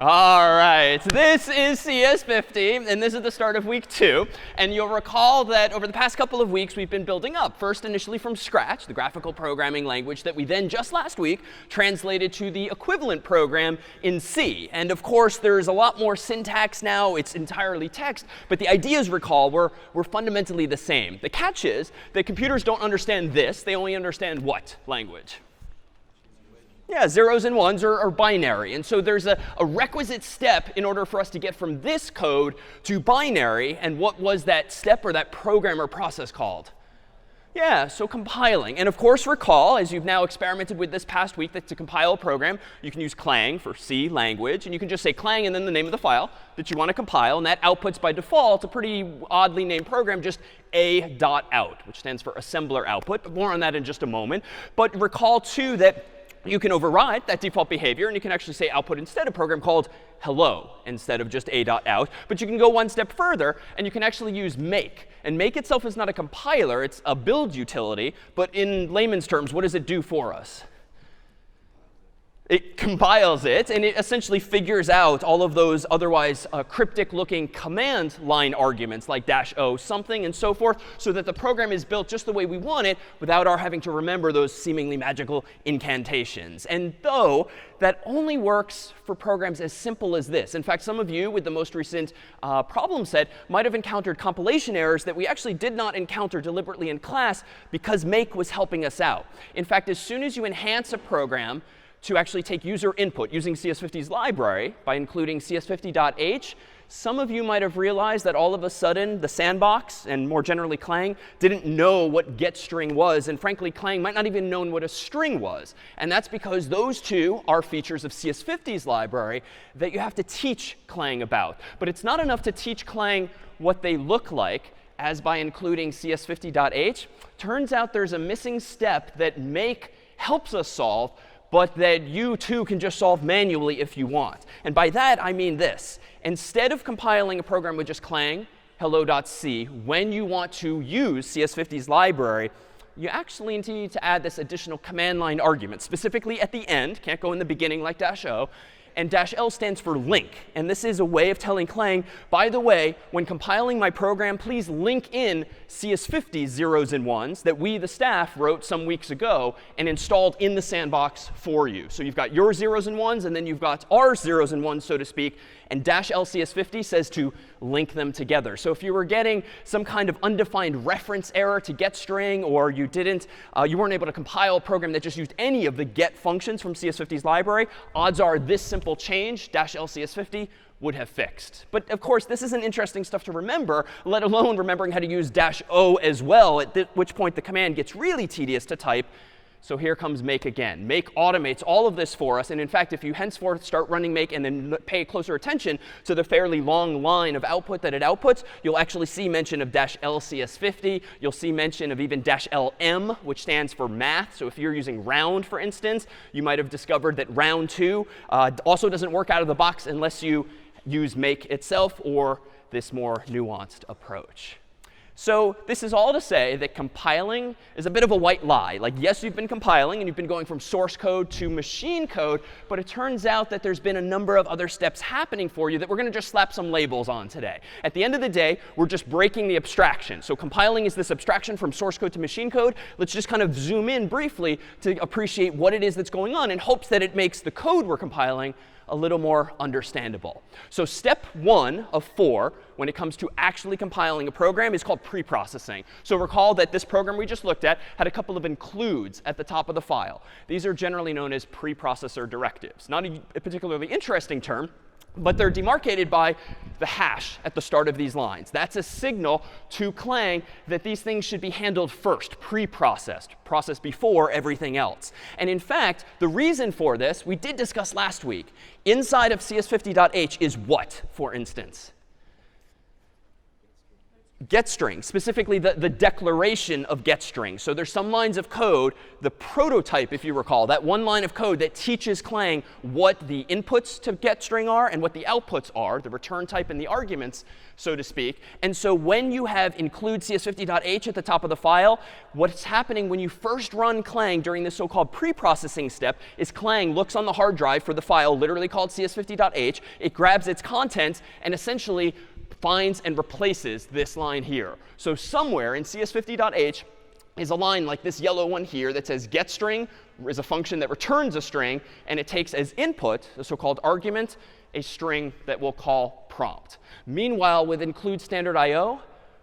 All right, this is CS50, and this is the start of week 2. And you'll recall that over the past couple of weeks, we've been building up. First, initially from scratch, the graphical programming language that we then, just last week, translated to the equivalent program in C. And of course, there's a lot more syntax now. It's entirely text. But the ideas, recall, were fundamentally the same. The catch is that computers don't understand this. They only understand what language? Yeah, zeros and ones are binary. And so there's a requisite step in order for us to get from this code to binary. And what was that step or that program or process called? Yeah, so compiling. And of course, recall, as you've now experimented with this past week, that to compile a program, you can use clang for C language. And you can just say clang and then the name of the file that you want to compile. And that outputs by default a pretty oddly named program, just a.out, which stands for assembler output. But more on that in just a moment. But recall, too, that you can override that default behavior, and you can actually say output instead a program called hello instead of just a.out. But you can go one step further, and you can actually use make. And make itself is not a compiler. It's a build utility. But in layman's terms, what does it do for us? It compiles it, and it essentially figures out all of those otherwise cryptic-looking command line arguments like -o something and so forth, so that the program is built just the way we want it without our having to remember those seemingly magical incantations. And though that only works for programs as simple as this. In fact, some of you with the most recent problem set might have encountered compilation errors that we actually did not encounter deliberately in class because make was helping us out. In fact, as soon as you enhance a program to actually take user input using CS50's library by including CS50.h, some of you might have realized that all of a sudden the sandbox, and more generally Clang, didn't know what getString was. And frankly, Clang might not even known what a string was. And that's because those two are features of CS50's library that you have to teach Clang about. But it's not enough to teach Clang what they look like, as by including CS50.h. Turns out there's a missing step that make helps us solve, but that you, too, can just solve manually if you want. And by that, I mean this. Instead of compiling a program with just clang, hello.c, when you want to use CS50's library, you actually need to add this additional command line argument, specifically at the end. Can't go in the beginning like -o. And -l stands for link. And this is a way of telling Clang, by the way, when compiling my program, please link in CS50's zeros and ones that we, the staff, wrote some weeks ago and installed in the sandbox for you. So you've got your zeros and ones, and then you've got our zeros and ones, so to speak. And -l CS50 says to link them together. So if you were getting some kind of undefined reference error to getString, or you weren't able to compile a program that just used any of the get functions from CS50's library, odds are this simple change, -l CS50, would have fixed. But of course, this isn't interesting stuff to remember, let alone remembering how to use -o as well, at which point the command gets really tedious to type. So here comes make again. Make automates all of this for us. And in fact, if you henceforth start running make and then pay closer attention to the fairly long line of output that it outputs, you'll actually see mention of -l CS50. You'll see mention of even -lm, which stands for math. So if you're using round, for instance, you might have discovered that round 2 also doesn't work out of the box unless you use make itself or this more nuanced approach. So this is all to say that compiling is a bit of a white lie. Like, yes, you've been compiling, and you've been going from source code to machine code. But it turns out that there's been a number of other steps happening for you that we're going to just slap some labels on today. At the end of the day, we're just breaking the abstraction. So compiling is this abstraction from source code to machine code. Let's just kind of zoom in briefly to appreciate what it is that's going on in hopes that it makes the code we're compiling a little more understandable. So step 1 of 4, when it comes to actually compiling a program, is called preprocessing. So recall that this program we just looked at had a couple of includes at the top of the file. These are generally known as preprocessor directives. Not a particularly interesting term, but they're demarcated by the hash at the start of these lines. That's a signal to Clang that these things should be handled first, pre-processed, processed before everything else. And in fact, the reason for this, we did discuss last week. Inside of CS50.h is what, for instance? getString, specifically the declaration of getString. So there's some lines of code, the prototype, if you recall, that one line of code that teaches Clang what the inputs to getString are and what the outputs are, the return type and the arguments, so to speak. And so when you have include CS50.h at the top of the file, what's happening when you first run Clang during this so-called pre-processing step is Clang looks on the hard drive for the file literally called CS50.h. It grabs its contents and essentially finds and replaces this line here. So somewhere in CS50.h is a line like this yellow one here that says getString is a function that returns a string, and it takes as input, the so-called argument, a string that we'll call prompt. Meanwhile, with include standard IO,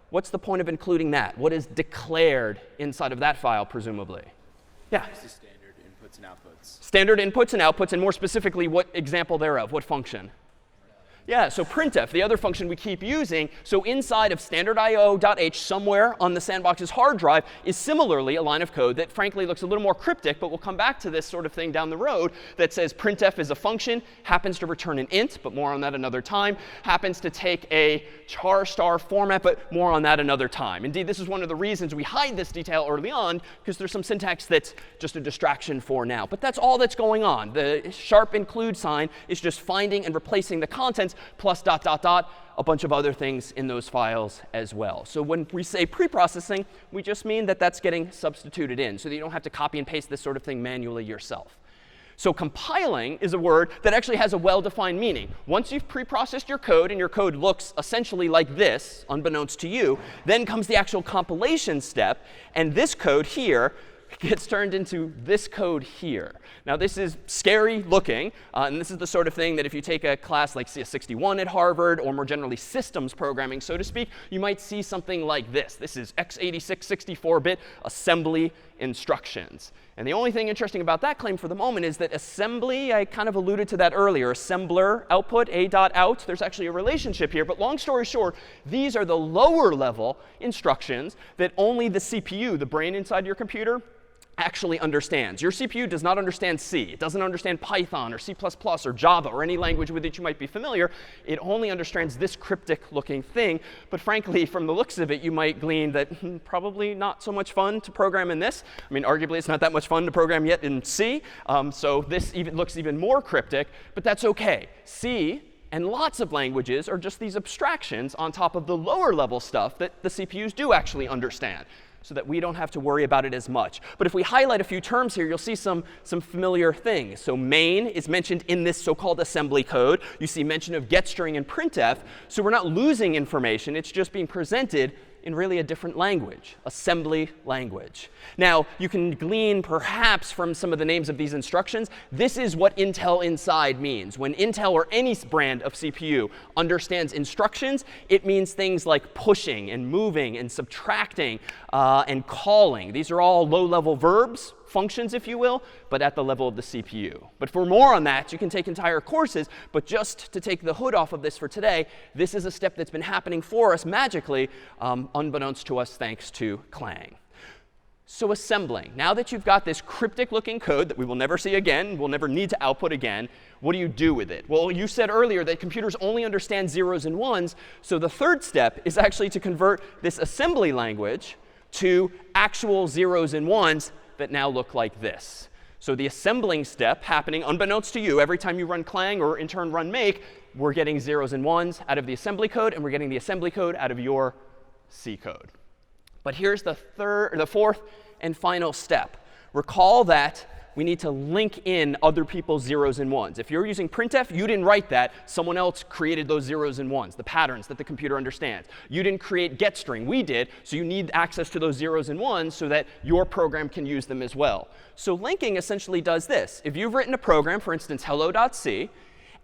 what's the point of including that? What is declared inside of that file, presumably? Yeah? Standard inputs and outputs. Standard inputs and outputs, and more specifically, what example thereof? What function? Yeah, so printf, the other function we keep using. So inside of standard io.h, somewhere on the sandbox's hard drive, is similarly a line of code that frankly looks a little more cryptic, but we'll come back to this sort of thing down the road, that says printf is a function, happens to return an int, but more on that another time, happens to take a char star format, but more on that another time. Indeed, this is one of the reasons we hide this detail early on, because there's some syntax that's just a distraction for now. But that's all that's going on. The sharp include sign is just finding and replacing the contents plus ... a bunch of other things in those files as well. So when we say pre-processing, we just mean that that's getting substituted in so that you don't have to copy and paste this sort of thing manually yourself. So compiling is a word that actually has a well-defined meaning. Once you've pre-processed your code and your code looks essentially like this, unbeknownst to you, then comes the actual compilation step. And this code here gets turned into this code here. Now, this is scary looking. And this is the sort of thing that if you take a class like CS61 at Harvard, or more generally systems programming, so to speak, you might see something like this. This is x86 64-bit assembly instructions. And the only thing interesting about that claim for the moment is that assembly, I kind of alluded to that earlier, assembler output, a.out, there's actually a relationship here. But long story short, these are the lower level instructions that only the CPU, the brain inside your computer, actually understands. Your CPU does not understand C. It doesn't understand Python or C++ or Java or any language with which you might be familiar. It only understands this cryptic looking thing. But frankly, from the looks of it, you might glean that probably not so much fun to program in this. I mean, arguably, it's not that much fun to program yet in C. So this even looks even more cryptic. But that's OK. C and lots of languages are just these abstractions on top of the lower level stuff that the CPUs do actually understand, so that we don't have to worry about it as much. But if we highlight a few terms here, you'll see some familiar things. So main is mentioned in this so-called assembly code. You see mention of getString and printf. So we're not losing information. It's just being presented in really a different language, assembly language. Now, you can glean perhaps from some of the names of these instructions, this is what Intel Inside means. When Intel or any brand of CPU understands instructions, it means things like pushing and moving and subtracting and calling. These are all low-level verbs, functions, if you will, but at the level of the CPU. But for more on that, you can take entire courses. But just to take the hood off of this for today, this is a step that's been happening for us magically, unbeknownst to us, thanks to Clang. So assembling. Now that you've got this cryptic-looking code that we will never see again, we'll never need to output again, what do you do with it? Well, you said earlier that computers only understand zeros and ones. So the third step is actually to convert this assembly language to actual zeros and ones that now look like this. So the assembling step happening unbeknownst to you, every time you run Clang or in turn run make, we're getting zeros and ones out of the assembly code, and we're getting the assembly code out of your C code. But here's the fourth and final step. Recall that we need to link in other people's zeros and ones. If you're using printf, you didn't write that. Someone else created those zeros and ones, the patterns that the computer understands. You didn't create getString. We did. So you need access to those zeros and ones so that your program can use them as well. So linking essentially does this. If you've written a program, for instance, hello.c,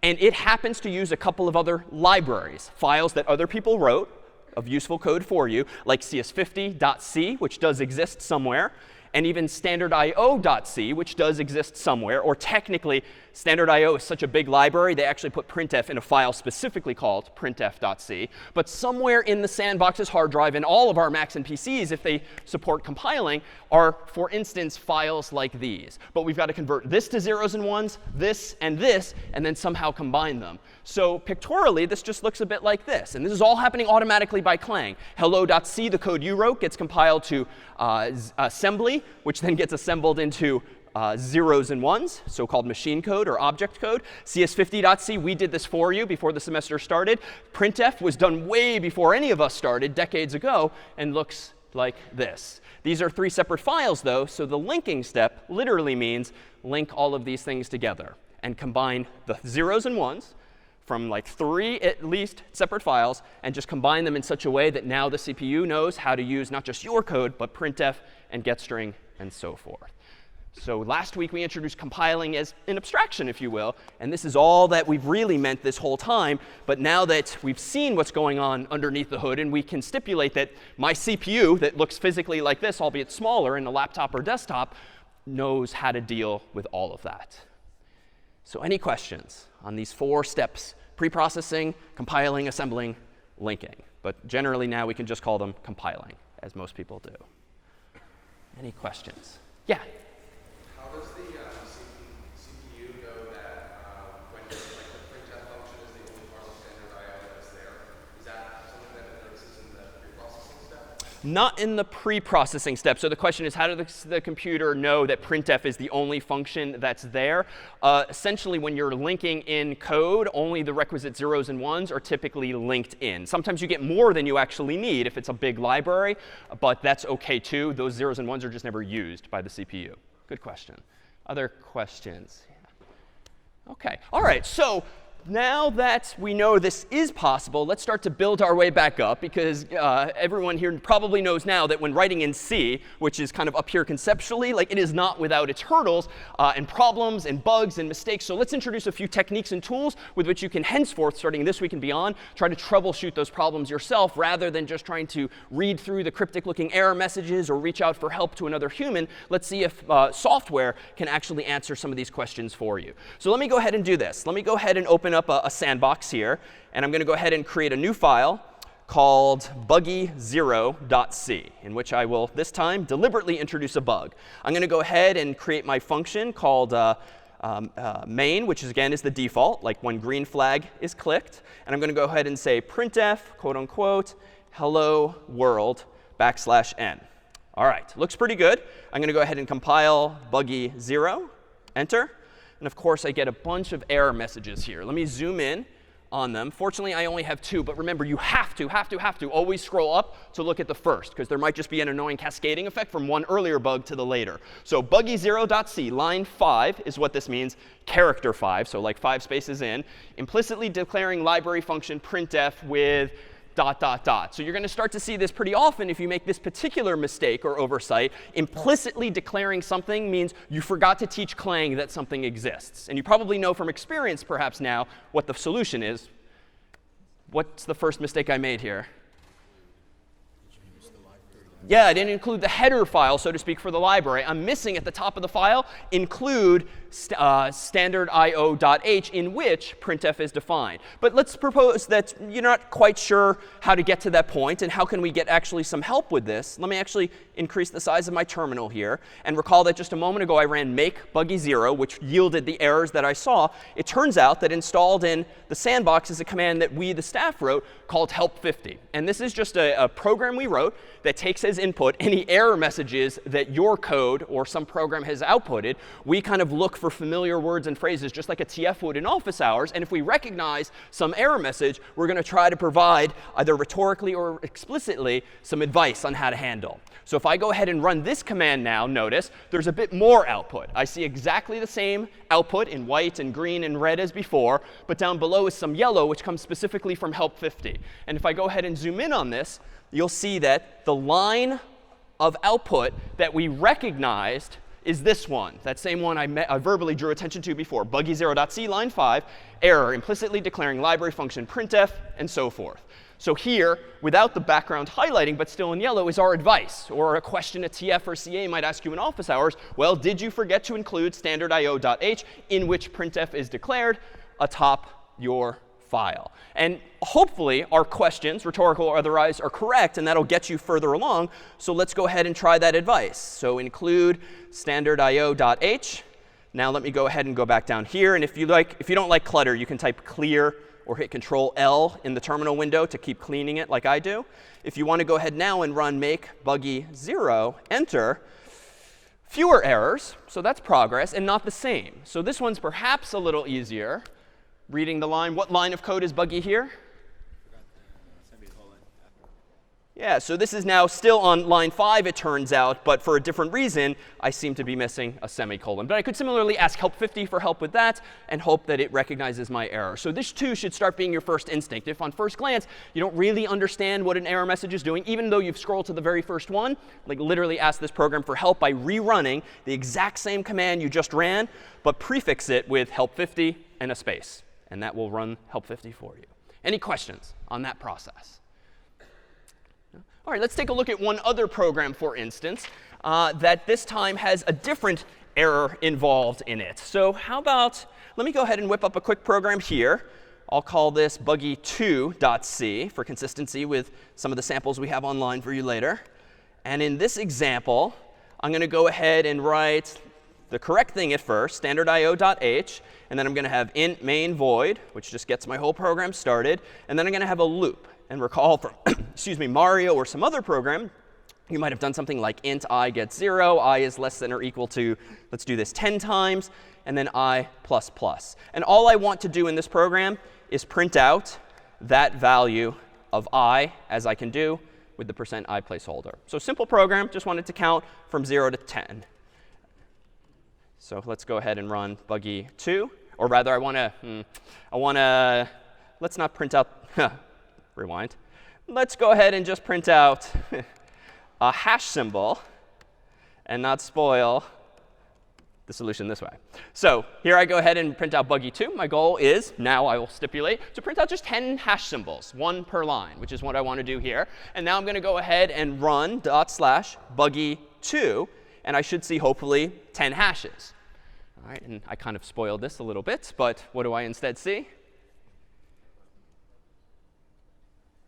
and it happens to use a couple of other libraries, files that other people wrote of useful code for you, like CS50.c, which does exist somewhere, and even standard.io.c, which does exist somewhere, or technically standard.io is such a big library, they actually put printf in a file specifically called printf.c. But somewhere in the sandbox's hard drive in all of our Macs and PCs, if they support compiling, are, for instance, files like these. But we've got to convert this to zeros and ones, this, and then somehow combine them. So pictorially, this just looks a bit like this. And this is all happening automatically by Clang. Hello.c, the code you wrote, gets compiled to assembly, which then gets assembled into zeros and ones, so-called machine code or object code. CS50.c, we did this for you before the semester started. Printf was done way before any of us started, decades ago, and looks like this. These are 3 separate files, though, so the linking step literally means link all of these things together and combine the zeros and ones from like 3 at least separate files and just combine them in such a way that now the CPU knows how to use not just your code, but printf and getString and so forth. So last week we introduced compiling as an abstraction, if you will, and this is all that we've really meant this whole time. But now that we've seen what's going on underneath the hood, and we can stipulate that my CPU that looks physically like this, albeit smaller in a laptop or desktop, knows how to deal with all of that. So any questions on these 4 steps: pre-processing, compiling, assembling, linking? But generally now we can just call them compiling, as most people do. Any questions? Yeah? How does the CPU know that when the printf function is the only part of standard I/O that's there? Is that something that it notices in the pre-processing step? Not in the pre-processing step. So the question is, how does the computer know that printf is the only function that's there? Essentially, when you're linking in code, only the requisite zeros and ones are typically linked in. Sometimes you get more than you actually need if it's a big library, but that's OK too. Those zeros and ones are just never used by the CPU. Good question. Other questions? Yeah. OK. All right. So now that we know this is possible, let's start to build our way back up, because everyone here probably knows now that when writing in C, which is kind of up here conceptually, like, it is not without its hurdles and problems and bugs and mistakes. So let's introduce a few techniques and tools with which you can henceforth, starting this week and beyond, try to troubleshoot those problems yourself rather than just trying to read through the cryptic-looking error messages or reach out for help to another human. Let's see if software can actually answer some of these questions for you. So let me go ahead and do this. Let me go ahead and open up a sandbox here, and I'm going to go ahead and create a new file called buggy0.c, in which I will this time deliberately introduce a bug. I'm going to go ahead and create my function called main, which is, again, is the default, like when green flag is clicked. And I'm going to go ahead and say printf, quote unquote, hello world \n. All right, looks pretty good. I'm going to go ahead and compile buggy0, enter. And of course, I get a bunch of error messages here. Let me zoom in on them. Fortunately, I only have 2. But remember, you have to always scroll up to look at the first, because there might just be an annoying cascading effect from one earlier bug to the later. So buggy0.c, line 5 is what this means, character 5, so like 5 spaces in, implicitly declaring library function printf with ... So you're going to start to see this pretty often if you make this particular mistake or oversight. Implicitly declaring something means you forgot to teach Clang that something exists. And you probably know from experience, perhaps now, what the solution is. What's the first mistake I made here? Yeah, I didn't include the header file, so to speak, for the library. I'm missing at the top of the file include standard.io.h, in which printf is defined. But let's propose that you're not quite sure how to get to that point, and how can we get actually some help with this. Let me actually increase the size of my terminal here, and recall that just a moment ago I ran make buggy0, which yielded the errors that I saw. It turns out that installed in the sandbox is a command that we, the staff, wrote called help50. And this is just a program we wrote that takes as input any error messages that your code or some program has outputted. We kind of look for familiar words and phrases just like a TF would in office hours. And if we recognize some error message, we're going to try to provide either rhetorically or explicitly some advice on how to handle. So if I go ahead and run this command now, notice there's a bit more output. I see exactly the same output in white and green and red as before, but down below is some yellow, which comes specifically from help50. And if I go ahead and zoom in on this, you'll see that the line of output that we recognized is this one, that same one I verbally drew attention to before. Buggy0.c, line 5, error, implicitly declaring library function printf, and so forth. So here, without the background highlighting, but still in yellow, is our advice, or a question a TF or CA might ask you in office hours. Well, did you forget to include standard.io.h, in which printf is declared, atop your file? And hopefully, our questions, rhetorical or otherwise, are correct, and that'll get you further along. So let's go ahead and try that advice. So include standard.io.h. Now let me go ahead and go back down here. And if you don't like clutter, you can type clear or hit Control L in the terminal window to keep cleaning it like I do. If you want to go ahead now and run make buggy 0, enter, fewer errors, so that's progress, and not the same. So this one's perhaps a little easier. Reading the line, what line of code is buggy here? Yeah, so this is now still on line 5, it turns out, but for a different reason, I seem to be missing a semicolon. But I could similarly ask help 50 for help with that and hope that it recognizes my error. So this, too, should start being your first instinct. If on first glance, you don't really understand what an error message is doing, even though you've scrolled to the very first one, like literally ask this program for help by rerunning the exact same command you just ran, but prefix it with help 50 and a space. And that will run help 50 for you. Any questions on that process? All right, let's take a look at one other program, for instance, that this time has a different error involved in it. So how about, let me go ahead and whip up a quick program here. I'll call this buggy2.c for consistency with some of the samples we have online for you later. And in this example, I'm going to go ahead and write the correct thing at first, standard.io.h. And then I'm going to have int main void, which just gets my whole program started. And then I'm going to have a loop. And recall from, excuse me, Mario or some other program, you might have done something like int I gets 0, I is less than or equal to, let's do this 10 times, and then I plus plus. And all I want to do in this program is print out that value of I, as I can do with the %i placeholder. So simple program, just wanted to count from 0 to 10. So let's go ahead and run buggy 2. Or rather, I want to, let's not print out, rewind. Let's go ahead and just print out a hash symbol and not spoil the solution this way. So here I go ahead and print out buggy 2. My goal is, now I will stipulate, to print out just 10 hash symbols, 1 per line, which is what I want to do here. And now I'm going to go ahead and run /buggy2, and I should see, hopefully, 10 hashes. All right, and I kind of spoiled this a little bit, but what do I instead see?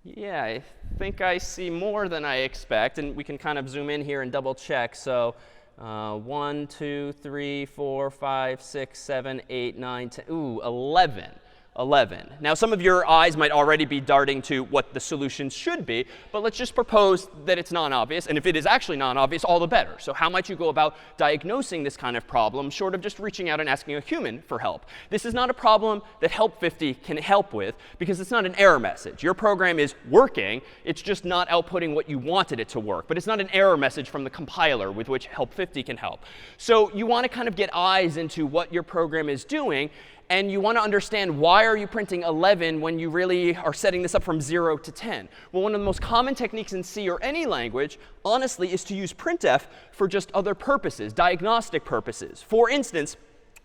Yeah, I think I see more than I expect. And we can kind of zoom in here and double check. So 1, 2, 3, 4, 5, 6, 7, 8, 9, 10. Ooh, 11. 11. Now, some of your eyes might already be darting to what the solution should be. But let's just propose that it's non-obvious. And if it is actually non-obvious, all the better. So how might you go about diagnosing this kind of problem, short of just reaching out and asking a human for help? This is not a problem that help 50 can help with, because it's not an error message. Your program is working. It's just not outputting what you wanted it to work. But it's not an error message from the compiler with which help 50 can help. So you want to kind of get eyes into what your program is doing. And you want to understand, why are you printing 11 when you really are setting this up from 0 to 10? Well, one of the most common techniques in C or any language, honestly, is to use printf for just other purposes, diagnostic purposes. For instance,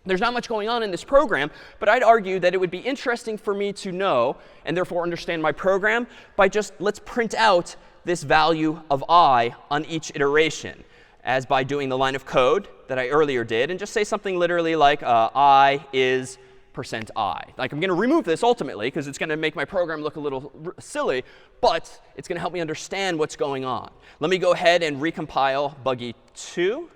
there's not much going on in this program, but I'd argue that it would be interesting for me to know, and therefore understand my program, by just let's print out this value of I on each iteration, as by doing the line of code that I earlier did, and just say something literally like I is %i. Like, I'm going to remove this ultimately, because it's going to make my program look a little silly, but it's going to help me understand what's going on. Let me go ahead and recompile buggy2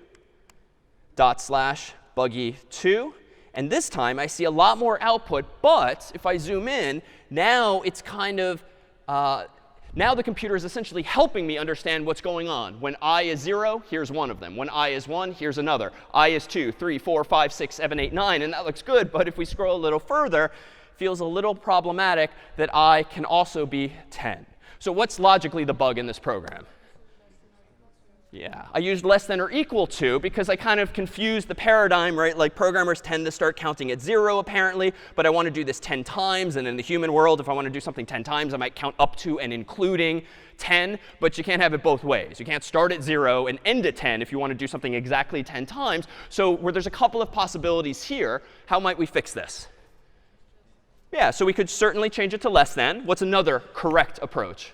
/buggy2. And this time, I see a lot more output. But if I zoom in, now it's kind of now the computer is essentially helping me understand what's going on. When I is 0, here's one of them. When I is 1, here's another. I is 2, 3, 4, 5, 6, 7, 8, 9. And that looks good. But if we scroll a little further, it feels a little problematic that I can also be 10. So what's logically the bug in this program? Yeah, I used less than or equal to because I kind of confused the paradigm, right? Like programmers tend to start counting at 0 apparently, but I want to do this 10 times. And in the human world, if I want to do something 10 times, I might count up to and including 10. But you can't have it both ways. You can't start at 0 and end at 10 if you want to do something exactly 10 times. So where there's a couple of possibilities here, how might we fix this? Yeah, so we could certainly change it to less than. What's another correct approach?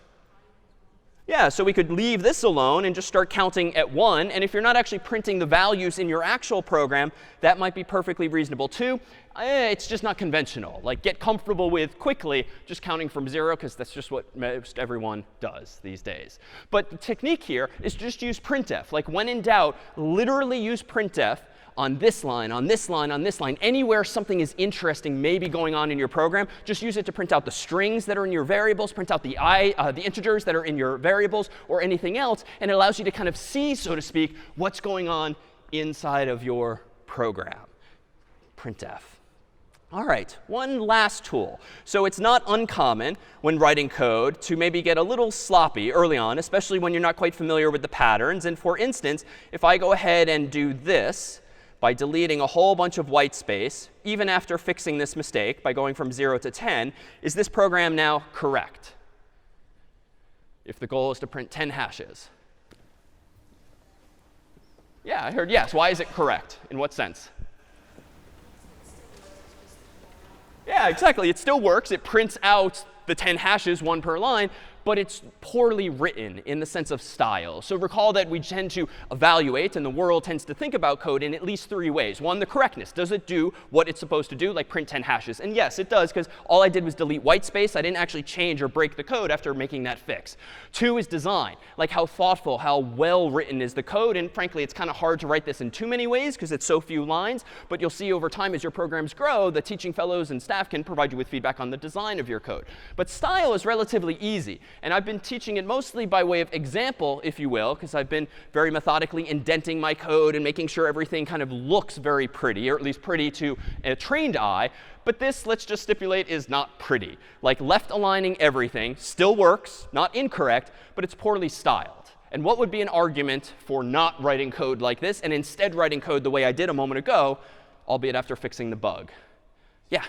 Yeah, so we could leave this alone and just start counting at 1. And if you're not actually printing the values in your actual program, that might be perfectly reasonable too. It's just not conventional. Like, get comfortable with quickly just counting from 0, because that's just what most everyone does these days. But the technique here is just use printf. Like, when in doubt, literally use printf on this line, on this line, on this line. Anywhere something is interesting maybe going on in your program, just use it to print out the strings that are in your variables, print out the integers that are in your variables, or anything else. And it allows you to kind of see, so to speak, what's going on inside of your program. Printf. All right, one last tool. So it's not uncommon when writing code to maybe get a little sloppy early on, especially when you're not quite familiar with the patterns. And for instance, if I go ahead and do this, by deleting a whole bunch of white space, even after fixing this mistake by going from 0 to 10, is this program now correct? If the goal is to print 10 hashes. Yeah, I heard yes. Why is it correct? In what sense? Yeah, exactly. It still works. It prints out the 10 hashes, 1 per line. But it's poorly written in the sense of style. So recall that we tend to evaluate, and the world tends to think about code in at least 3 ways. 1, the correctness. Does it do what it's supposed to do, like print 10 hashes? And yes, it does, because all I did was delete white space. I didn't actually change or break the code after making that fix. 2 is design. Like how thoughtful, how well written is the code. And frankly, it's kind of hard to write this in too many ways because it's so few lines. But you'll see over time as your programs grow, the teaching fellows and staff can provide you with feedback on the design of your code. But style is relatively easy. And I've been teaching it mostly by way of example, if you will, because I've been very methodically indenting my code and making sure everything kind of looks very pretty, or at least pretty to a trained eye. But this, let's just stipulate, is not pretty. Like left aligning everything still works, not incorrect, but it's poorly styled. And what would be an argument for not writing code like this and instead writing code the way I did a moment ago, albeit after fixing the bug? Yeah?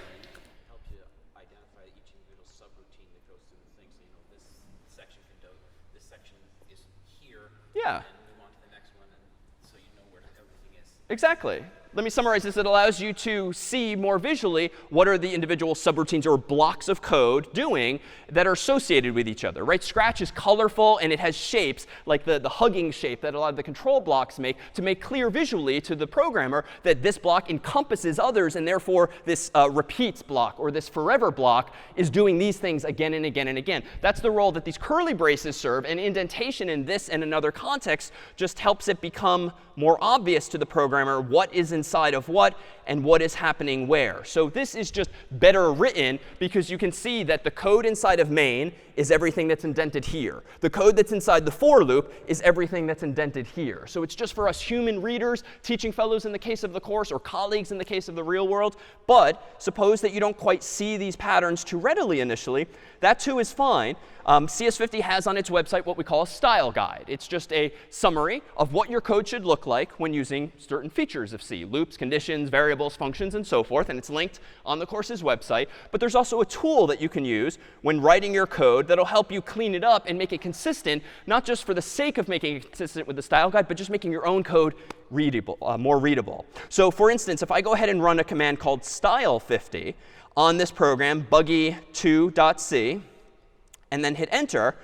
Yeah. And move on to the next one, and so you know where everything is. Exactly. Let me summarize this. It allows you to see more visually what are the individual subroutines or blocks of code doing that are associated with each other, right? Scratch is colorful, and it has shapes like the hugging shape that a lot of the control blocks make to make clear visually to the programmer that this block encompasses others, and therefore this repeats block or this forever block is doing these things again and again and again. That's the role that these curly braces serve, and indentation in this and another context just helps it become more obvious to the programmer what is inside of what and what is happening where. So this is just better written because you can see that the code inside of main is everything that's indented here. The code that's inside the for loop is everything that's indented here. So it's just for us human readers, teaching fellows in the case of the course, or colleagues in the case of the real world. But suppose that you don't quite see these patterns too readily initially. That too is fine. CS50 has on its website what we call a style guide. It's just a summary of what your code should look like when using certain features of C, loops, conditions, variables, functions, and so forth. And it's linked on the course's website. But there's also a tool that you can use when writing your code that'll help you clean it up and make it consistent, not just for the sake of making it consistent with the style guide, but just making your own code readable, more readable. So for instance, if I go ahead and run a command called style50 on this program, buggy2.c, and then hit enter,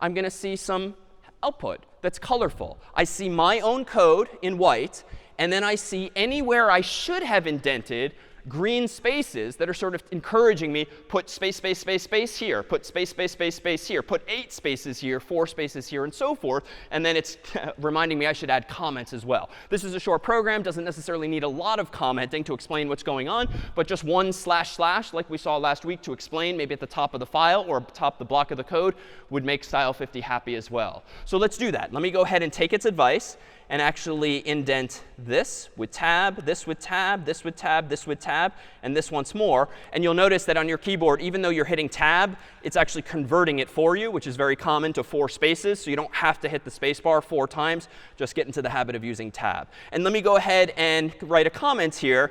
I'm going to see some output that's colorful. I see my own code in white, and then I see anywhere I should have indented green spaces that are sort of encouraging me, put space, space, space, space here, put space, space, space, space here, put 8 spaces here, 4 spaces here, and so forth. And then it's reminding me I should add comments as well. This is a short program, doesn't necessarily need a lot of commenting to explain what's going on, but just one / like we saw last week to explain maybe at the top of the file or top the block of the code would make style50 happy as well. So let's do that. Let me go ahead and take its advice and actually indent this with tab, this with tab, this with tab, this with tab, and this once more. And you'll notice that on your keyboard, even though you're hitting tab, it's actually converting it for you, which is very common, to 4 spaces. So you don't have to hit the space bar 4 times. Just get into the habit of using tab. And let me go ahead and write a comment here,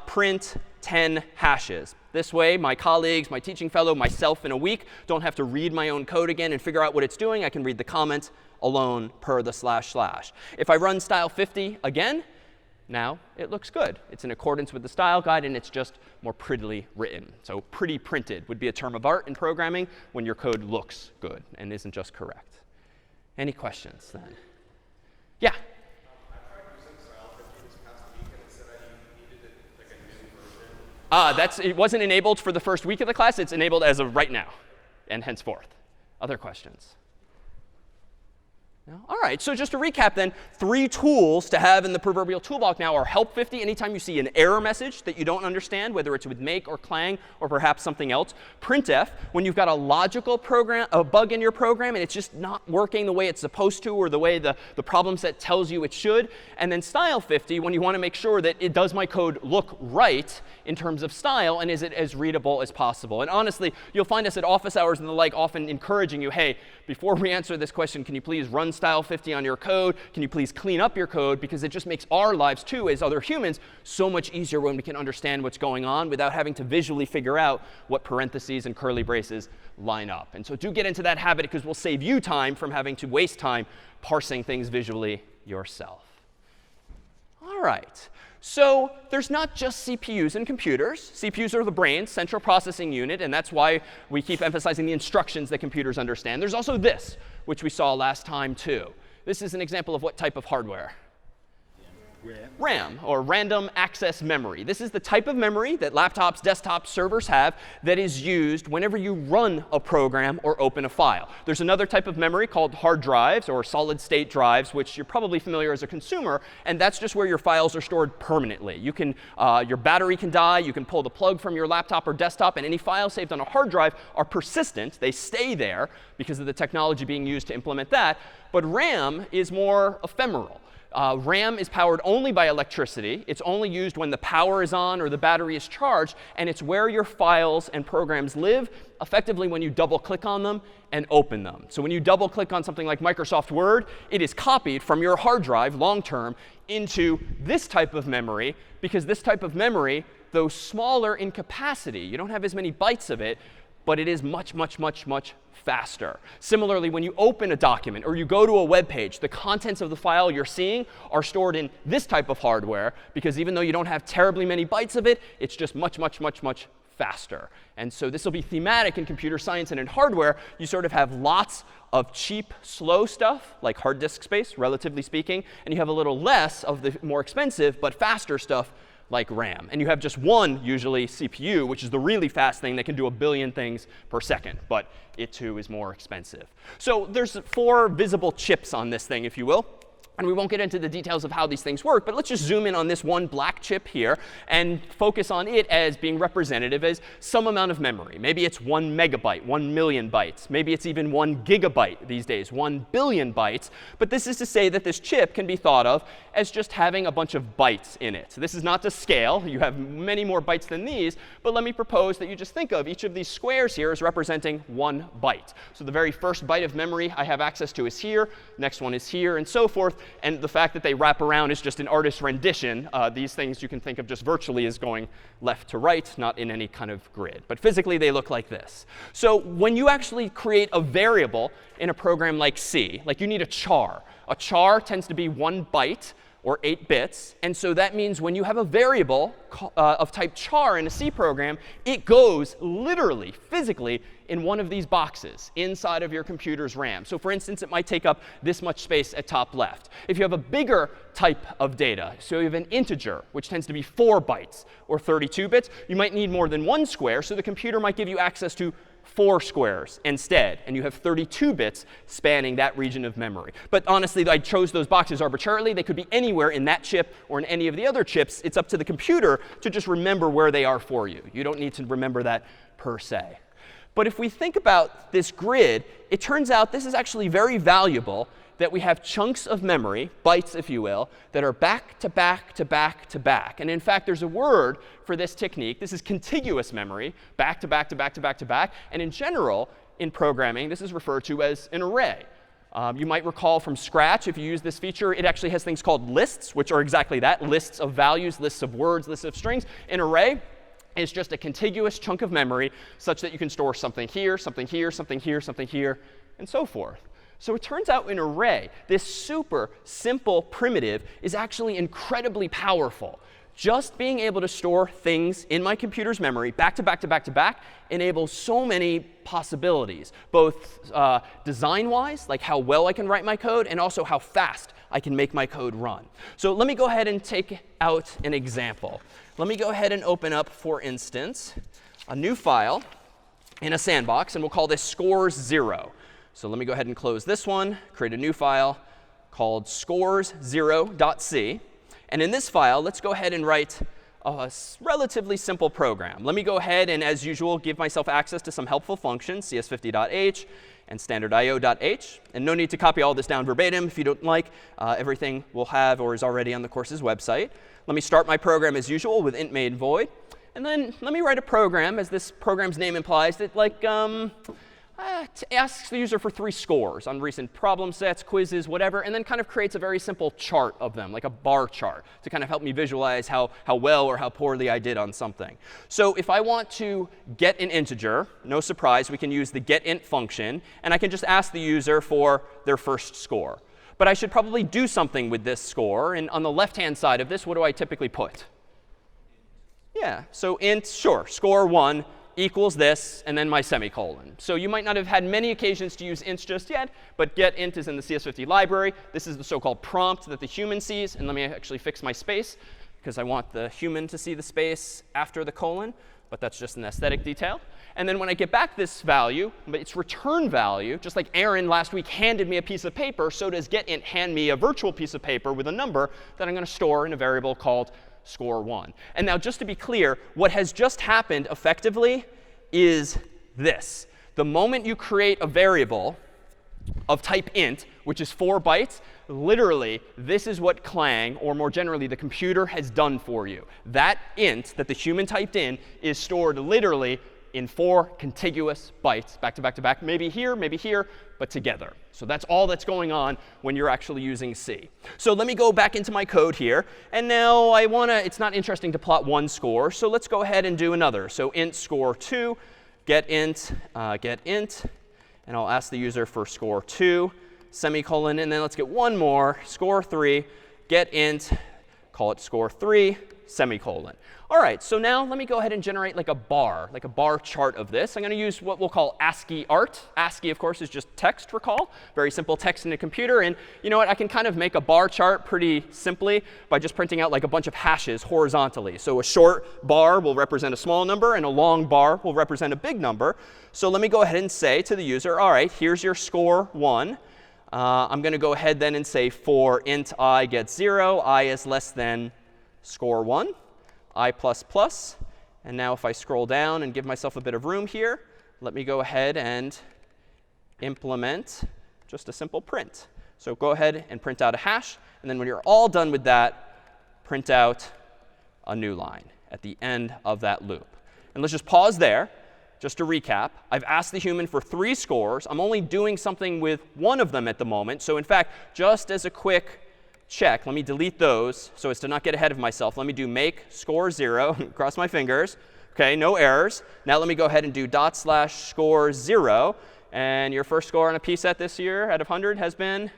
print 10 hashes. This way, my colleagues, my teaching fellow, myself in a week don't have to read my own code again and figure out what it's doing. I can read the comment alone per the //. If I run style 50 again, now it looks good. It's in accordance with the style guide, and it's just more prettily written. So pretty printed would be a term of art in programming when your code looks good and isn't just correct. Any questions then? Yeah? It wasn't enabled for the first week of the class. It's enabled as of right now and henceforth. Other questions? No? All right, so just to recap then, 3 tools to have in the proverbial toolbox now are help 50 anytime you see an error message that you don't understand, whether it's with make or clang or perhaps something else. Printf, when you've got a logical program, a bug in your program, and it's just not working the way it's supposed to or the way the problem set tells you it should. And then style 50, when you want to make sure that it does my code look right in terms of style, and is it as readable as possible. And honestly, you'll find us at office hours and the like often encouraging you, hey, before we answer this question, can you please run style 50 on your code? Can you please clean up your code? Because it just makes our lives, too, as other humans, so much easier when we can understand what's going on without having to visually figure out what parentheses and curly braces line up. And so do get into that habit, because we'll save you time from having to waste time parsing things visually yourself. All right. So there's not just CPUs in computers. CPUs are the brain, central processing unit, and that's why we keep emphasizing the instructions that computers understand. There's also this, which we saw last time too. This is an example of what type of hardware? RAM, or random access memory. This is the type of memory that laptops, desktops, servers have that is used whenever you run a program or open a file. There's another type of memory called hard drives or solid state drives, which you're probably familiar as a consumer, and that's just where your files are stored permanently. You can, your battery can die, you can pull the plug from your laptop or desktop, and any files saved on a hard drive are persistent. They stay there because of the technology being used to implement that. But RAM is more ephemeral. RAM is powered only by electricity. It's only used when the power is on or the battery is charged. And it's where your files and programs live, effectively when you double click on them and open them. So when you double click on something like Microsoft Word, it is copied from your hard drive long term into this type of memory, because this type of memory, though smaller in capacity, you don't have as many bytes of it, but it is much, much, much, much faster. Similarly, when you open a document or you go to a web page, the contents of the file you're seeing are stored in this type of hardware, because even though you don't have terribly many bytes of it, it's just much, much, much, much faster. And so this will be thematic in computer science and in hardware. You sort of have lots of cheap, slow stuff, like hard disk space, relatively speaking, and you have a little less of the more expensive but faster stuff, like RAM. And you have just one, usually, CPU, which is the really fast thing that can do a billion things per second. But it, too, is more expensive. So there's 4 visible chips on this thing, if you will. And we won't get into the details of how these things work, but let's just zoom in on this one black chip here and focus on it as being representative as some amount of memory. Maybe it's 1 megabyte, 1 million bytes. Maybe it's even 1 gigabyte these days, 1 billion bytes. But this is to say that this chip can be thought of as just having a bunch of bytes in it. So this is not to scale. You have many more bytes than these. But let me propose that you just think of each of these squares here as representing 1 byte. So the very first byte of memory I have access to is here. Next one is here, and so forth. And the fact that they wrap around is just an artist's rendition. These things you can think of just virtually as going left to right, not in any kind of grid. But physically, they look like this. So when you actually create a variable in a program like C, like you need a char. A char tends to be 1 byte or 8 bits. And so that means when you have a variable of type char in a C program, it goes literally, physically, in one of these boxes inside of your computer's RAM. So for instance, it might take up this much space at top left. If you have a bigger type of data, so you have an integer, which tends to be 4 bytes or 32 bits, you might need more than 1 square. So the computer might give you access to 4 squares instead, and you have 32 bits spanning that region of memory. But honestly, I chose those boxes arbitrarily. They could be anywhere in that chip or in any of the other chips. It's up to the computer to just remember where they are for you. You don't need to remember that per se. But if we think about this grid, it turns out this is actually very valuable that we have chunks of memory, bytes if you will, that are back to back to back to back. And in fact, there's a word for this technique. This is contiguous memory, back to back to back to back to back. And in general, in programming, this is referred to as an array. You might recall from Scratch, if you use this feature, it actually has things called lists, which are exactly that, lists of values, lists of words, lists of strings. An array is just a contiguous chunk of memory such that you can store something here, something here, something here, something here, and so forth. So it turns out an array, this super simple primitive, is actually incredibly powerful. Just being able to store things in my computer's memory back to back to back to back enables so many possibilities, both design-wise, like how well I can write my code, and also how fast I can make my code run. So let me go ahead and take out an example. Let me go ahead and open up, for instance, a new file in a sandbox, and we'll call this scores0. So let me go ahead and close this one, create a new file called scores0.c. And in this file, let's go ahead and write a relatively simple program. Let me go ahead and, as usual, give myself access to some helpful functions, CS50.h and standard.io.h. And no need to copy all this down verbatim if you don't like. Everything we'll have or is already on the course's website. Let me start my program as usual with int main void. And then let me write a program, as this program's name implies, that asks the user for 3 scores on recent problem sets, quizzes, whatever, and then kind of creates a very simple chart of them, like a bar chart, to kind of help me visualize how well or how poorly I did on something. So if I want to get an integer, no surprise, we can use the getInt function, and I can just ask the user for their first score. But I should probably do something with this score. And on the left-hand side of this, what do I typically put? Yeah, so int, sure, score 1 equals this, and then my semicolon. So you might not have had many occasions to use ints just yet, but getInt is in the CS50 library. This is the so-called prompt that the human sees. And let me actually fix my space, because I want the human to see the space after the colon. But that's just an aesthetic detail. And then when I get back this value, its return value, just like Aaron last week handed me a piece of paper, so does getInt hand me a virtual piece of paper with a number that I'm going to store in a variable called score1. And now just to be clear, what has just happened effectively is this. The moment you create a variable of type int, which is 4 bytes, literally, this is what Clang, or more generally, the computer has done for you. That int that the human typed in is stored literally in 4 contiguous bytes, back to back to back, maybe here, but together. So that's all that's going on when you're actually using C. So let me go back into my code here. And now it's not interesting to plot one score, so let's go ahead and do another. So int score2, getInt, and I'll ask the user for score2, semicolon, and then let's get one more, score3, getInt, call it score3, semicolon. All right, so now let me go ahead and generate like a bar chart of this. I'm going to use what we'll call ASCII art. ASCII, of course, is just text, recall. Very simple text in a computer. And you know what? I can kind of make a bar chart pretty simply by just printing out like a bunch of hashes horizontally. So a short bar will represent a small number, and a long bar will represent a big number. So let me go ahead and say to the user, all right, here's your score 1. I'm going to go ahead then and say for int I get 0, I is less than score 1, I++. And now if I scroll down and give myself a bit of room here, let me go ahead and implement just a simple print. So go ahead and print out a hash. And then when you're all done with that, print out a new line at the end of that loop. And let's just pause there. Just to recap, I've asked the human for 3 scores. I'm only doing something with one of them at the moment. So in fact, just as a quick check, let me delete those so as to not get ahead of myself. Let me do make score 0, cross my fingers. OK, no errors. Now let me go ahead and do /score 0. And your first score on a PSET this year out of 100 has been,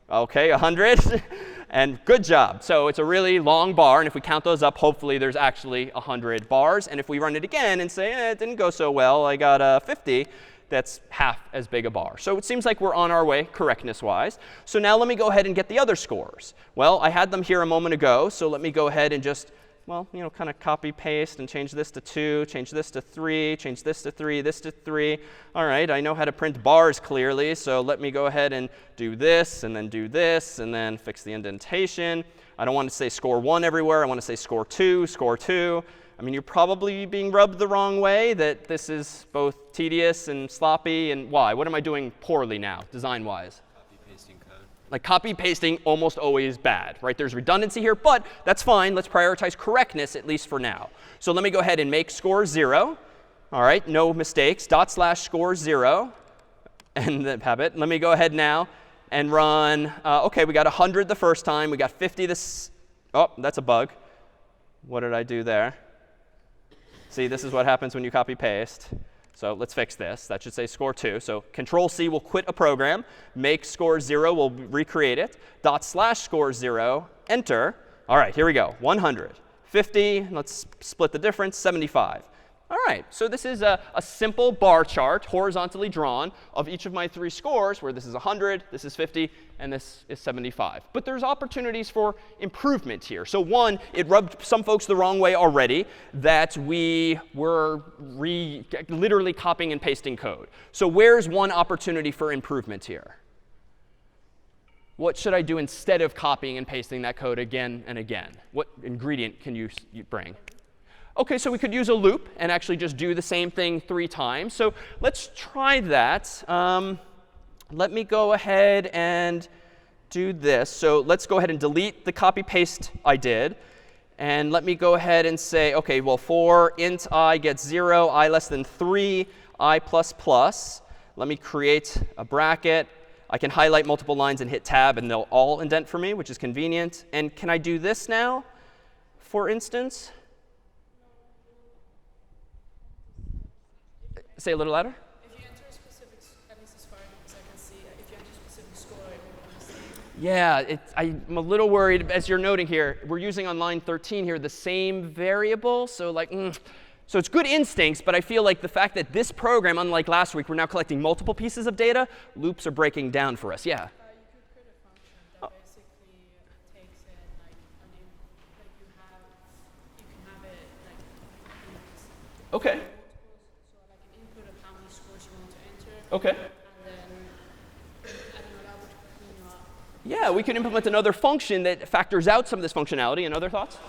OK, 100. And good job. So it's a really long bar. And if we count those up, hopefully there's actually 100 bars. And if we run it again and say, it didn't go so well, I got 50, that's half as big a bar. So it seems like we're on our way correctness-wise. So now let me go ahead and get the other scores. Well, I had them here a moment ago. So let me go ahead and just, kind of copy paste and change this to 2, change this to 3, change this to 3, this to 3. All right, I know how to print bars clearly. So let me go ahead and do this, and then fix the indentation. I don't want to say score 1 everywhere. I want to say score 2, score 2. I mean, you're probably being rubbed the wrong way, that this is both tedious and sloppy. And why? What am I doing poorly now, design-wise? Copy pasting Like copy pasting almost always bad, right? There's redundancy here, but that's fine. Let's prioritize correctness, at least for now. So let me go ahead and make score 0. All right, no mistakes. /score 0. And the habit. Let me go ahead now and run. OK, we got 100 the first time. We got 50 this. Oh, that's a bug. What did I do there? See, this is what happens when you copy paste. So let's fix this. That should say score 2. So Control-C will quit a program. Make score 0 will recreate it. /score 0, enter. All right, here we go. 100, 50. Let's split the difference, 75. All right, so this is a simple bar chart, horizontally drawn, of each of my 3 scores, where this is 100, this is 50, and this is 75. But there's opportunities for improvement here. So one, it rubbed some folks the wrong way already that we were literally copying and pasting code. So where's one opportunity for improvement here? What should I do instead of copying and pasting that code again and again? What ingredient can you bring? OK, so we could use a loop and actually just do the same thing 3 times. So let's try that. Let me go ahead and do this. So let's go ahead and delete the copy paste I did. And let me go ahead and say, OK, well, for int I gets 0, I less than 3, I plus plus. Let me create a bracket. I can highlight multiple lines and hit tab, and they'll all indent for me, which is convenient. And can I do this now, for instance? Say a little louder. If you enter a specific, at least as far as I can see, if you enter a specific score, it will be the same. Yeah, I'm a little worried, as you're noting here, we're using on line 13 here the same variable. So like, so it's good instincts, but I feel like the fact that this program, unlike last week, we're now collecting multiple pieces of data, loops are breaking down for us. Yeah. You could create a function that basically takes in like an input, like you can have it like OK. OK. And then allow it to clean up. Yeah, we can implement another function that factors out some of this functionality. And other thoughts? Store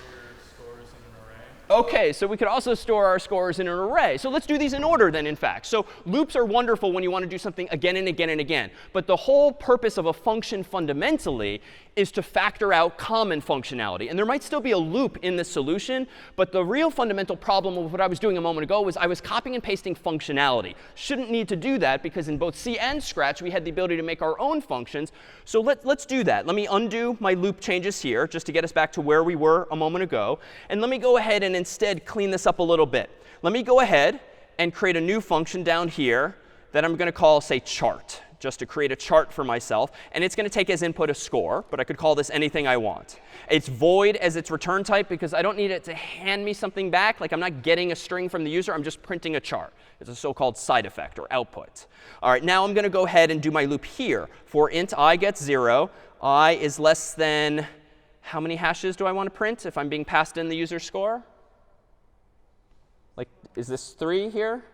your scores in an array. OK, so we could also store our scores in an array. So let's do these in order then, in fact. So loops are wonderful when you want to do something again and again and again. But the whole purpose of a function fundamentally is to factor out common functionality. And there might still be a loop in this solution, but the real fundamental problem of what I was doing a moment ago was I was copying and pasting functionality. Shouldn't need to do that because in both C and Scratch we had the ability to make our own functions. So let's do that. Let me undo my loop changes here just to get us back to where we were a moment ago. And let me go ahead and instead clean this up a little bit. Let me go ahead and create a new function down here that I'm going to call, say, chart, just to create a chart for myself. And it's going to take as input a score, but I could call this anything I want. It's void as its return type because I don't need it to hand me something back. Like I'm not getting a string from the user. I'm just printing a chart. It's a so-called side effect or output. All right, now I'm going to go ahead and do my loop here. For int I gets 0, I is less than, how many hashes do I want to print if I'm being passed in the user score? Like, is this 3 here?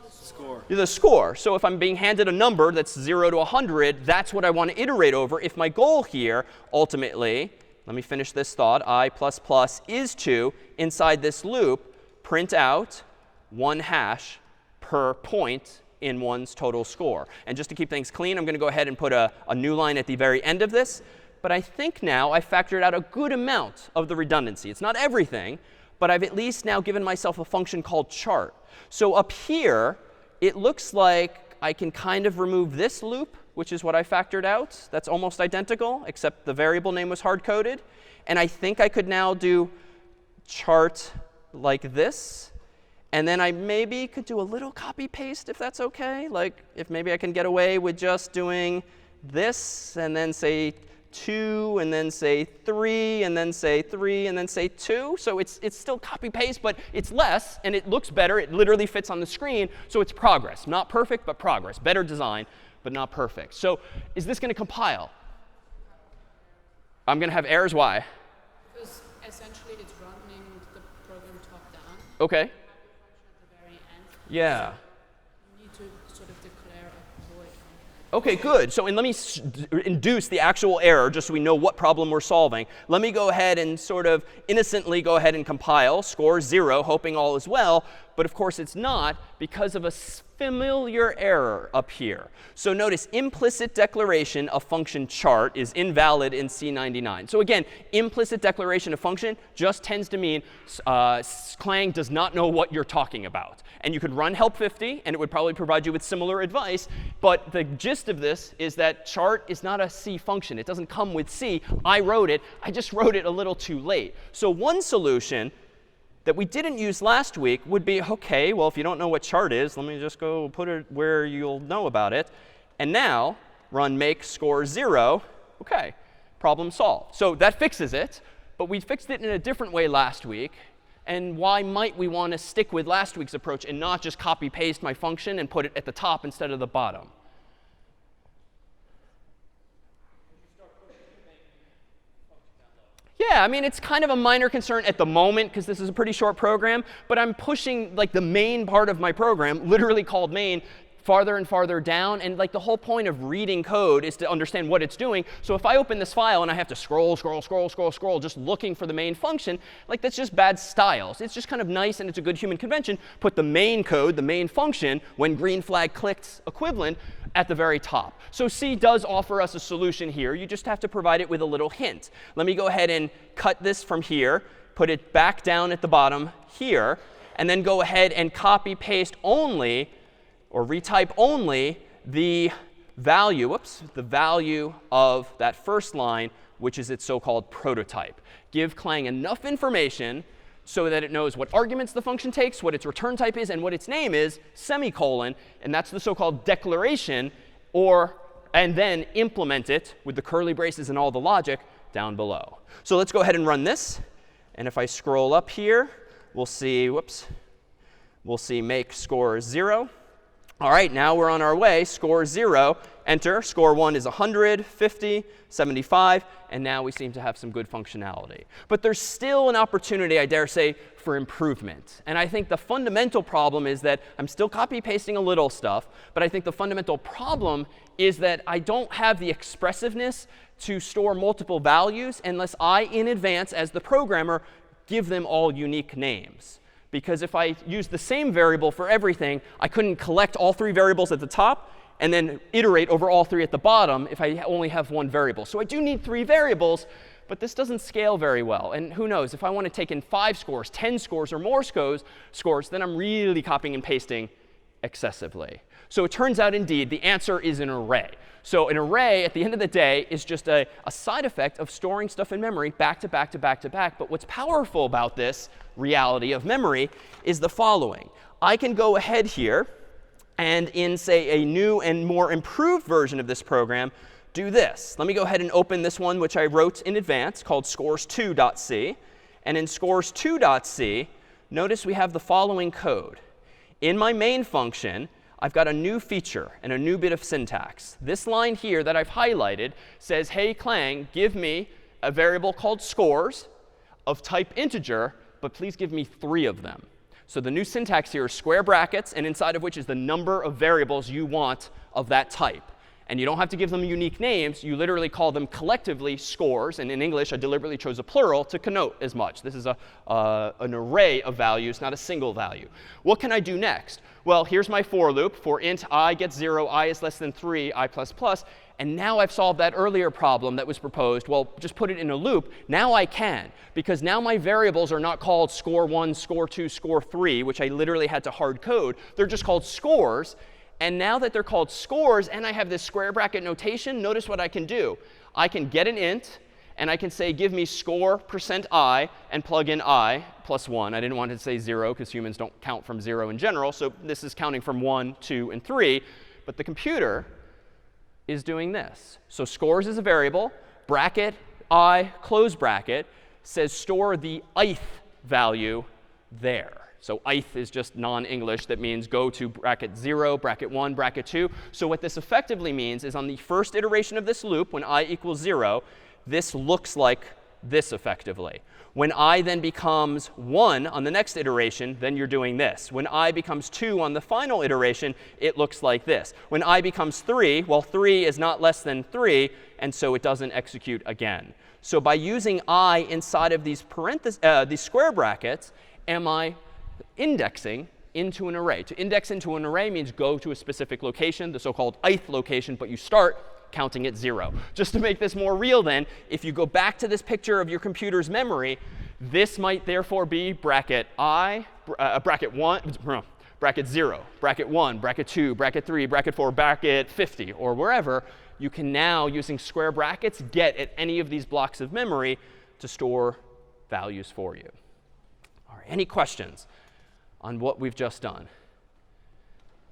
Score. The score. So if I'm being handed a number that's 0 to 100, that's what I want to iterate over. If my goal here, ultimately, let me finish this thought, I plus plus is to, inside this loop, print out 1 hash per point in one's total score. And just to keep things clean, I'm going to go ahead and put a new line at the very end of this. But I think now I've factored out a good amount of the redundancy. It's not everything, but I've at least now given myself a function called chart. So up here, it looks like I can kind of remove this loop, which is what I factored out. That's almost identical, except the variable name was hard-coded. And I think I could now do chart like this. And then I maybe could do a little copy-paste, if that's OK. Like if maybe I can get away with just doing this, and then say 2, and then say 3, and then say 3, and then say 2. So it's still copy-paste, but it's less, and it looks better. It literally fits on the screen. So it's progress. Not perfect, but progress. Better design, but not perfect. So is this going to compile? I'm going to have errors. Why? Because essentially it's running the program top down. OK. At the very end. Yeah. You need to sort of declare a void function. OK, good. So and let me induce the actual error just so we know what problem we're solving. Let me go ahead and sort of innocently go ahead and compile score 0, hoping all is well. But of course, it's not because of a familiar error up here. So notice implicit declaration of function chart is invalid in C99. So again, implicit declaration of function just tends to mean Clang does not know what you're talking about. And you could run help 50, and it would probably provide you with similar advice. But the gist of this is that chart is not a C function. It doesn't come with C. I wrote it. I just wrote it a little too late. So one solution that we didn't use last week would be, OK, well, if you don't know what chart is, let me just go put it where you'll know about it. And now run make score 0. OK, problem solved. So that fixes it. But we fixed it in a different way last week. And why might we want to stick with last week's approach and not just copy paste my function and put it at the top instead of the bottom? Yeah, I mean, it's kind of a minor concern at the moment because this is a pretty short program. But I'm pushing like the main part of my program, literally called main, farther and farther down. And like the whole point of reading code is to understand what it's doing. So if I open this file and I have to scroll, just looking for the main function, like that's just bad styles. It's just kind of nice, and it's a good human convention. Put the main code, the main function, when green flag clicked equivalent, at the very top. So C does offer us a solution here. You just have to provide it with a little hint. Let me go ahead and cut this from here, put it back down at the bottom here, and then go ahead and copy paste only, or retype only, the value, the value of that first line, which is its so-called prototype. Give Clang enough information so that it knows what arguments the function takes, what its return type is, and what its name is, semicolon. And that's the so-called declaration, and then implement it with the curly braces and all the logic down below. So let's go ahead and run this. And if I scroll up here, we'll see, we'll see make score 0. All right, now we're on our way. Score 0, enter. Score 1 is 100, 50, 75. And now we seem to have some good functionality. But there's still an opportunity, I dare say, for improvement. And I think the fundamental problem is that I'm still copy pasting a little stuff. But I think the fundamental problem is that I don't have the expressiveness to store multiple values unless I, in advance, as the programmer, give them all unique names. Because if I use the same variable for everything, I couldn't collect all 3 variables at the top and then iterate over all 3 at the bottom if I only have 1 variable. So I do need 3 variables, but this doesn't scale very well. And who knows, if I want to take in 5 scores, 10 scores, or more scores, then I'm really copying and pasting excessively. So it turns out, indeed, the answer is an array. So an array, at the end of the day, is just a side effect of storing stuff in memory back to back to back to back. But what's powerful about this reality of memory is the following. I can go ahead here and in, say, a new and more improved version of this program, do this. Let me go ahead and open this one, which I wrote in advance, called scores2.c. And in scores2.c, notice we have the following code. In my main function, I've got a new feature and a new bit of syntax. This line here that I've highlighted says, hey, Clang, give me a variable called scores of type integer, but please give me 3 of them. So the new syntax here is square brackets, and inside of which is the number of variables you want of that type. And you don't have to give them unique names. You literally call them collectively scores. And in English, I deliberately chose a plural to connote as much. This is an array of values, not a single value. What can I do next? Well, here's my for loop. For int I gets 0, I is less than 3, I++. And now I've solved that earlier problem that was proposed. Well, just put it in a loop. Now I can, because now my variables are not called score1, score2, score3, which I literally had to hard code. They're just called scores. And now that they're called scores and I have this square bracket notation, notice what I can do. I can get an int, and I can say, give me score %i, and plug in I plus 1. I didn't want to say 0 because humans don't count from 0 in general. So this is counting from 1, 2, and 3. But the computer is doing this. So scores is a variable. Bracket I, close bracket, says store the ith value there. So ith is just non-English. That means go to bracket 0, bracket 1, bracket 2. So what this effectively means is on the first iteration of this loop, when I equals 0, this looks like this effectively. When I then becomes 1 on the next iteration, then you're doing this. When I becomes 2 on the final iteration, it looks like this. When I becomes 3, well, 3 is not less than 3, and so it doesn't execute again. So by using I inside of these square brackets, am I indexing into an array. To index into an array means go to a specific location, the so-called ith location, but you start counting at 0. Just to make this more real then, if you go back to this picture of your computer's memory, this might therefore be bracket 1, bracket 0, bracket 1, bracket 2, bracket 3, bracket 4, bracket 50, or wherever. You can now, using square brackets, get at any of these blocks of memory to store values for you. All right, any questions on what we've just done?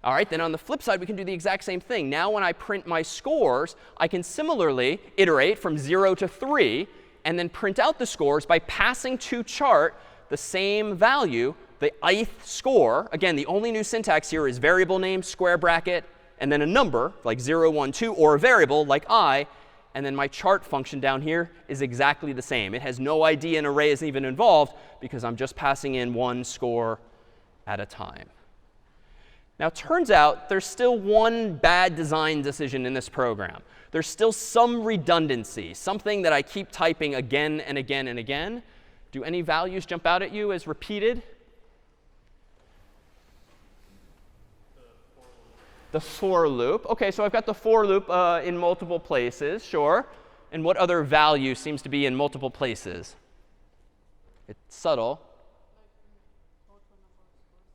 All right, then on the flip side, we can do the exact same thing. Now when I print my scores, I can similarly iterate from 0 to 3 and then print out the scores by passing to chart the same value, the ith score. Again, the only new syntax here is variable name, square bracket, and then a number like 0, 1, 2, or a variable like I. And then my chart function down here is exactly the same. It has no ID, and array isn't even involved because I'm just passing in one score at a time. Now, it turns out there's still one bad design decision in this program. There's still some redundancy, something that I keep typing again and again and again. Do any values jump out at you as repeated? The for loop. OK, so I've got the for loop in multiple places, sure. And what other value seems to be in multiple places? It's subtle.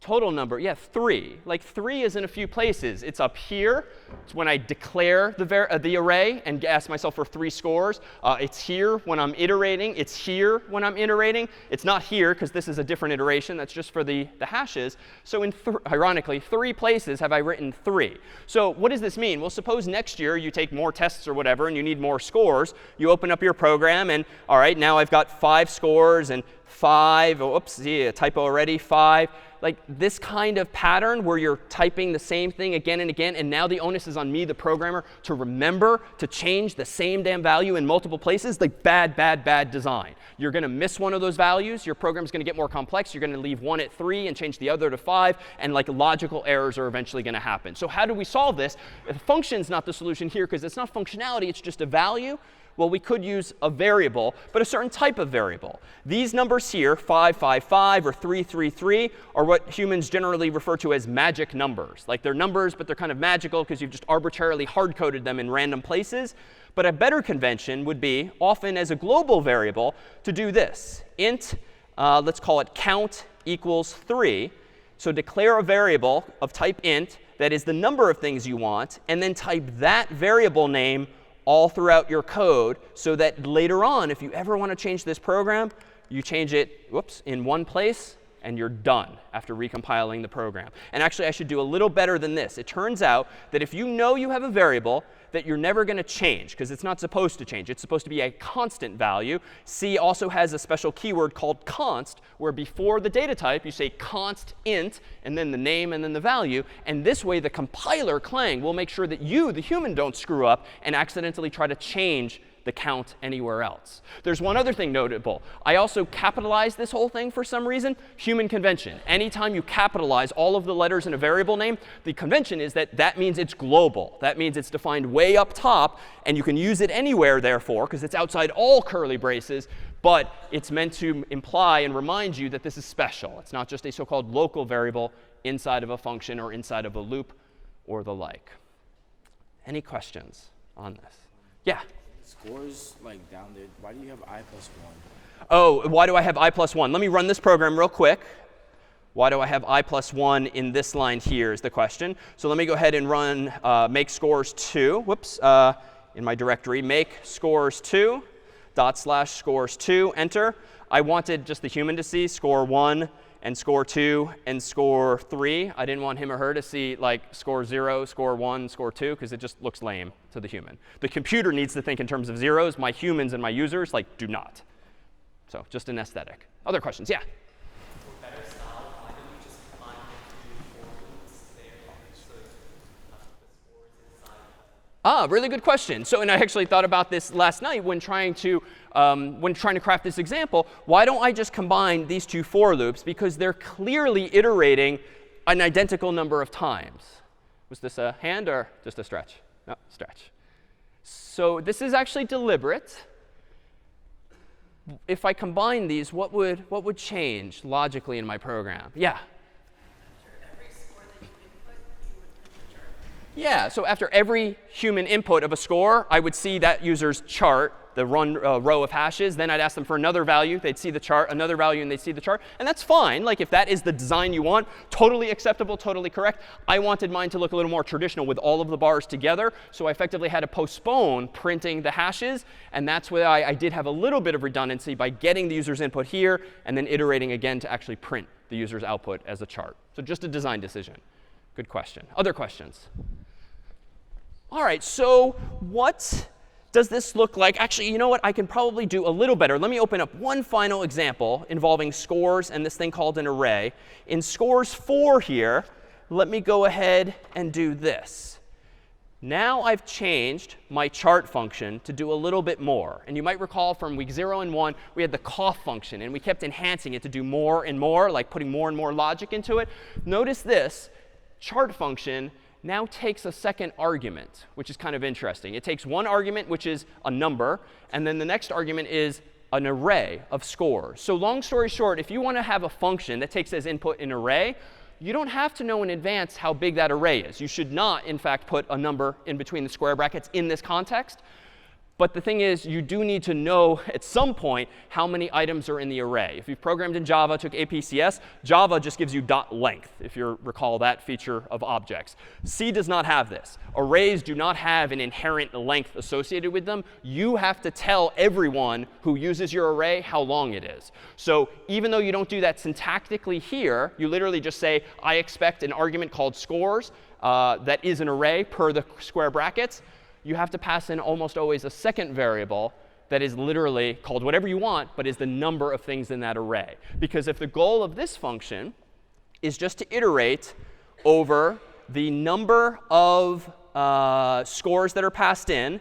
Total number, yeah, 3. Like 3 is in a few places. It's up here. It's when I declare the array and ask myself for 3 scores. It's here when I'm iterating. It's here when I'm iterating. It's not here because this is a different iteration. That's just for the hashes. So in ironically, 3 places have I written 3. So what does this mean? Well, suppose next year you take more tests or whatever and you need more scores. You open up your program and, all right, now I've got 5 scores and 5. Oh, oops, yeah, typo already, 5. Like this kind of pattern where you're typing the same thing again and again, and now the onus is on me, the programmer, to remember to change the same damn value in multiple places. Like bad, bad, bad design. You're going to miss one of those values. Your program's going to get more complex. You're going to leave one at 3 and change the other to 5. And like logical errors are eventually going to happen. So how do we solve this? The function's not the solution here because it's not functionality. It's just a value. Well, we could use a variable, but a certain type of variable. These numbers here, 5, 5, 5, or 3, 3, 3, are what humans generally refer to as magic numbers. Like they're numbers, but they're kind of magical because you've just arbitrarily hard-coded them in random places. But a better convention would be, often as a global variable, to do this. Int, let's call it count equals 3. So declare a variable of type int that is the number of things you want, and then type that variable name all throughout your code so that later on, if you ever want to change this program, you change it, whoops, in one place, and you're done after recompiling the program. And actually, I should do a little better than this. It turns out that if you know you have a variable that you're never going to change, because it's not supposed to change, it's supposed to be a constant value. C also has a special keyword called const, where before the data type, you say const int, and then the name, and then the value. And this way, the compiler, Clang, will make sure that you, the human, don't screw up and accidentally try to change the count anywhere else. There's one other thing notable. I also capitalized this whole thing for some reason. Human convention. Anytime you capitalize all of the letters in a variable name, the convention is that that means it's global. That means it's defined way up top, and you can use it anywhere, therefore, because it's outside all curly braces. But it's meant to imply and remind you that this is special. It's not just a so-called local variable inside of a function or inside of a loop or the like. Any questions on this? Yeah? Scores like down there, why do you have I+1? Oh, why do I have I+1? Let me run this program real quick. Why do I have I+1 in this line here is the question. So let me go ahead and run make scores 2. Whoops. In my directory, make scores 2, /scores 2, enter. I wanted just the human to see score 1 and score 2 and score 3. I didn't want him or her to see like score 0, score 1, score 2, because it just looks lame to the human. The computer needs to think in terms of zeros. My humans and my users like do not. So just an aesthetic. Other questions? Yeah? Really good question. So, and I actually thought about this last night when trying to craft this example. Why don't I just combine these two for loops? Because they're clearly iterating an identical number of times. Was this a hand or just a stretch? No, stretch. So this is actually deliberate. If I combine these, what would change logically in my program? Yeah? Yeah, so after every human input of a score, I would see that user's chart, the row of hashes. Then I'd ask them for another value. They'd see the chart, another value, and they'd see the chart. And that's fine. Like, if that is the design you want, totally acceptable, totally correct. I wanted mine to look a little more traditional with all of the bars together. So I effectively had to postpone printing the hashes. And that's why I did have a little bit of redundancy by getting the user's input here and then iterating again to actually print the user's output as a chart. So just a design decision. Good question. Other questions? All right, so what does this look like? Actually, you know what? I can probably do a little better. Let me open up one final example involving scores and this thing called an array. In scores 4 here, let me go ahead and do this. Now I've changed my chart function to do a little bit more. And you might recall from week 0 and 1, we had the cough function. And we kept enhancing it to do more and more, like putting more and more logic into it. Notice this chart function now takes a second argument, which is kind of interesting. It takes one argument, which is a number, and then the next argument is an array of scores. So long story short, if you want to have a function that takes as input an array, you don't have to know in advance how big that array is. You should not, in fact, put a number in between the square brackets in this context. But the thing is, you do need to know at some point how many items are in the array. If you've programmed in Java, took APCS, Java just gives you .length, if you recall that feature of objects. C does not have this. Arrays do not have an inherent length associated with them. You have to tell everyone who uses your array how long it is. So even though you don't do that syntactically here, you literally just say, I expect an argument called scores that is an array per the square brackets. You have to pass in almost always a second variable that is literally called whatever you want, but is the number of things in that array. Because if the goal of this function is just to iterate over the number of scores that are passed in,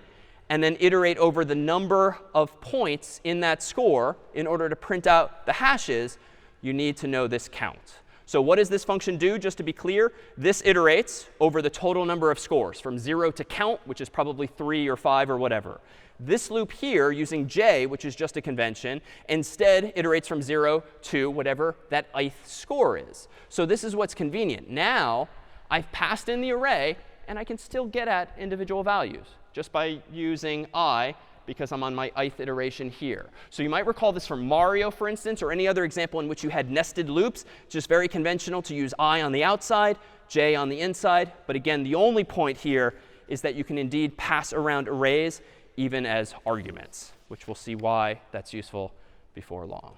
and then iterate over the number of points in that score in order to print out the hashes, you need to know this count. So what does this function do? Just to be clear, this iterates over the total number of scores from 0 to count, which is probably 3 or 5 or whatever. This loop here, using j, which is just a convention, instead iterates from 0 to whatever that ith score is. So this is what's convenient. Now I've passed in the array, and I can still get at individual values just by using I, because I'm on my ith iteration here. So you might recall this from Mario, for instance, or any other example in which you had nested loops. It's just very conventional to use I on the outside, j on the inside. But again, the only point here is that you can indeed pass around arrays even as arguments, which we'll see why that's useful before long.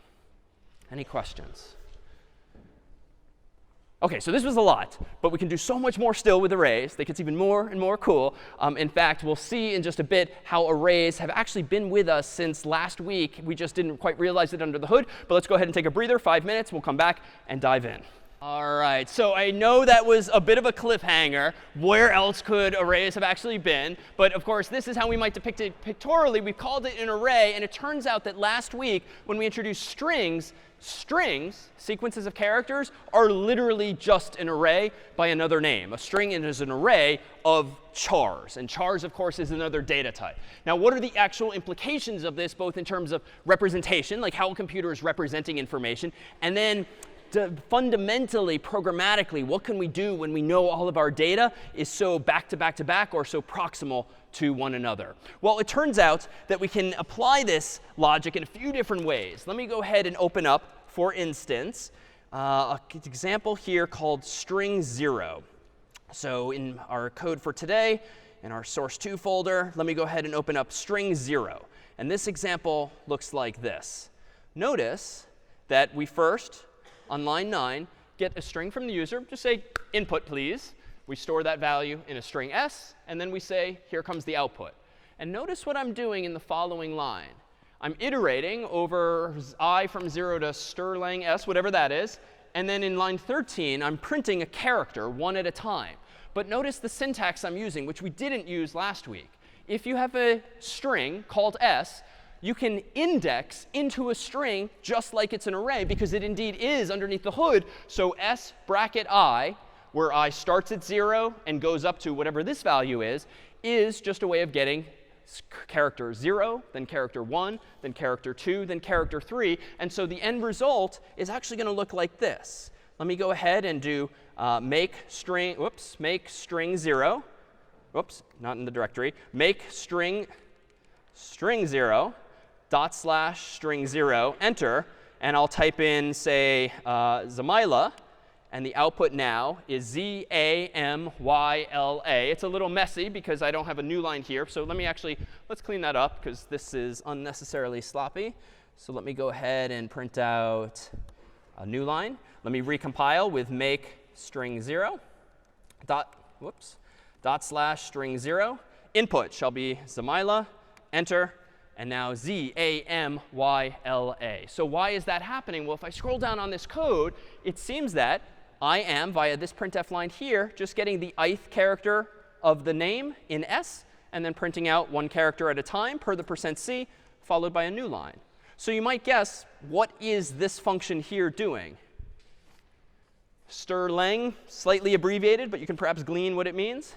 Any questions? OK, so this was a lot. But we can do so much more still with arrays. They get even more and more cool. In fact, we'll see in just a bit how arrays have actually been with us since last week. We just didn't quite realize it under the hood. But let's go ahead and take a breather, 5 minutes. We'll come back and dive in. All right, so I know that was a bit of a cliffhanger. Where else could arrays have actually been? But of course, this is how we might depict it pictorially. We've called it an array. And it turns out that last week, when we introduced strings, sequences of characters, are literally just an array by another name. A string is an array of chars. And chars, of course, is another data type. Now, what are the actual implications of this, both in terms of representation, like how a computer is representing information, and then fundamentally, programmatically, what can we do when we know all of our data is so back to back to back or so proximal to one another? Well, it turns out that we can apply this logic in a few different ways. Let me go ahead and open up, for instance, an example here called string 0. So in our code for today, in our source2 folder, let me go ahead and open up string 0. And this example looks like this. Notice that we first, on line 9, get a string from the user. Just say, input, please. We store that value in a string s. And then we say, here comes the output. And notice what I'm doing in the following line. I'm iterating over I from 0 to sterling s, whatever that is. And then in line 13, I'm printing a character one at a time. But notice the syntax I'm using, which we didn't use last week. If you have a string called s, you can index into a string just like it's an array, because it indeed is underneath the hood. So s bracket I, where I starts at 0 and goes up to whatever this value is just a way of getting character 0, then character 1, then character 2, then character 3. And so the end result is actually going to look like this. Let me go ahead and do make string 0. whoops, not in the directory, make string 0 / string 0, enter, and I'll type in, say, Zamila, and the output now is ZAMYLA. It's a little messy because I don't have a new line here. So let's clean that up because this is unnecessarily sloppy. So let me go ahead and print out a new line. Let me recompile with make string 0 / string 0. Input shall be Zamila, enter, and now ZAMYLA. So why is that happening? Well, if I scroll down on this code, it seems that I am, via this printf line here, just getting the ith character of the name in S, and then printing out one character at a time per the %c, followed by a new line. So you might guess, what is this function here doing? Strlen, slightly abbreviated, but you can perhaps glean what it means.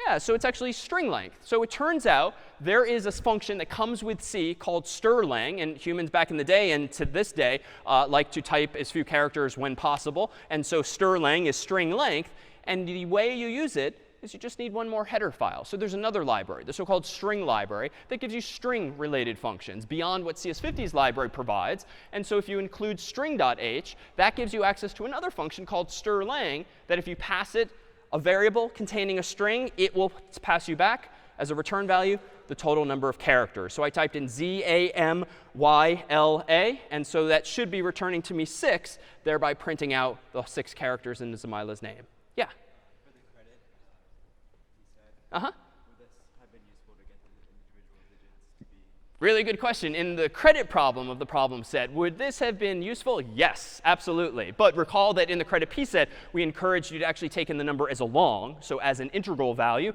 Yeah, so it's actually string length. So it turns out there is a function that comes with C called strlen, and humans back in the day and to this day like to type as few characters when possible. And so strlen is string length. And the way you use it is you just need one more header file. So there's another library, the so-called string library, that gives you string-related functions beyond what CS50's library provides. And so if you include string.h, that gives you access to another function called strlen that if you pass it a variable containing a string, it will pass you back as a return value the total number of characters. So I typed in ZAMYLA, and so that should be returning to me 6, thereby printing out the 6 characters in Zamila's name. Yeah? For the credit, you said, Uh-huh. would this have been useful to get the individual digits to be? Really good question. In the credit problem of the problem set, would this have been useful? Yes, absolutely. But recall that in the credit p set, we encouraged you to actually take in the number as a long, so as an integral value,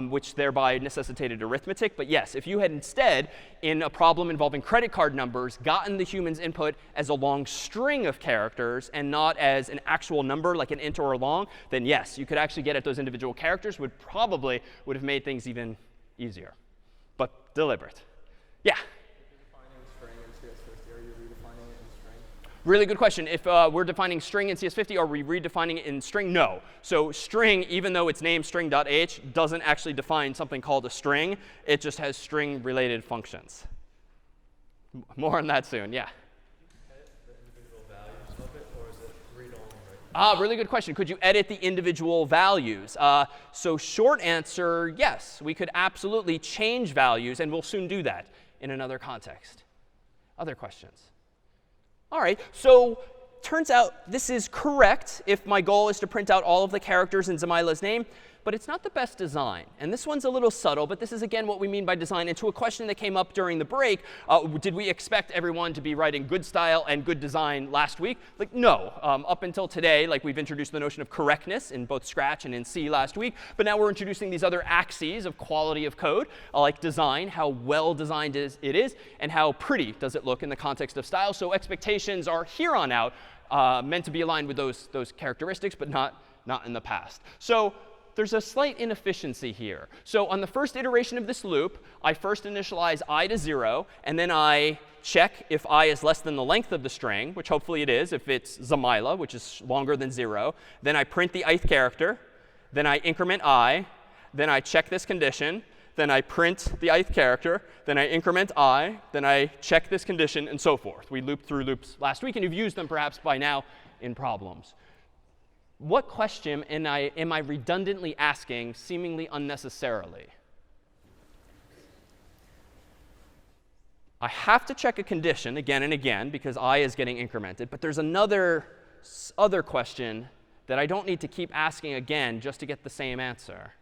which thereby necessitated arithmetic. But yes, if you had instead, in a problem involving credit card numbers, gotten the human's input as a long string of characters and not as an actual number like an int or a long, then yes, you could actually get at those individual characters, would have made things even easier. But deliberate. Yeah? If you're defining string in CS50, are you redefining it in string? Really good question. If we're defining string in CS50, are we redefining it in string? No. So string, even though it's named string.h, doesn't actually define something called a string. It just has string-related functions. More on that soon. Yeah? Edit the individual values of it, or is it read-only right now? Really good question. Could you edit the individual values? So short answer, yes. We could absolutely change values, and we'll soon do that in another context. Other questions? All right, so turns out this is correct if my goal is to print out all of the characters in Zamila's name. But it's not the best design. And this one's a little subtle, but this is, again, what we mean by design. And to a question that came up during the break, did we expect everyone to be writing good style and good design last week? Like, no. Up until today, like, we've introduced the notion of correctness in both Scratch and in C last week. But now we're introducing these other axes of quality of code, like design, how well designed it is, and how pretty does it look in the context of style. So expectations are here on out meant to be aligned with those characteristics, but not in the past. So there's a slight inefficiency here. So on the first iteration of this loop, I first initialize I to 0, and then I check if I is less than the length of the string, which hopefully it is if it's Zamila, which is longer than 0. Then I print the ith character. Then I increment I. Then I check this condition. Then I print the ith character. Then I increment I. Then I check this condition, and so forth. We looped through loops last week, and you've used them perhaps by now in problems. What question am I redundantly asking seemingly unnecessarily? I have to check a condition again and again because I is getting incremented. But there's another other question that I don't need to keep asking again just to get the same answer.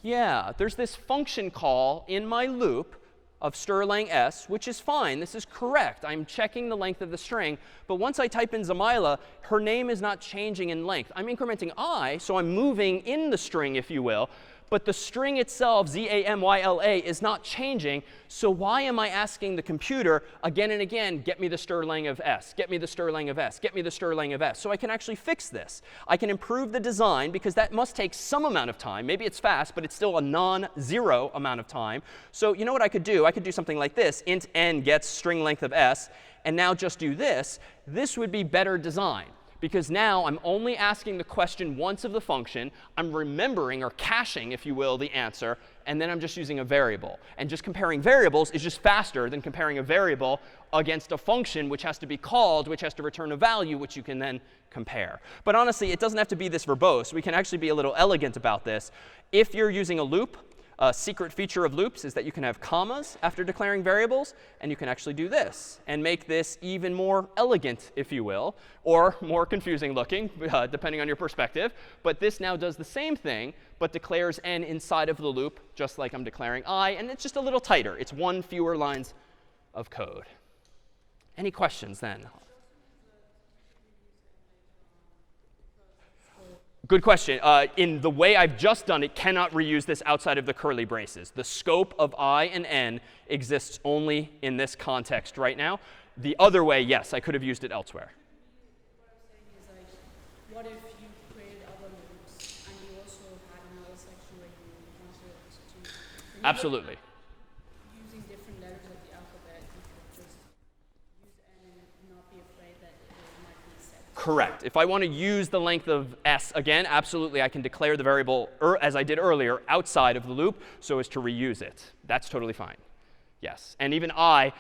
Yeah, there's this function call in my loop of strlen s, which is fine. This is correct. I'm checking the length of the string. But once I type in Zamila, her name is not changing in length. I'm incrementing I, so I'm moving in the string, if you will. But the string itself, ZAMYLA, is not changing. So why am I asking the computer again and again, get me the strlen of s, get me the strlen of s, get me the strlen of s? So I can actually fix this. I can improve the design because that must take some amount of time. Maybe it's fast, but it's still a non-zero amount of time. So you know what I could do? I could do something like this. Int n gets string length of s. And now just do this. This would be better design. because now I'm only asking the question once of the function. I'm remembering or caching, if you will, the answer. And then I'm just using a variable. And just comparing variables is just faster than comparing a variable against a function which has to be called, which has to return a value, which you can then compare. But honestly, it doesn't have to be this verbose. We can actually be a little elegant about this. If you're using a loop, a secret feature of loops is that you can have commas after declaring variables. And you can actually do this and make this even more elegant, if you will, or more confusing looking, depending on your perspective. But this now does the same thing, but declares n inside of the loop, just like I'm declaring I. And it's just a little tighter. It's one fewer lines of code. Any questions then? Good question. In the way I've just done it, cannot reuse this outside of the curly braces. The scope of I and n exists only in this context right now. The other way, yes, I could have used it elsewhere. What I'm saying is, like, what if you created other loops and you also had another section where you wanted to Absolutely. using different letters of the alphabet, you could just use n and not be afraid that it might be set. Correct. If I want to use the length of s again, absolutely, I can declare the variable, as I did earlier, outside of the loop so as to reuse it. That's totally fine. Yes. And even I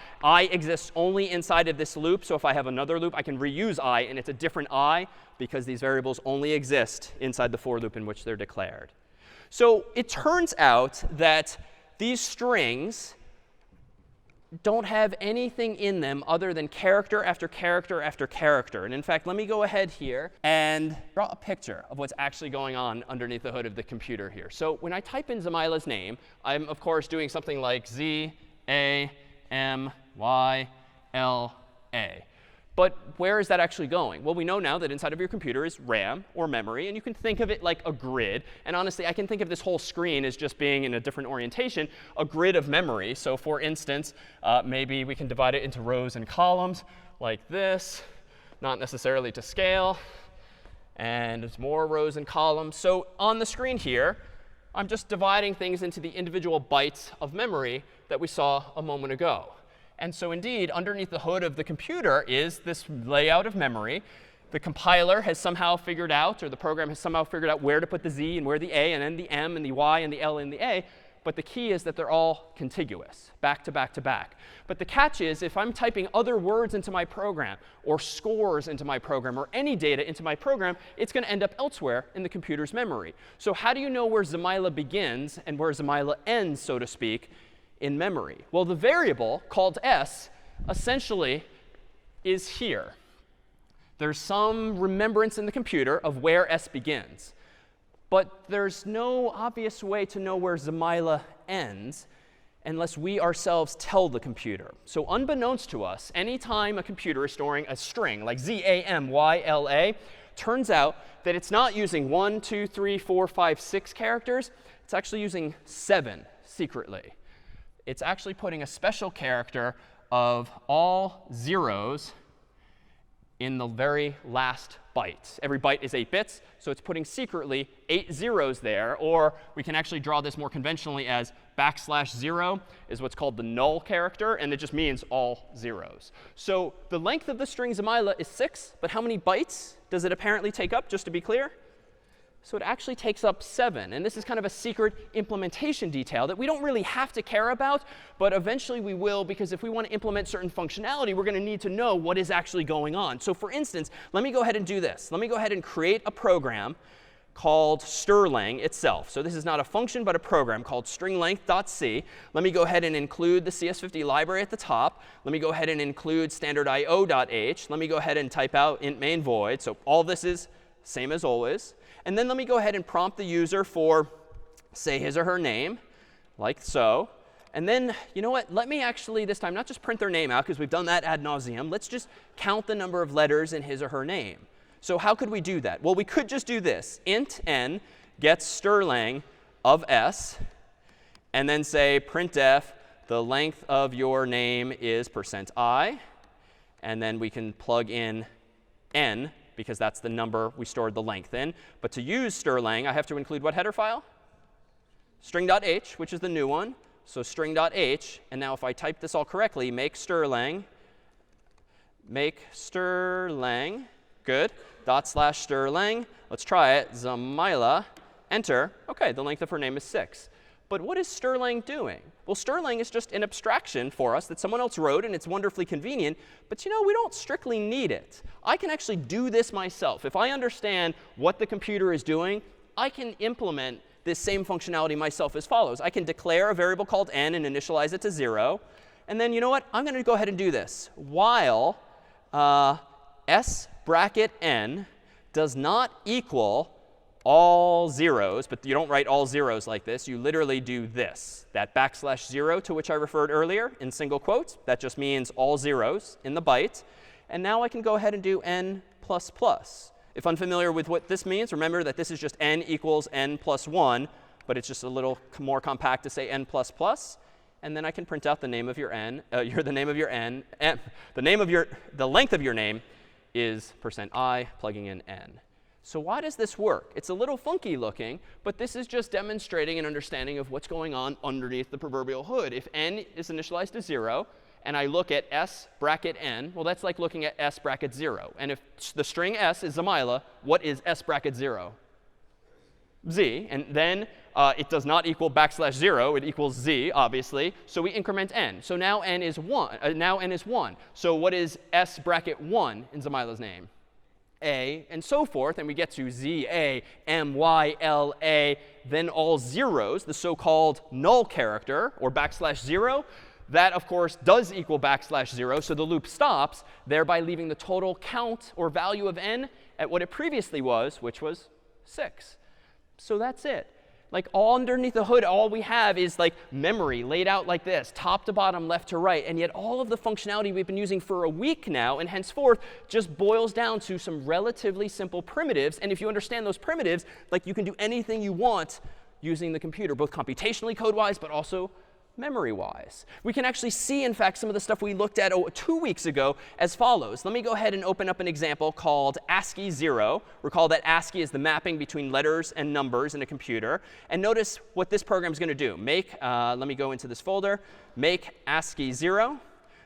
exists only inside of this loop. So if I have another loop, I can reuse I, and it's a different I because these variables only exist inside the for loop in which they're declared. So it turns out that these strings don't have anything in them other than character after character after character. And in fact, let me go ahead here and draw a picture of what's actually going on underneath the hood of the computer here. So when I type in Zamaila's name, I'm, of course, doing something like Z-A-M-Y-L-A. But where is that actually going? Well, we know now that inside of your computer is RAM or memory. And you can think of it like a grid. And honestly, I can think of this whole screen as just being in a different orientation, a grid of memory. So for instance, maybe we can divide it into rows and columns like this, not necessarily to scale. And it's more rows and columns. So on the screen here, I'm just dividing things into the individual bytes of memory that we saw a moment ago. And so indeed, underneath the hood of the computer is this layout of memory. The compiler has somehow figured out, or the program has somehow figured out where to put the Z and where the A, and then the M and the Y and the L and the A. But the key is that they're all contiguous, back to back to back. But the catch is, if I'm typing other words into my program, or scores into my program, or any data into my program, it's going to end up elsewhere in the computer's memory. So how do you know where Zamaila begins and where Zamaila ends, so to speak, in memory? Well, the variable called s essentially is here. There's some remembrance in the computer of where s begins. But there's no obvious way to know where Zamaila ends unless we ourselves tell the computer. So unbeknownst to us, anytime a computer is storing a string like Z-A-M-Y-L-A, turns out that it's not using 1, 2, 3, 4, 5, 6 characters. It's actually using 7 secretly. It's actually putting a special character of all zeros in the very last byte. Every byte is 8 bits, so it's putting secretly 8 zeros there. Or we can actually draw this more conventionally as \0 is what's called the null character, and it just means all zeros. So the length of the string Zamaila is 6, but how many bytes does it apparently take up, just to be clear? So it actually takes up 7. And this is kind of a secret implementation detail that we don't really have to care about, but eventually we will, because if we want to implement certain functionality, we're going to need to know what is actually going on. So for instance, let me go ahead and do this. Let me go ahead and create a program called strlen itself. So this is not a function, but a program called stringlength.c. Let me go ahead and include the CS50 library at the top. Let me go ahead and include standard.io.h. Let me go ahead and type out int main void. So all this is same as always. And then let me go ahead and prompt the user for, say, his or her name, like so. And then, you know what? Let me actually this time not just print their name out, because we've done that ad nauseum. Let's just count the number of letters in his or her name. So how could we do that? Well, we could just do this. Int n gets strlen of s, and then say printf, the length of your name is %i. And then we can plug in n, because that's the number we stored the length in. But to use strlen, I have to include what header file? String.h, which is the new one. So string.h. And now if I type this all correctly, make strlen. Good. Good. /Sterling. Let's try it. Zamila. Enter. OK, the length of her name is 6. But what is Sterling doing? Well, Sterling is just an abstraction for us that someone else wrote, and it's wonderfully convenient. But you know, we don't strictly need it. I can actually do this myself. If I understand what the computer is doing, I can implement this same functionality myself as follows. I can declare a variable called n and initialize it to 0. And then, you know what? I'm going to go ahead and do this. While s bracket n does not equal all zeros, but you don't write all zeros like this. You literally do this. That \0 to which I referred earlier in single quotes, that just means all zeros in the byte. And now I can go ahead and do n++. If unfamiliar with what this means, remember that this is just n equals n plus 1, but it's just a little more compact to say n++. And then I can print out the name of your n, the length of your name is %i, plugging in n. So why does this work? It's a little funky looking, but this is just demonstrating an understanding of what's going on underneath the proverbial hood. If n is initialized to 0, and I look at s bracket n, well, that's like looking at s bracket 0. And if the string s is Zamila, what is s bracket 0? Z. And then it does not equal \0. It equals z, obviously. So we increment n. So now n is 1. So what is s bracket 1 in Zamila's name? A, and so forth. And we get to Z, A, M, Y, L, A, then all zeros, the so-called null character, or \0. That, of course, does equal \0. So the loop stops, thereby leaving the total count or value of n at what it previously was, which was 6. So that's it. Like all underneath the hood, all we have is like memory laid out like this, top to bottom, left to right. And yet all of the functionality we've been using for a week now and henceforth just boils down to some relatively simple primitives. And if you understand those primitives, like you can do anything you want using the computer, both computationally code-wise, but also memory-wise. We can actually see, in fact, some of the stuff we looked at 2 weeks ago as follows. Let me go ahead and open up an example called ASCII 0. Recall that ASCII is the mapping between letters and numbers in a computer. And notice what this program is going to do. Let me go into this folder. Make ASCII 0,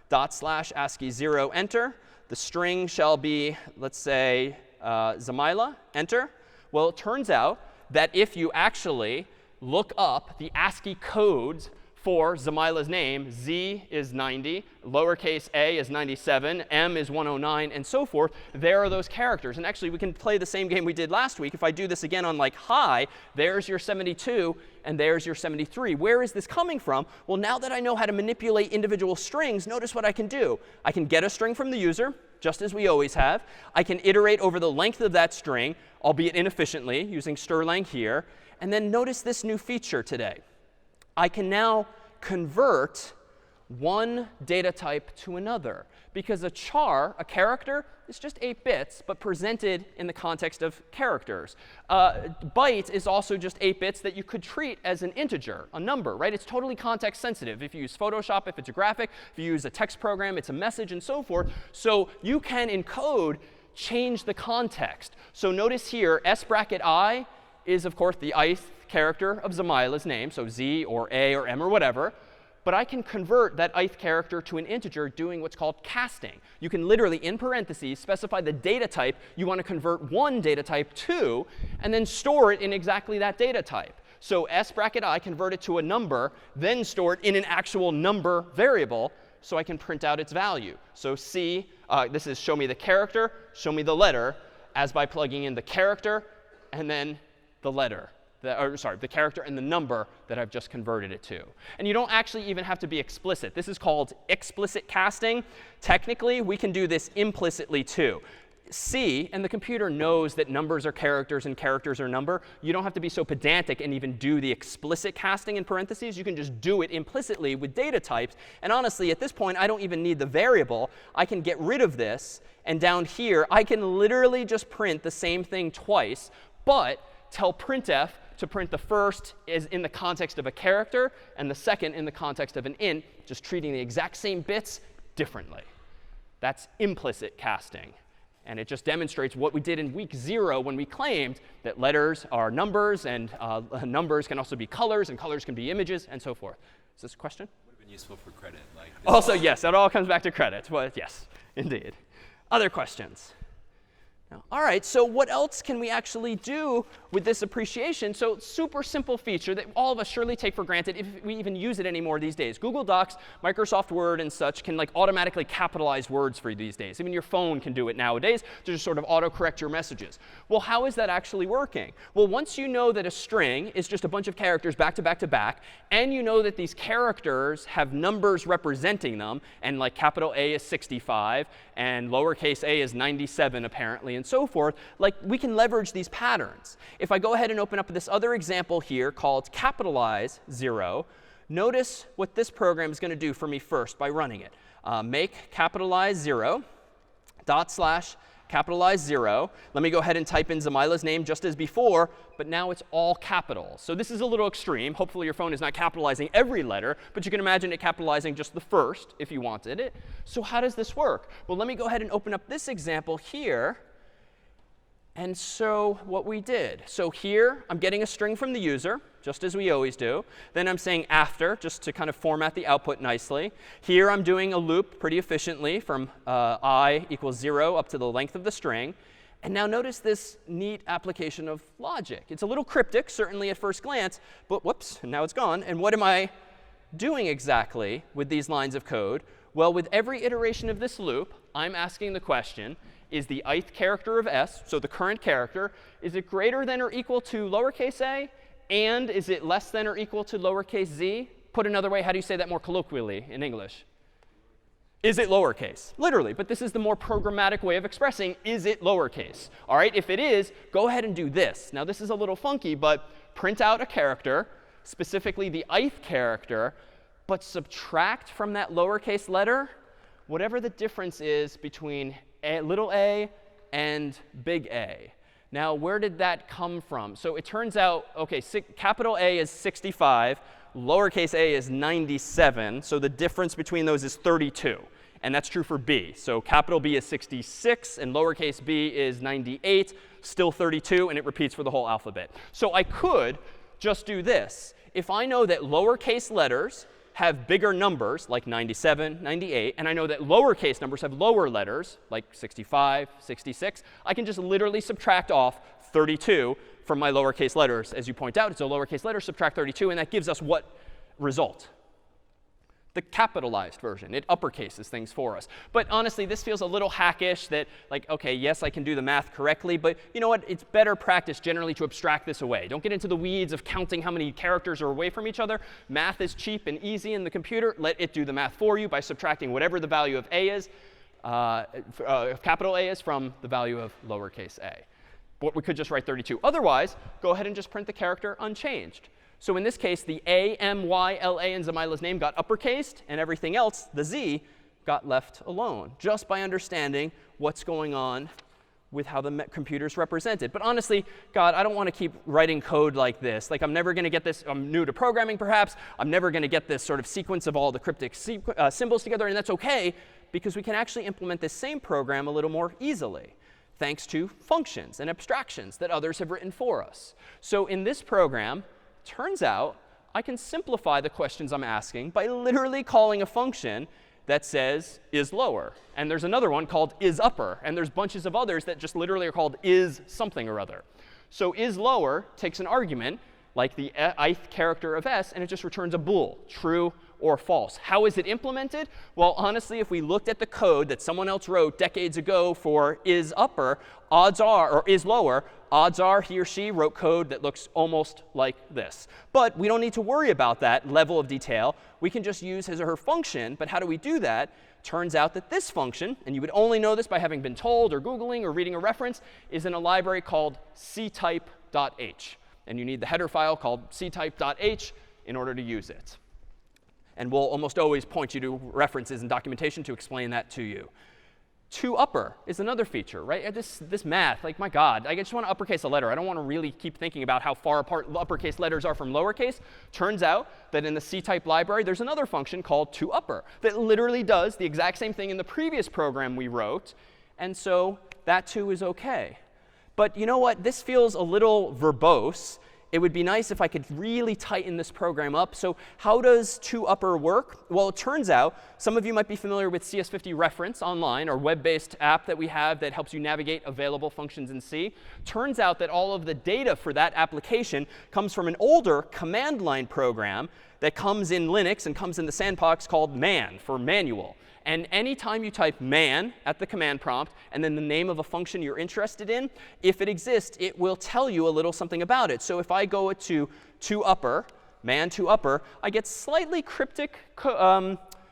/ASCII 0, enter. The string shall be, let's say, Zamila, enter. Well, it turns out that if you actually look up the ASCII codes for Zamila's name, Z is 90, lowercase a is 97, M is 109, and so forth. There are those characters. And actually, we can play the same game we did last week. If I do this again on like hi, there's your 72, and there's your 73. Where is this coming from? Well, now that I know how to manipulate individual strings, notice what I can do. I can get a string from the user, just as we always have. I can iterate over the length of that string, albeit inefficiently, using Sterling here. And then notice this new feature today. I can now convert one data type to another. Because a char, a character, is just 8 bits, but presented in the context of characters. Byte is also just 8 bits that you could treat as an integer, a number, right? It's totally context sensitive. If you use Photoshop, if it's a graphic, if you use a text program, it's a message, and so forth. So you can, in code, change the context. So notice here, s bracket I is, of course, the ith character of Zamila's name, so Z or A or M or whatever. But I can convert that ith character to an integer doing what's called casting. You can literally, in parentheses, specify the data type you want to convert one data type to, and then store it in exactly that data type. So s bracket I, convert it to a number, then store it in an actual number variable, so I can print out its value. So C, this is show me the character, show me the letter, as by plugging in the character and then the letter. The character and the number that I've just converted it to. And you don't actually even have to be explicit. This is called explicit casting. Technically, we can do this implicitly too. C, and the computer knows that numbers are characters and characters are number. You don't have to be so pedantic and even do the explicit casting in parentheses. You can just do it implicitly with data types. And honestly, at this point, I don't even need the variable. I can get rid of this. And down here, I can literally just print the same thing twice, but tell printf to print the first is in the context of a character and the second in the context of an int, just treating the exact same bits differently. That's implicit casting. And it just demonstrates what we did in week 0 when we claimed that letters are numbers, and numbers can also be colors, and colors can be images, and so forth. Is this a question? Would have been useful for credit. Also, yes, that all comes back to credit. Well, yes, indeed. Other questions? All right, so what else can we actually do with this appreciation? So super simple feature that all of us surely take for granted if we even use it anymore these days. Google Docs, Microsoft Word, and such can like automatically capitalize words for you these days. Even your phone can do it nowadays to just sort of autocorrect your messages. Well, how is that actually working? Well, once you know that a string is just a bunch of characters back to back to back, and you know that these characters have numbers representing them, and like capital A is 65, and lowercase a is 97 apparently, and so forth, like we can leverage these patterns. If I go ahead and open up this other example here called capitalize 0, notice what this program is going to do for me first by running it. Make capitalize 0 / capitalize 0. Let me go ahead and type in Zamila's name just as before, but now it's all capitals. So this is a little extreme. Hopefully your phone is not capitalizing every letter, but you can imagine it capitalizing just the first if you wanted it. So how does this work? Well, let me go ahead and open up this example here. And so what we did. So here I'm getting a string from the user, just as we always do. Then I'm saying after, just to kind of format the output nicely. Here I'm doing a loop pretty efficiently from I = 0 up to the length of the string. And now notice this neat application of logic. It's a little cryptic, certainly at first glance, but whoops, and now it's gone. And what am I doing exactly with these lines of code? Well, with every iteration of this loop, I'm asking the question, is the ith character of s, so the current character, is it greater than or equal to lowercase a? And is it less than or equal to lowercase z? Put another way, how do you say that more colloquially in English? Is it lowercase? Literally. But this is the more programmatic way of expressing, is it lowercase? All right, if it is, go ahead and do this. Now, this is a little funky, but print out a character, specifically the ith character, but subtract from that lowercase letter whatever the difference is between little a and big A. Now, where did that come from? So it turns out, OK, capital A is 65. Lowercase a is 97. So the difference between those is 32. And that's true for B. So capital B is 66, and lowercase b is 98, still 32, and it repeats for the whole alphabet. So I could just do this. If I know that lowercase letters have bigger numbers, like 97, 98, and I know that lowercase numbers have lower letters, like 65, 66, I can just literally subtract off 32 from my lowercase letters. As you point out, it's a lowercase letter, subtract 32, and that gives us what result? The capitalized version. It uppercases things for us. But honestly, this feels a little hackish that, like, OK, yes, I can do the math correctly. But you know what? It's better practice generally to abstract this away. Don't get into the weeds of counting how many characters are away from each other. Math is cheap and easy in the computer. Let it do the math for you by subtracting whatever the value of a is, capital A is, from the value of lowercase a. But we could just write 32. Otherwise, go ahead and just print the character unchanged. So in this case, the A, M, Y, L, A in Zamila's name got uppercased, and everything else, the Z, got left alone, just by understanding what's going on with how the computer's represented. But honestly, God, I don't want to keep writing code like this. Like, I'm never going to get this. I'm new to programming, perhaps. I'm never going to get this sort of sequence of all the cryptic symbols together. And that's OK, because we can actually implement this same program a little more easily, thanks to functions and abstractions that others have written for us. So in this program, turns out I can simplify the questions I'm asking by literally calling a function that says is lower. And there's another one called is upper. And there's bunches of others that just literally are called is something or other. So is lower takes an argument like the ith character of s, and it just returns a bool, true or false. How is it implemented? Well, honestly, if we looked at the code that someone else wrote decades ago for is upper, odds are, or is lower, odds are he or she wrote code that looks almost like this. But we don't need to worry about that level of detail. We can just use his or her function. But how do we do that? Turns out that this function, and you would only know this by having been told or Googling or reading a reference, is in a library called ctype.h. And you need the header file called ctype.h in order to use it. And we'll almost always point you to references and documentation to explain that to you. To upper is another feature, right? This math, like, my God, I just want to uppercase a letter. I don't want to really keep thinking about how far apart uppercase letters are from lowercase. Turns out that in the ctype library, there's another function called to upper that literally does the exact same thing in the previous program we wrote. And so that too is OK. But you know what? This feels a little verbose it would be nice if I could really tighten this program up. So how does toUpper work? Well, it turns out some of you might be familiar with CS50 reference online, or web-based app that we have that helps you navigate available functions in C. Turns out that all of the data for that application comes from an older command line program that comes in Linux and comes in the sandbox called man for manual. And anytime you type man at the command prompt and then the name of a function you're interested in, if it exists, it will tell you a little something about it. So if I go to toUpper, man toUpper, I get slightly cryptic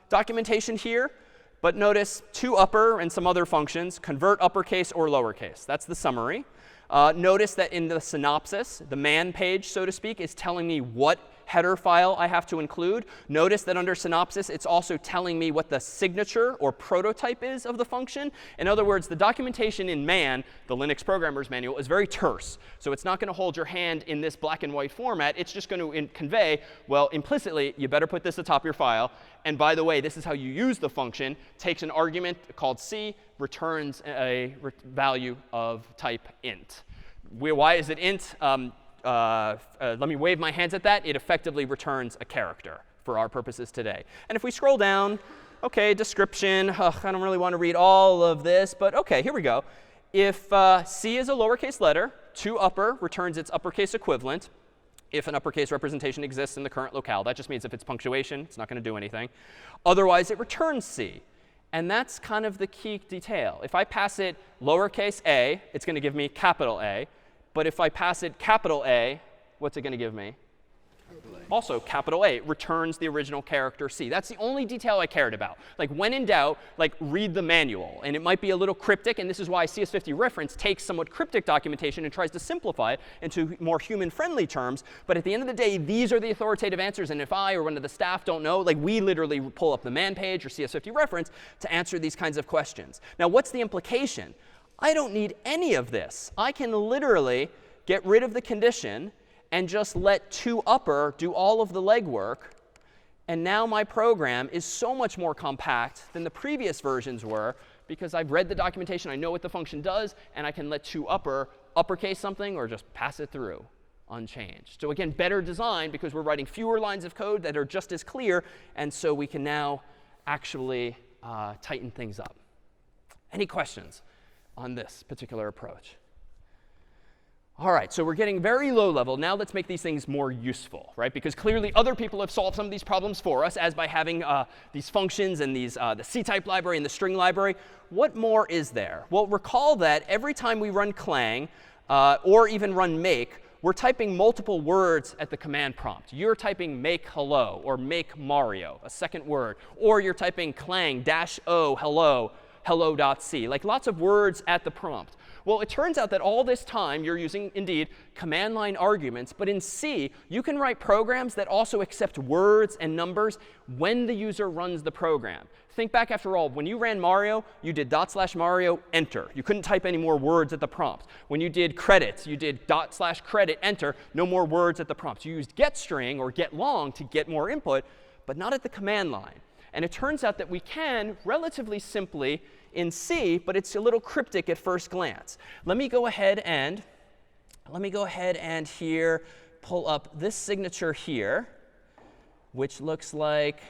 documentation here. But notice toUpper and some other functions, convert uppercase or lowercase. That's the summary. Notice that in the synopsis, the man page, so to speak, is telling me what header file I have to include. Notice that under synopsis, it's also telling me what the signature or prototype is of the function. In other words, the documentation in man, the Linux programmer's manual, is very terse. So it's not going to hold your hand in this black and white format. It's just going to convey, well, implicitly, you better put this atop your file. And by the way, this is how you use the function. Takes an argument called C, returns a value of type int. Why is it int? Let me wave my hands at that. It effectively returns a character for our purposes today. And if we scroll down, OK, description. I don't really want to read all of this. But OK, here we go. If C is a lowercase letter, toUpper returns its uppercase equivalent if an uppercase representation exists in the current locale. That just means if it's punctuation, it's not going to do anything. Otherwise, it returns C. And that's kind of the key detail. If I pass it lowercase a, it's going to give me capital A. But if I pass it capital A, what's it going to give me? Also capital A. It returns the original character C. That's the only detail I cared about. Like when in doubt, like read the manual. And it might be a little cryptic. And this is why CS50 reference takes somewhat cryptic documentation and tries to simplify it into more human-friendly terms. But at the end of the day, these are the authoritative answers. And if I or one of the staff don't know, like we literally pull up the man page or CS50 reference to answer these kinds of questions. Now, what's the implication? I don't need any of this. I can literally get rid of the condition and just let toUpper do all of the legwork. And now my program is so much more compact than the previous versions were because I've read the documentation, I know what the function does, and I can let toUpper uppercase something or just pass it through unchanged. So again, better design because we're writing fewer lines of code that are just as clear. And so we can now actually tighten things up. Any questions on this particular approach? All right, so we're getting very low level. Now let's make these things more useful, right? Because clearly other people have solved some of these problems for us, as by having these functions and these the C-type library and the string library. What more is there? Well, recall that every time we run clang or even run make, we're typing multiple words at the command prompt. You're typing make hello or make Mario, a second word. Or you're typing clang -o hello, hello.c, like lots of words at the prompt. Well, it turns out that all this time you're using, indeed, command line arguments. But in C, you can write programs that also accept words and numbers when the user runs the program. Think back, after all, when you ran Mario, you did /Mario, enter. You couldn't type any more words at the prompt. When you did credits, you did /credit, enter. No more words at the prompt. You used getString or getLong to get more input, but not at the command line. And it turns out that we can relatively simply in C, but it's a little cryptic at first glance. Let me go ahead and here pull up this signature here, which looks like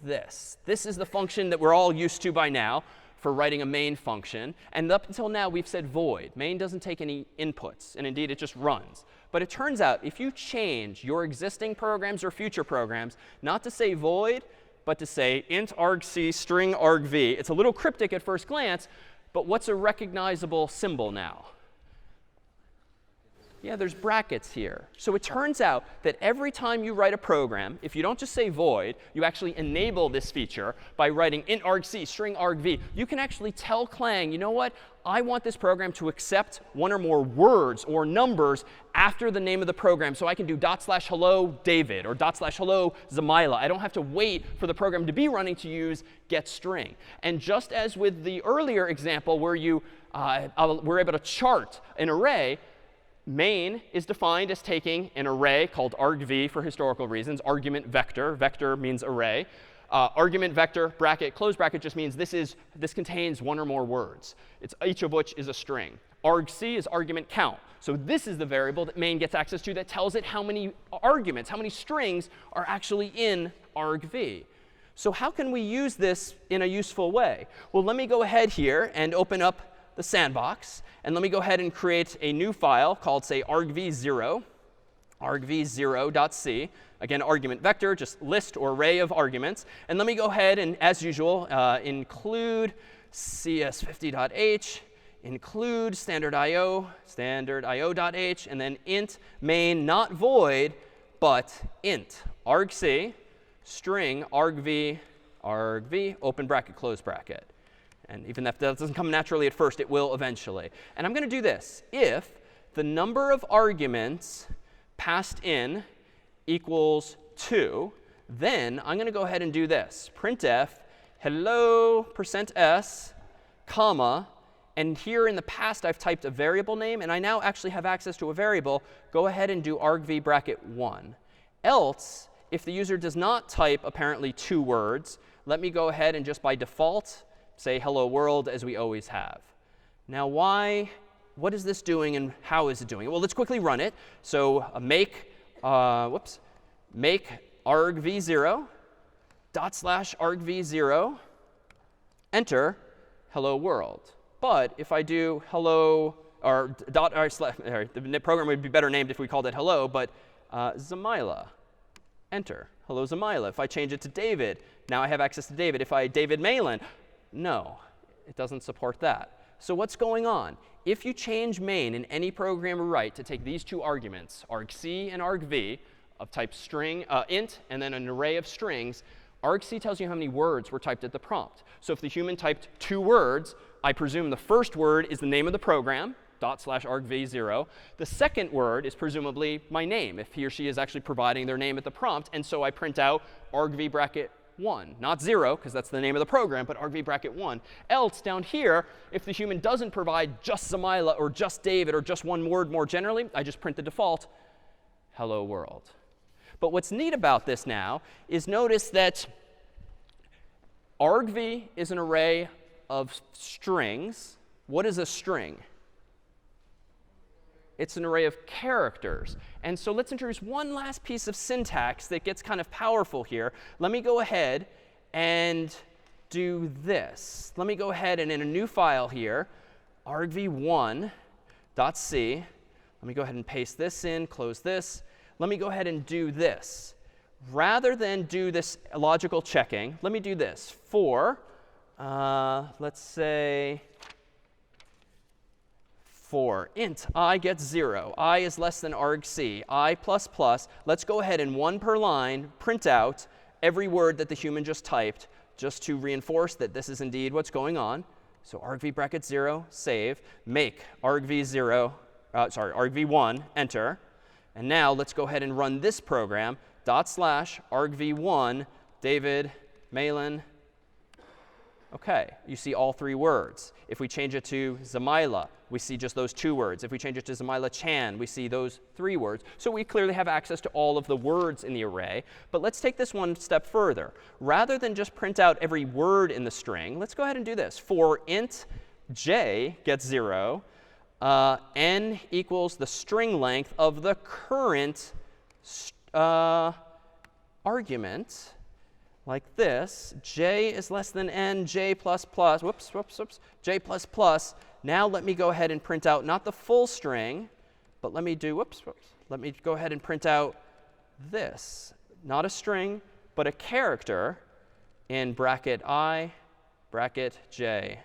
this. This is the function that we're all used to by now for writing a main function. And up until now, we've said void. Main doesn't take any inputs. And indeed, it just runs. But it turns out if you change your existing programs or future programs not to say void, but to say int argc string argv. It's a little cryptic at first glance, but what's a recognizable symbol now? Yeah, there's brackets here. So it turns out that every time you write a program, if you don't just say void, you actually enable this feature by writing int argc string argv. You can actually tell Clang, you know what? I want this program to accept one or more words or numbers after the name of the program. So I can do /hello David or /hello Zamila. I don't have to wait for the program to be running to use getString. And just as with the earlier example where you were able to chart an array, main is defined as taking an array called argv for historical reasons, argument vector. Vector means array. Argument vector bracket close bracket just means this contains one or more words. Each of which is a string. Argc is argument count. So this is the variable that main gets access to that tells it how many arguments, how many strings are actually in argv. So how can we use this in a useful way? Well, let me go ahead here and open up the sandbox. And let me go ahead and create a new file called, say, argv0, argv0.c. Again, argument vector, just list or array of arguments. And let me go ahead and, as usual, include CS50.h, include standard io.h, and then int main, not void, but int argc string argv, open bracket, close bracket. And even if that doesn't come naturally at first, it will eventually. And I'm going to do this. If the number of arguments passed in equals 2, then I'm going to go ahead and do this. Printf hello %s, comma, and here in the past I've typed a variable name, and I now actually have access to a variable. Go ahead and do argv bracket 1. Else, if the user does not type apparently 2 words, let me go ahead and just by default say hello world as we always have. Now what is this doing and how is it doing it? Well, let's quickly run it. So make argv0 /argv0 enter hello world. But if I do hello or the program would be better named if we called it hello, but Zamila, enter hello Zamila. If I change it to David, now I have access to David. If I David Malin, no, it doesn't support that. So what's going on? If you change main in any program or write to take these 2 arguments, argc and argv, of type string int and then an array of strings, argc tells you how many words were typed at the prompt. So if the human typed 2 words, I presume the first word is the name of the program, /argv0. The second word is presumably my name, if he or she is actually providing their name at the prompt. And so I print out argv bracket 1. Not 0, because that's the name of the program, but argv bracket 1. Else, down here, if the human doesn't provide just Zamila or just David or just one word more generally, I just print the default hello world. But what's neat about this now is notice that argv is an array of strings. What is a string? It's an array of characters. And so let's introduce one last piece of syntax that gets kind of powerful here. Let me go ahead and do this. Let me go ahead and in a new file here, argv1.c. Let me go ahead and paste this in, close this. Let me go ahead and do this. Rather than do this logical checking, let me do this. For, let's say, for int I gets 0, I is less than argc, I++, let's go ahead and 1 per line print out every word that the human just typed, just to reinforce that this is indeed what's going on. So argv bracket 0, save, make argv1, enter. And now let's go ahead and run this program, /argv1, David, Malin. OK, you see all 3 words. If we change it to Zamila, we see just those 2 words. If we change it to Zamila Chan, we see those 3 words. So we clearly have access to all of the words in the array. But let's take this one step further. Rather than just print out every word in the string, let's go ahead and do this. For int j gets 0, n equals the string length of the current argument, like this. J is less than n, j++, j++. Now let me go ahead and print out not the full string, but let me do, let me go ahead and print out this. Not a string, but a character in bracket I, bracket j,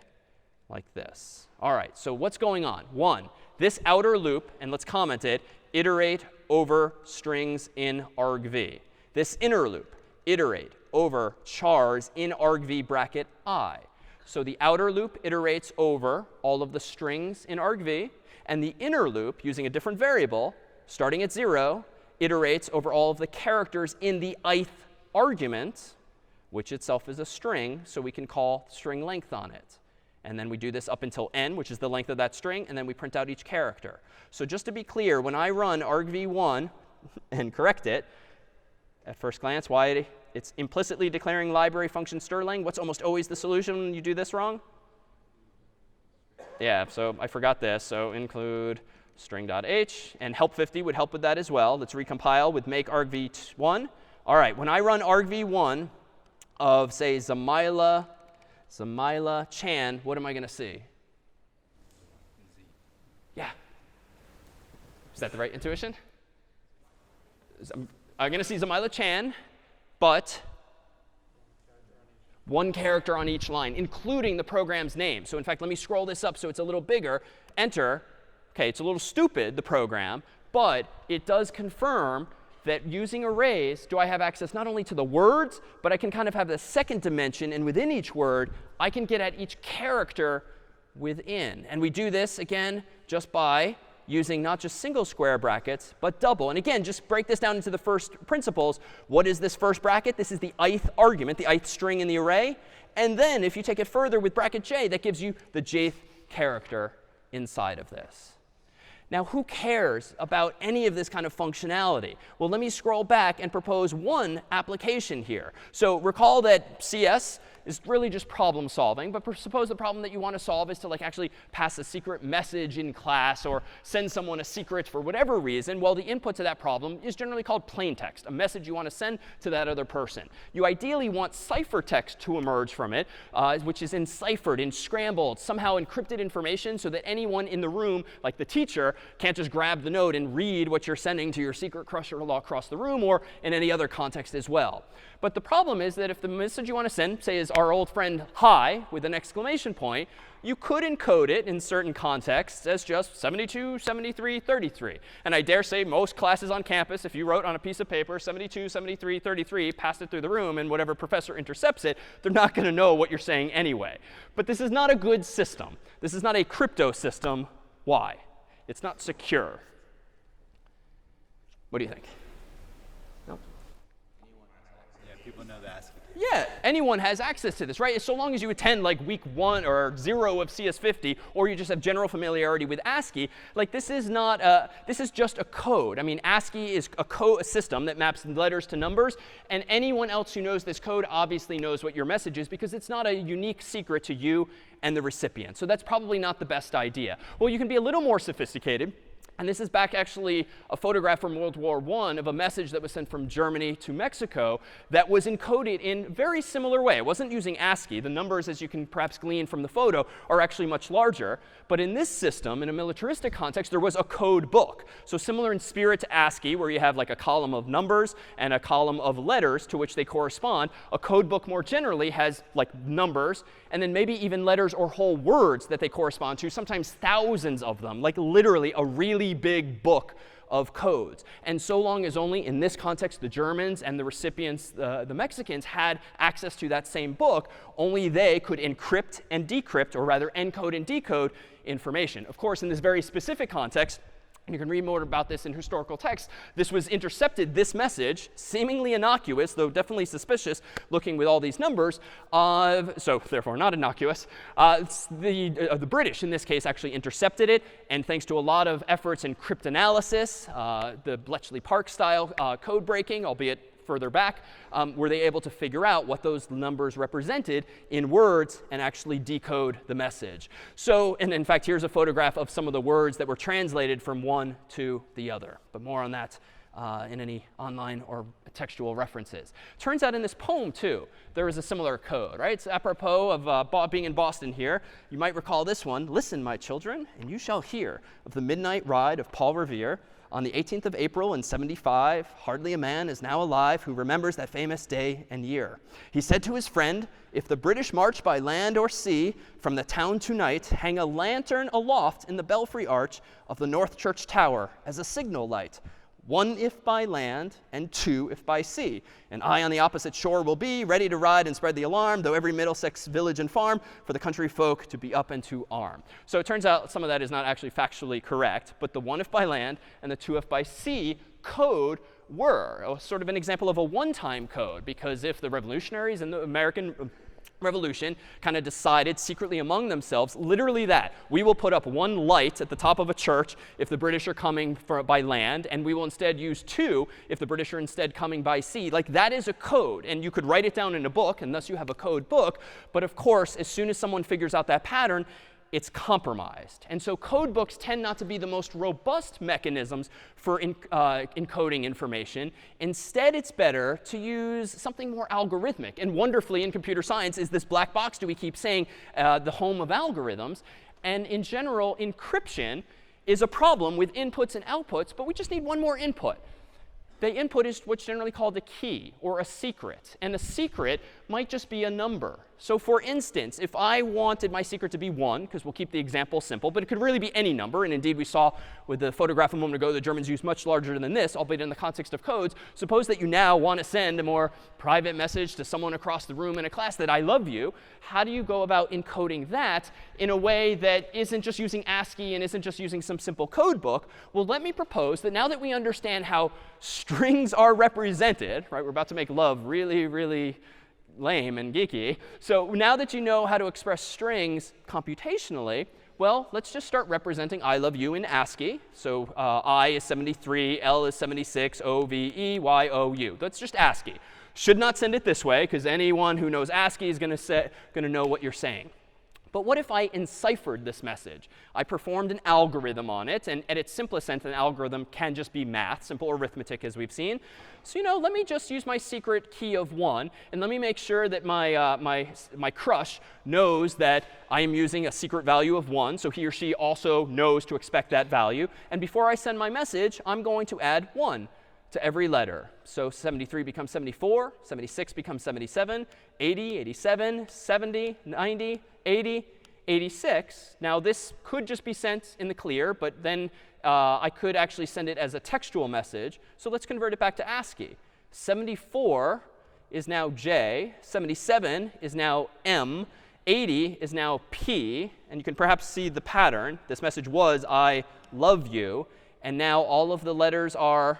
like this. All right, so what's going on? 1, this outer loop, and let's comment it, iterate over strings in argv. This inner loop, iterate over chars in argv bracket I. So the outer loop iterates over all of the strings in argv, and the inner loop, using a different variable, starting at 0, iterates over all of the characters in the ith argument, which itself is a string, so we can call string length on it. And then we do this up until n, which is the length of that string, and then we print out each character. So just to be clear, when I run argv1 and correct it, at first glance, why It's implicitly declaring library function Sterling. What's almost always the solution when you do this wrong? Yeah, so I forgot this. So include string.h. And help 50 would help with that as well. Let's recompile with make argv1. All right, when I run argv1 of, say, Zamila Chan, what am I going to see? Yeah. Is that the right intuition? I'm going to see Zamila Chan, but one character on each line, including the program's name. So in fact, let me scroll this up so it's a little bigger. Enter. OK, it's a little stupid, the program, but it does confirm that using arrays, do I have access not only to the words, but I can kind of have the second dimension. And within each word, I can get at each character within. And we do this, again, just by using not just single square brackets, but double. And again, just break this down into the first principles. What is this first bracket? This is the ith argument, the ith string in the array. And then if you take it further with bracket j, that gives you the jth character inside of this. Now, who cares about any of this kind of functionality? Well, let me scroll back and propose one application here. So recall that CS is really just problem solving. But suppose the problem that you want to solve is to actually pass a secret message in class or send someone a secret for whatever reason. Well, the input to that problem is generally called plain text, a message you want to send to that other person. You ideally want ciphertext to emerge from it, which is enciphered, scrambled, somehow encrypted information so that anyone in the room, like the teacher, can't just grab the note and read what you're sending to your secret crush or across the room or in any other context as well. But the problem is that if the message you want to send, say, is our old friend hi with an exclamation point, you could encode it in certain contexts as just 72, 73, 33. And I dare say most classes on campus, if you wrote on a piece of paper 72, 73, 33, passed it through the room, and whatever professor intercepts it, they're not going to know what you're saying anyway. But this is not a good system. This is not a crypto system. Why? It's not secure. What do you think? No? Yeah, people know the ASCII. Yeah, anyone has access to this, right? So long as you attend week 1 or 0 of CS50, or you just have general familiarity with ASCII, this is not this is just a code. I mean, ASCII is a system that maps letters to numbers, and anyone else who knows this code obviously knows what your message is because it's not a unique secret to you and the recipient. So that's probably not the best idea. Well, you can be a little more sophisticated. And this is back actually a photograph from World War I of a message that was sent from Germany to Mexico that was encoded in a very similar way. It wasn't using ASCII. The numbers, as you can perhaps glean from the photo, are actually much larger. But in this system, in a militaristic context, there was a code book. So similar in spirit to ASCII, where you have a column of numbers and a column of letters to which they correspond. A code book more generally has numbers and then maybe even letters or whole words that they correspond to, sometimes thousands of them, literally a really big book of codes. And so long as only, in this context, the Germans and the recipients, the Mexicans, had access to that same book, only they could encrypt and decrypt, or rather encode and decode information. Of course, in this very specific context, and you can read more about this in historical texts, this was intercepted, this message, seemingly innocuous, though definitely suspicious, looking with all these numbers, so therefore not innocuous. The British, in this case, actually intercepted it, and thanks to a lot of efforts in cryptanalysis, the Bletchley Park style code breaking, albeit further back, were they able to figure out what those numbers represented in words and actually decode the message. So, and in fact, here's a photograph of some of the words that were translated from one to the other. But more on that in any online or textual references. Turns out in this poem, too, there is a similar code, right? It's apropos of being in Boston here. You might recall this one. Listen, my children, and you shall hear of the midnight ride of Paul Revere. On the 18th of April in 75, hardly a man is now alive who remembers that famous day and year. He said to his friend, if the British march by land or sea, from the town tonight, hang a lantern aloft in the belfry arch of the North Church Tower as a signal light. 1 if by land, and 2 if by sea. And I on the opposite shore will be, ready to ride and spread the alarm, though every Middlesex village and farm, for the country folk to be up and to arm. So it turns out some of that is not actually factually correct, but the 1 if by land and the 2 if by sea code were sort of an example of a one-time code, because if the revolutionaries and the American Revolution kind of decided secretly among themselves, literally that. We will put up one light at the top of a church if the British are coming by land, and we will instead use two if the British are instead coming by sea. Like, that is a code, and you could write it down in a book, and thus you have a code book. But of course, as soon as someone figures out that pattern, it's compromised. And so code books tend not to be the most robust mechanisms for encoding information. Instead, it's better to use something more algorithmic. And wonderfully, in computer science, is this black box, do we keep saying, the home of algorithms. And in general, encryption is a problem with inputs and outputs, but we just need one more input. The input is what's generally called a key or a secret. And a secret might just be a number. So for instance, if I wanted my secret to be 1, because we'll keep the example simple, but it could really be any number. And indeed, we saw with the photograph a moment ago, the Germans used much larger than this, albeit in the context of codes. Suppose that you now want to send a more private message to someone across the room in a class that I love you. How do you go about encoding that in a way that isn't just using ASCII and isn't just using some simple code book? Well, let me propose that now that we understand how strings are represented, right? We're about to make love really, really lame and geeky. So now that you know how to express strings computationally, well, let's just start representing I love you in ASCII. So I is 73, L is 76, O, V, E, Y, O, U. That's just ASCII. Should not send it this way, because anyone who knows ASCII is going to know what you're saying. But what if I enciphered this message? I performed an algorithm on it. And at its simplest sense, an algorithm can just be math, simple arithmetic, as we've seen. So, let me just use my secret key of 1. And let me make sure that my crush knows that I am using a secret value of 1. So he or she also knows to expect that value. And before I send my message, I'm going to add 1 to every letter. So 73 becomes 74, 76 becomes 77, 80, 87, 70, 90, 80, 86. Now, this could just be sent in the clear, but then I could actually send it as a textual message. So let's convert it back to ASCII. 74 is now J. 77 is now M. 80 is now P. And you can perhaps see the pattern. This message was, I love you. And now all of the letters are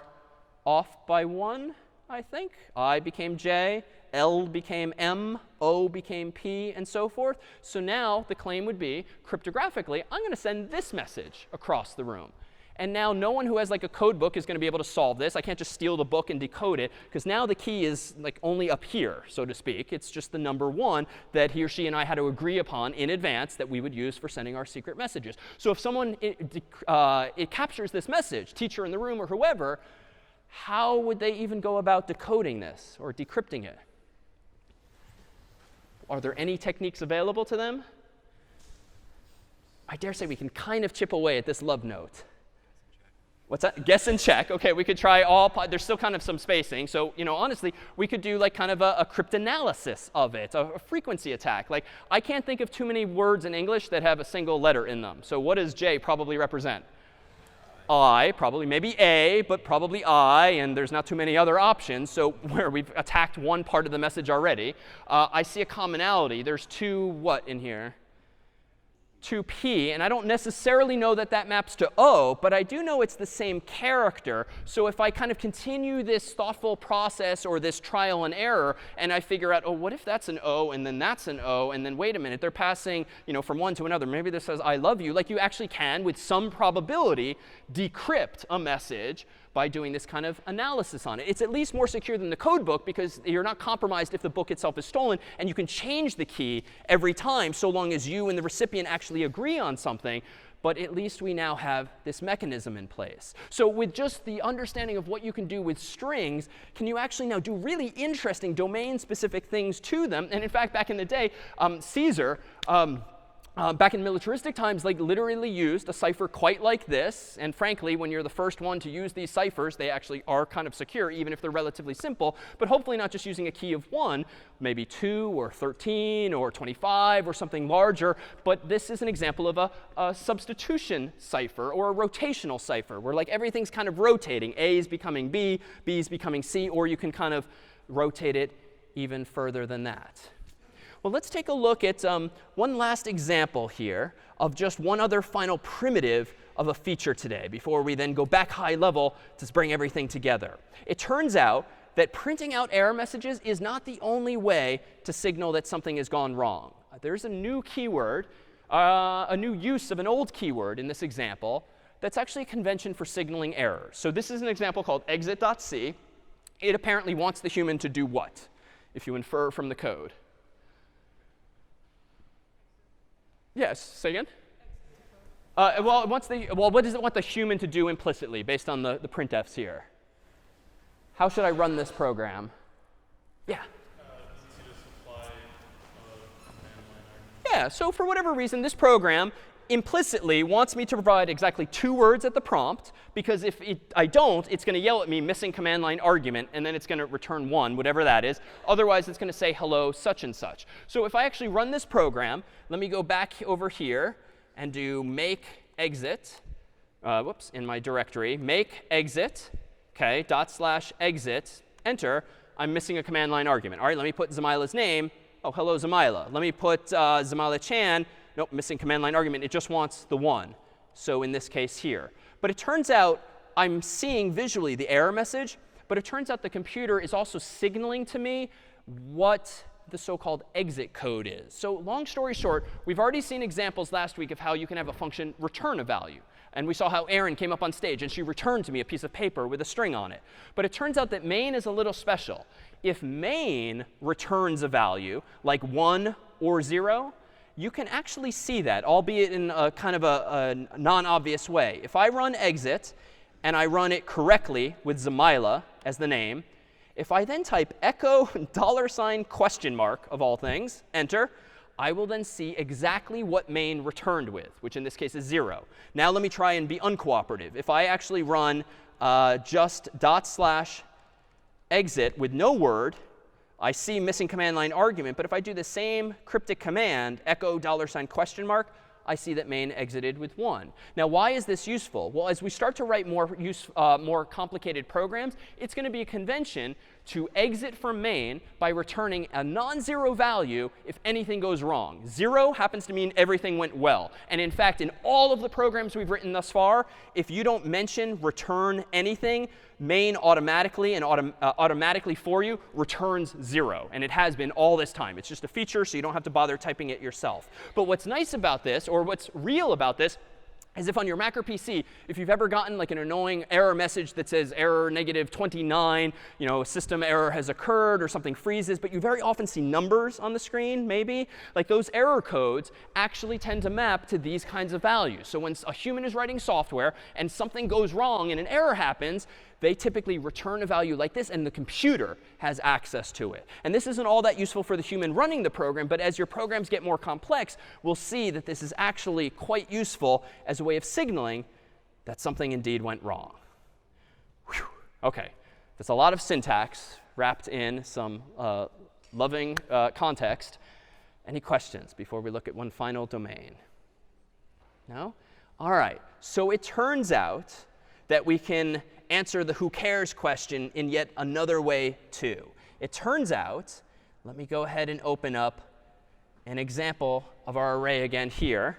off by 1, I think. I became J. L became M, O became P, and so forth. So now the claim would be, cryptographically, I'm going to send this message across the room. And now no one who has like a code book is going to be able to solve this. I can't just steal the book and decode it, because now the key is like only up here, so to speak. It's just the number 1 that he or she and I had to agree upon in advance that we would use for sending our secret messages. So if someone it captures this message, teacher in the room or whoever, how would they even go about decoding this or decrypting it? Are there any techniques available to them? I dare say we can kind of chip away at this love note. What's that? Guess and check. OK, we could try all. There's still kind of some spacing. So honestly, we could do like kind of a cryptanalysis of it, a frequency attack. Like, I can't think of too many words in English that have a single letter in them. So what does J probably represent? I, probably maybe A, but probably I, and there's not too many other options. So where we've attacked one part of the message already, I see a commonality. There's 2 what in here? 2P, and I don't necessarily know that that maps to O, but I do know it's the same character. So if I kind of continue this thoughtful process or this trial and error, and I figure out, oh, what if that's an O, and then that's an O, and then wait a minute, they're passing from one to another. Maybe this says I love you. Like, you actually can, with some probability, decrypt a message by doing this kind of analysis on it. It's at least more secure than the code book, because you're not compromised if the book itself is stolen, and you can change the key every time so long as you and the recipient actually agree on something. But at least we now have this mechanism in place. So with just the understanding of what you can do with strings, can you actually now do really interesting domain-specific things to them? And in fact, back in the day, Caesar, back in militaristic times, like literally used a cipher quite like this. And frankly, when you're the first one to use these ciphers, they actually are kind of secure, even if they're relatively simple. But hopefully not just using a key of 1, maybe 2 or 13 or 25 or something larger. But this is an example of a substitution cipher or a rotational cipher, where like everything's kind of rotating. A is becoming B, B is becoming C, or you can kind of rotate it even further than that. Well, let's take a look at one last example here of just one other final primitive of a feature today before we then go back high level to bring everything together. It turns out that printing out error messages is not the only way to signal that something has gone wrong. There's a new keyword, a new use of an old keyword in this example that's actually a convention for signaling errors. So this is an example called exit.c. It apparently wants the human to do what, if you infer from the code? Yes, say again? Well, what does it want the human to do implicitly based on the printfs here? How should I run this program? Yeah? Yeah, so for whatever reason, this program implicitly wants me to provide exactly 2 words at the prompt, because if I don't, it's going to yell at me missing command line argument, and then it's going to return 1, whatever that is. Otherwise, it's going to say hello such and such. So if I actually run this program, let me go back over here and do make exit, in my directory, make exit, OK, /exit, enter. I'm missing a command line argument. All right, let me put Zamila's name. Oh, hello, Zamila. Let me put Zamila Chan. Nope, missing command line argument. It just wants the 1. So in this case here. But it turns out I'm seeing visually the error message. But it turns out the computer is also signaling to me what the so-called exit code is. So long story short, we've already seen examples last week of how you can have a function return a value. And we saw how Erin came up on stage, and she returned to me a piece of paper with a string on it. But it turns out that main is a little special. If main returns a value, like 1 or 0, you can actually see that, albeit in a kind of a non-obvious way. If I run exit, and I run it correctly with Zamila as the name, if I then type echo $? Of all things, enter, I will then see exactly what main returned with, which in this case is 0. Now let me try and be uncooperative. If I actually run just /exit with no word, I see missing command line argument. But if I do the same cryptic command, echo $? I see that main exited with 1. Now, why is this useful? Well, as we start to write more complicated programs, it's going to be a convention to exit from main by returning a non-zero value if anything goes wrong. 0 happens to mean everything went well. And in fact, in all of the programs we've written thus far, if you don't mention return anything, main automatically and automatically for you returns 0. And it has been all this time. It's just a feature, so you don't have to bother typing it yourself. But what's nice about this, or what's real about this, is if on your Mac or PC, if you've ever gotten like an annoying error message that says error -29, a system error has occurred or something freezes, but you very often see numbers on the screen, maybe, like those error codes actually tend to map to these kinds of values. So when a human is writing software and something goes wrong and an error happens, they typically return a value like this, and the computer has access to it. And this isn't all that useful for the human running the program, but as your programs get more complex, we'll see that this is actually quite useful as a way of signaling that something indeed went wrong. Whew. OK, that's a lot of syntax wrapped in some loving context. Any questions before we look at one final domain? No? All right. So it turns out that we can answer the who cares question in yet another way too. It turns out, let me go ahead and open up an example of our array again here,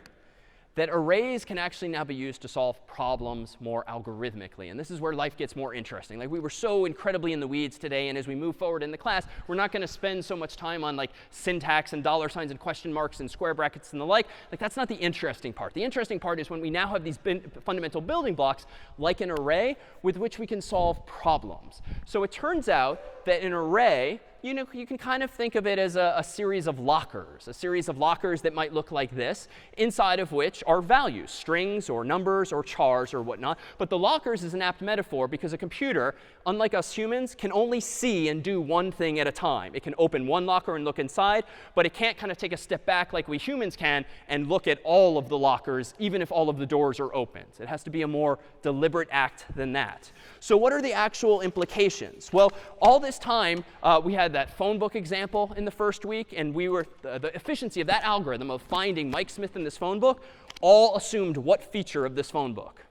that arrays can actually now be used to solve problems more algorithmically. And this is where life gets more interesting. Like, we were so incredibly in the weeds today, and as we move forward in the class, we're not going to spend so much time on like syntax and $ and question marks and square brackets and the like. Like, that's not the interesting part. The interesting part is when we now have these fundamental building blocks, like an array, with which we can solve problems. So it turns out that an array, you can kind of think of it as a series of lockers that might look like this, inside of which are values, strings or numbers or chars or whatnot. But the lockers is an apt metaphor because a computer, unlike us humans, can only see and do one thing at a time. It can open one locker and look inside, but it can't kind of take a step back like we humans can and look at all of the lockers, even if all of the doors are opened. It has to be a more deliberate act than that. So what are the actual implications? Well, all this time, we had that phone book example in the first week, and we were the efficiency of that algorithm of finding Mike Smith in this phone book all assumed what feature of this phone book?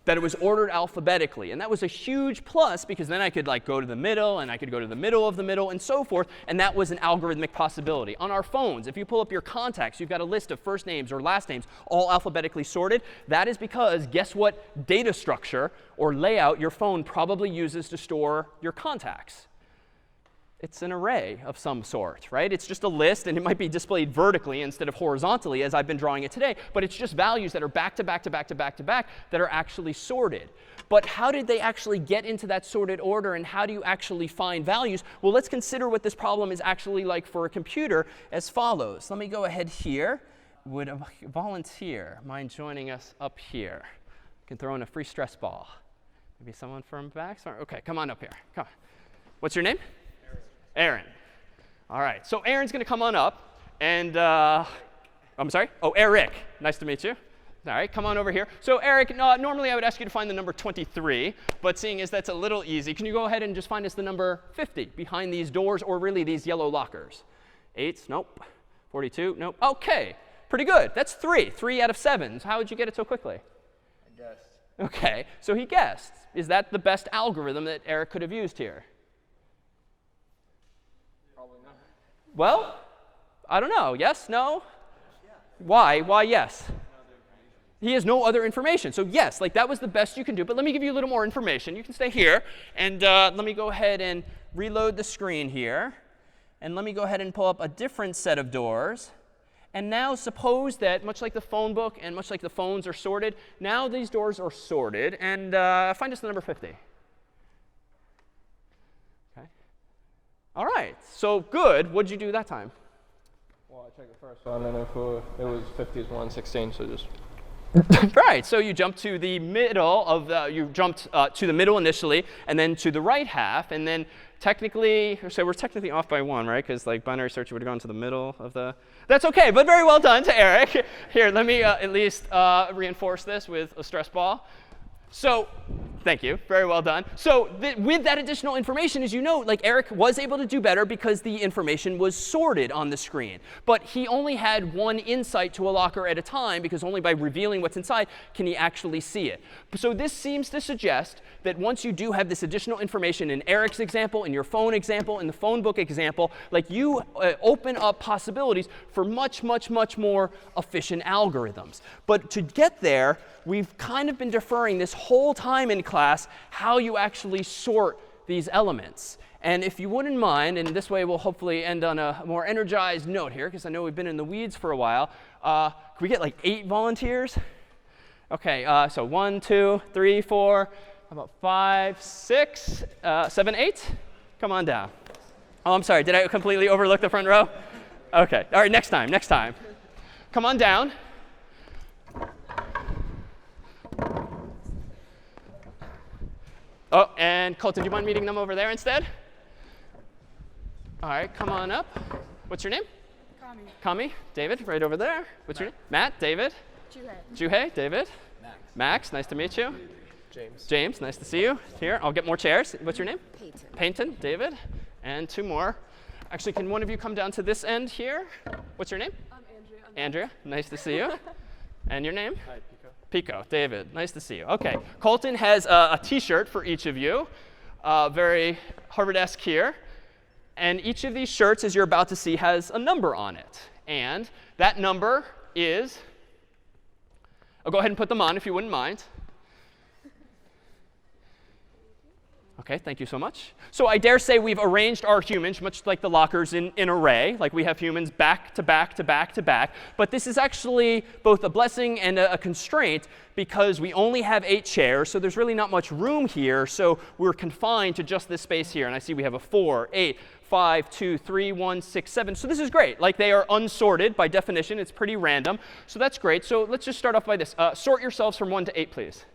that it was ordered alphabetically. And that was a huge plus because then I could like go to the middle and I could go to the middle of the middle and so forth. And that was an algorithmic possibility. On our phones, if you pull up your contacts, you've got a list of first names or last names all alphabetically sorted. That is because guess what data structure or layout your phone probably uses to store your contacts? It's an array of some sort, right? It's just a list, and it might be displayed vertically instead of horizontally as I've been drawing it today. But it's just values that are back to back to back to back to back that are actually sorted. But how did they actually get into that sorted order, and how do you actually find values? Well, let's consider what this problem is actually like for a computer as follows. Let me go ahead here. Would a volunteer mind joining us up here? I can throw in a free stress ball. Maybe someone from back? Sorry. OK, come on up here. Come on. What's your name? Aaron. All right, so Aaron's going to come on up. And I'm sorry? Oh, Eric. Nice to meet you. All right, come on over here. So Eric, normally I would ask you to find the number 23. But seeing as that's a little easy, can you go ahead and just find us the number 50 behind these doors, or really these yellow lockers? 8? Nope. 42? Nope. OK, pretty good. That's 3. 3 out of 7. So how would you get it so quickly? I guessed. OK, so he guessed. Is that the best algorithm that Eric could have used here? Well, I don't know. Yes? No? Why? Why yes? He has no other information. So yes, like that was the best you can do. But let me give you a little more information. You can stay here. And let me go ahead and reload the screen here. And let me go ahead and pull up a different set of doors. And now suppose that, much like the phone book and much like the phones are sorted, now these doors are sorted. And find us the number 50. All right, so good. What did you do that time? Well, I checked the first one, and if it was 50 is 116, so just. Right, so you jumped to the middle of you jumped to the middle initially, and then to the right half, and then technically, so we're technically off by 1, right? Because like binary search would have gone to the middle of the. That's OK, but very well done to Eric. Here, let me at least reinforce this with a stress ball. So thank you. Very well done. So with that additional information, as you know, like Eric was able to do better because the information was sorted on the screen. But he only had one insight to a locker at a time, because only by revealing what's inside can he actually see it. So this seems to suggest that once you do have this additional information in Eric's example, in your phone example, in the phone book example, like you open up possibilities for much, much, much more efficient algorithms. But to get there, we've kind of been deferring this whole time in class how you actually sort these elements. And if you wouldn't mind, and this way we'll hopefully end on a more energized note here, because I know we've been in the weeds for a while. Can we get like 8 volunteers? OK, so 1, 2, 3, 4, how about 5, 6, 7, 8? Come on down. Oh, I'm sorry. Did I completely overlook the front row? OK. All right, next time, next time. Come on down. Oh, and Colton, do you mind meeting them over there instead? All right, come on up. What's your name? Kami. Kami. David, right over there. What's your name? Matt. David. Juhei. David. Max. Nice to meet you. James. James, nice to see you. Here, I'll get more chairs. What's your name? Peyton. Peyton. David. And 2 more. Actually, can one of you come down to this end here? What's your name? I'm Andrea. Andrea. Nice to see you. And your name? Hi, Pico. Pico. David, nice to see you. OK, Colton has a T-shirt for each of you, very Harvard-esque here. And each of these shirts, as you're about to see, has a number on it. And that number is, I'll go ahead and put them on if you wouldn't mind. OK, thank you so much. So I dare say we've arranged our humans, much like the lockers, in an array. Like we have humans back to back to back to back. But this is actually both a blessing and a constraint, because we only have 8 chairs. So there's really not much room here. So we're confined to just this space here. And I see we have a 4, 8, 5, 2, 3, 1, 6, 7. So this is great. Like they are unsorted by definition. It's pretty random. So that's great. So let's just start off by this. Sort yourselves from 1 to 8, please.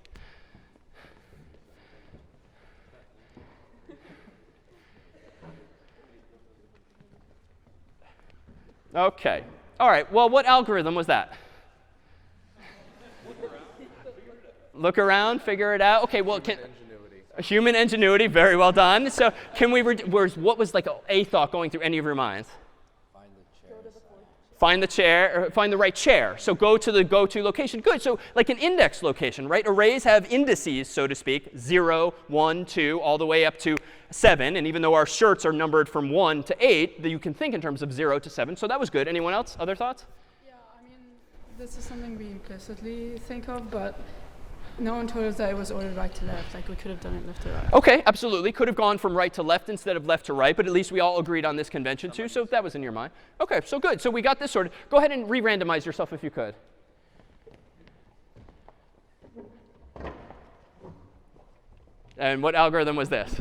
OK. All right. Well, what algorithm was that? Look around, figure it out. OK, well, human ingenuity. Very well done. So can we, what was like a thought going through any of your minds? Find the chair, or find the right chair. So go to the go-to location. Good. So like an index location, right? Arrays have indices, so to speak, 0, 1, 2, all the way up to 7. And even though our shirts are numbered from 1 to 8, you can think in terms of 0 to 7. So that was good. Anyone else? Other thoughts? Yeah, I mean, this is something we implicitly think of, but no one told us that it was ordered right to left. Like, we could have done it left to right. OK, absolutely. Could have gone from right to left instead of left to right. But at least we all agreed on this convention, too. So that was in your mind. OK, so good. So we got this sorted. Go ahead and re-randomize yourself if you could. And what algorithm was this?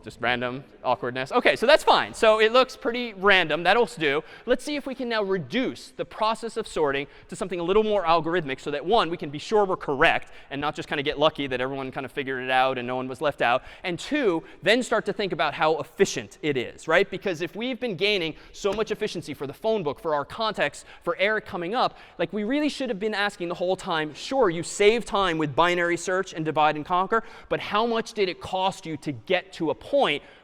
Just random awkwardness. OK, so that's fine. So it looks pretty random. That'll do. Let's see if we can now reduce the process of sorting to something a little more algorithmic so that, one, we can be sure we're correct and not just kind of get lucky that everyone kind of figured it out and no one was left out. And two, then start to think about how efficient it is, right? Because if we've been gaining so much efficiency for the phone book, for our context, for Eric coming up, like we really should have been asking the whole time, sure, you save time with binary search and divide and conquer, but how much did it cost you to get to a point